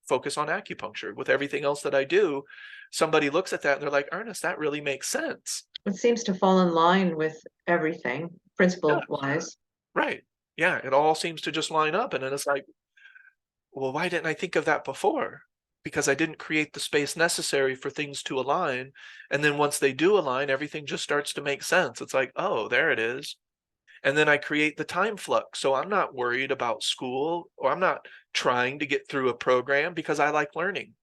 focus on acupuncture with everything else that I do? Somebody looks at that and they're like, Ernest, that really makes sense. It seems to fall in line with everything, principle wise. Right. Yeah, it all seems to just line up. And then it's like, well, why didn't I think of that before? Because I didn't create the space necessary for things to align. And then once they do align, everything just starts to make sense. It's like, oh, there it is. And then I create the time flux. So I'm not worried about school, or I'm not trying to get through a program, because I like learning.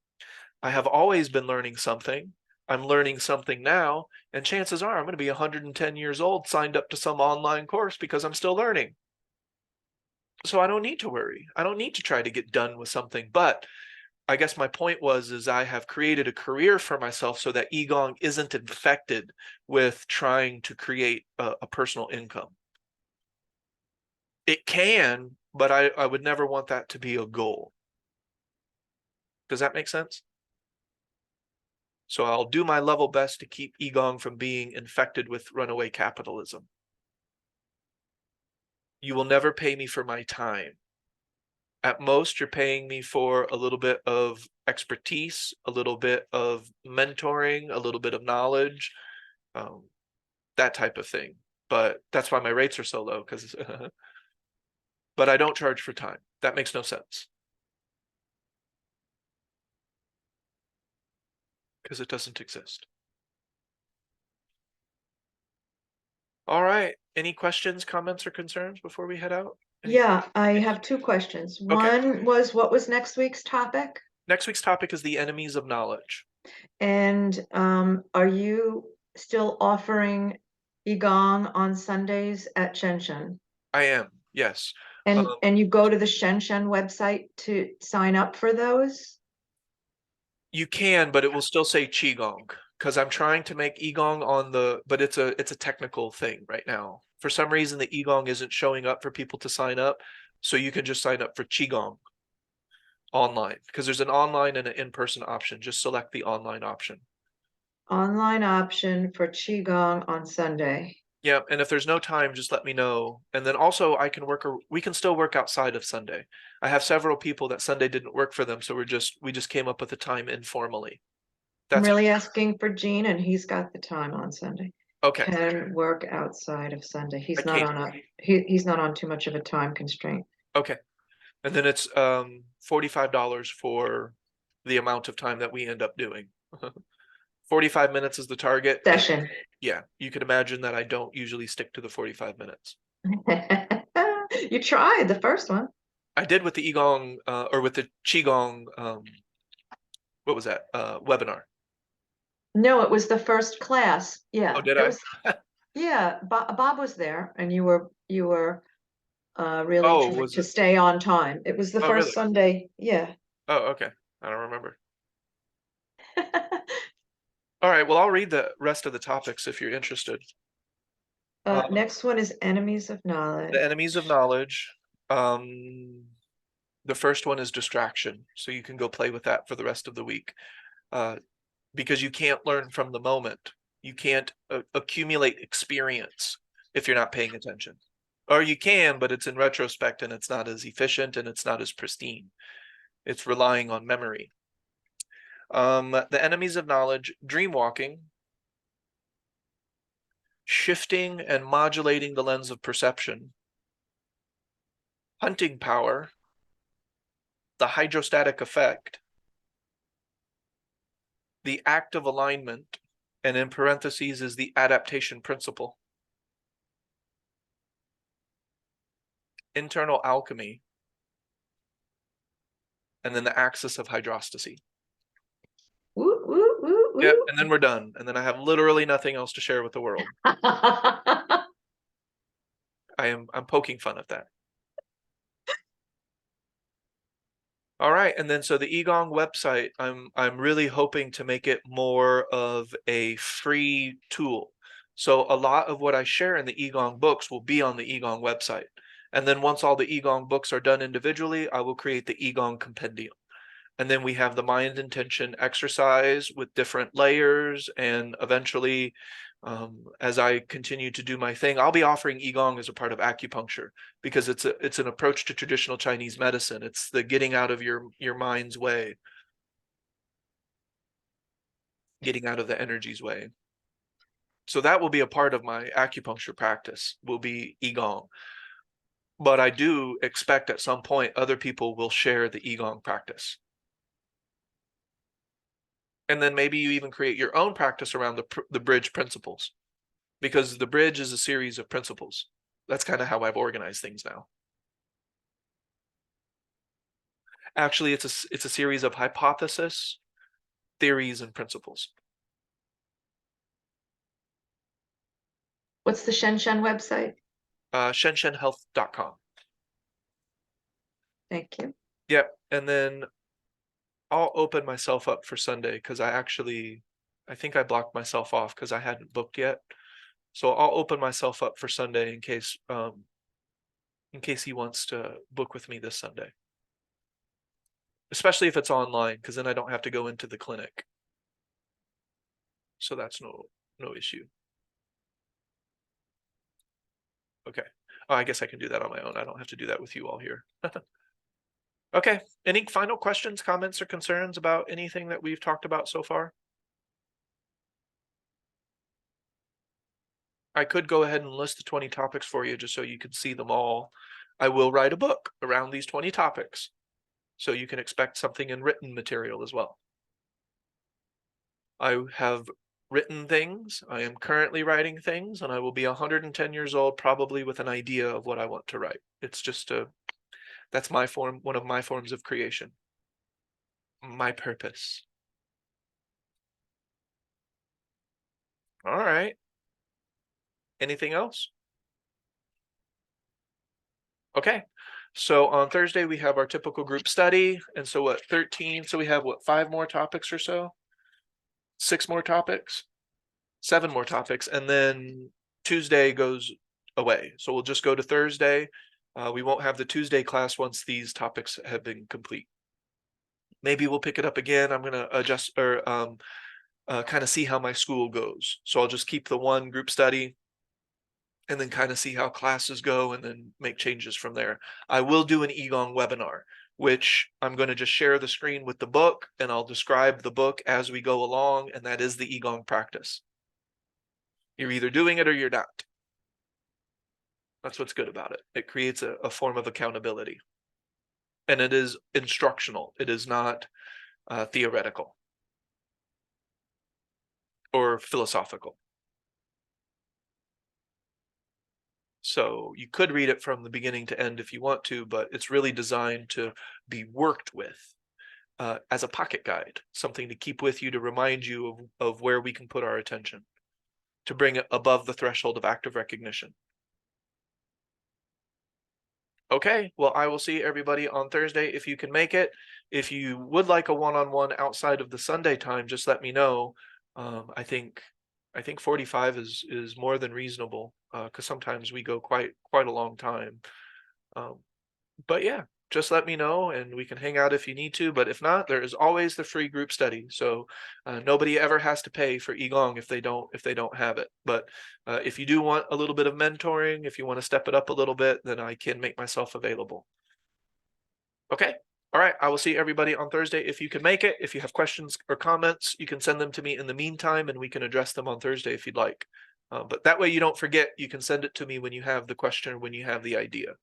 I have always been learning something. I'm learning something now. And chances are I'm going to be 110 years old, signed up to some online course because I'm still learning. So I don't need to worry. I don't need to try to get done with something. But I guess my point is I have created a career for myself so that Qigong isn't infected with trying to create a personal income. It can, but I would never want that to be a goal. Does that make sense? So I'll do my level best to keep Qigong from being infected with runaway capitalism. You will never pay me for my time. At most, you're paying me for a little bit of expertise, a little bit of mentoring, a little bit of knowledge, that type of thing. But that's why my rates are so low, because but I don't charge for time. That makes no sense. Because it doesn't exist. All right. Any questions, comments, or concerns before we head out? Yeah, I have two questions. Okay. One was, what was next week's topic? Next week's topic is the enemies of knowledge. And are you still offering Qigong on Sundays at Shenzhen? I am, yes. And you go to the Shenzhen website to sign up for those? You can, but it will still say Qigong, because I'm trying to make Qigong on the, but it's a technical thing right now. For some reason, the Qigong isn't showing up for people to sign up. So you can just sign up for Qigong online, because there's an online and an in-person option. Just select the online option. Online option for Qigong on Sunday. Yeah, and if there's no time, just let me know. And then also I can we can still work outside of Sunday. I have several people that Sunday didn't work for them, so we just came up with a time informally. I'm That's really asking for Gene, and he's got the time on Sunday. okay. Can work outside of Sunday. He's I not can't. on he's not on too much of a time constraint. Okay. And then it's $45 for the amount of time that we end up doing. 45 minutes is the target. Session. Yeah, you can imagine that I don't usually stick to the 45 minutes. You tried the first one. I did with the Qigong or with the Qigong what was that? Webinar. No, it was the first class. Yeah. Oh, did it I? was- yeah, Bob was there, and you were really Oh, trying was to it? stay on time. It was the Oh, first really? Sunday. Yeah. Oh, okay. I don't remember. All right, well, I'll read the rest of the topics if you're interested. Next one is enemies of knowledge. The enemies of knowledge. The first one is distraction. So you can go play with that for the rest of the week. Because you can't learn from the moment. You can't accumulate experience if you're not paying attention. Or you can, but it's in retrospect and it's not as efficient and it's not as pristine. It's relying on memory. The enemies of knowledge, dream walking, shifting and modulating the lens of perception, hunting power, the hydrostatic effect, the act of alignment, and in parentheses is the adaptation principle, internal alchemy, and then the axis of hydrostasy. Woo, woo, woo, Yep, and then we're done. And then I have literally nothing else to share with the world. I'm poking fun at that. All right, and then so the Igong website, I'm really hoping to make it more of a free tool. So a lot of what I share in the Igong books will be on the Igong website. And then once all the Igong books are done individually, I will create the Igong compendium. And then we have the mind intention exercise with different layers, and eventually, as I continue to do my thing, I'll be offering Igong as a part of acupuncture, because it's an approach to traditional Chinese medicine. It's the getting out of your mind's way, getting out of the energy's way. So that will be a part of my acupuncture practice, will be Igong. But I do expect at some point other people will share the Igong practice. And then maybe you even create your own practice around the bridge principles, because the bridge is a series of principles. That's kind of how I've organized things now. Actually, it's a series of hypotheses, theories, and principles. What's the Shenshen website? Shenshenhealth.com. Thank you. Yep. And then I'll open myself up for Sunday, because I think I blocked myself off because I hadn't booked yet. So I'll open myself up for Sunday in case he wants to book with me this Sunday. Especially if it's online, because then I don't have to go into the clinic. So that's no issue. Okay. Oh, I guess I can do that on my own. I don't have to do that with you all here. Okay. Any final questions, comments, or concerns about anything that we've talked about so far? I could go ahead and list the 20 topics for you just so you can see them all. I will write a book around these 20 topics, so you can expect something in written material as well. I have written things, I am currently writing things, and I will be 110 years old probably with an idea of what I want to write. It's just that's my form, one of my forms of creation. My purpose. All right. Anything else? Okay. So on Thursday, we have our typical group study. And so what, 13? So we have what, 5 more topics or so? 6 more topics? 7 more topics. And then Tuesday goes away. So we'll just go to Thursday. We won't have the Tuesday class once these topics have been complete. Maybe we'll pick it up again. I'm going to adjust or kind of see how my school goes. So I'll just keep the one group study and then kind of see how classes go and then make changes from there. I will do an Igong webinar, which I'm going to just share the screen with the book, and I'll describe the book as we go along, and that is the Igong practice. You're either doing it or you're not. That's what's good about it. It creates a form of accountability. And it is instructional. It is not theoretical or philosophical. So you could read it from the beginning to end if you want to, but it's really designed to be worked with as a pocket guide, something to keep with you to remind you of where we can put our attention, to bring it above the threshold of active recognition. Okay, well, I will see everybody on Thursday if you can make it. If you would like a one-on-one outside of the Sunday time, just let me know. I think 45 is more than reasonable, because sometimes we go quite a long time. But yeah, just let me know and we can hang out if you need to. But if not, there is always the free group study. So nobody ever has to pay for Igong if they don't have it. But if you do want a little bit of mentoring, if you want to step it up a little bit, then I can make myself available. Okay. All right. I will see everybody on Thursday if you can make it. If you have questions or comments, you can send them to me in the meantime, and we can address them on Thursday if you'd like. But that way you don't forget, you can send it to me when you have the question or when you have the idea.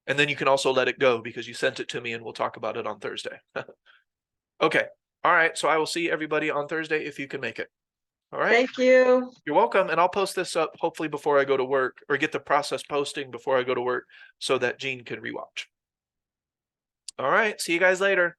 And then you can also let it go because you sent it to me, and we'll talk about it on Thursday. Okay. All right. So I will see everybody on Thursday if you can make it. All right. Thank you. You're welcome. And I'll post this up hopefully before I go to work, or get the process posting before I go to work so that Jean can rewatch. All right. See you guys later.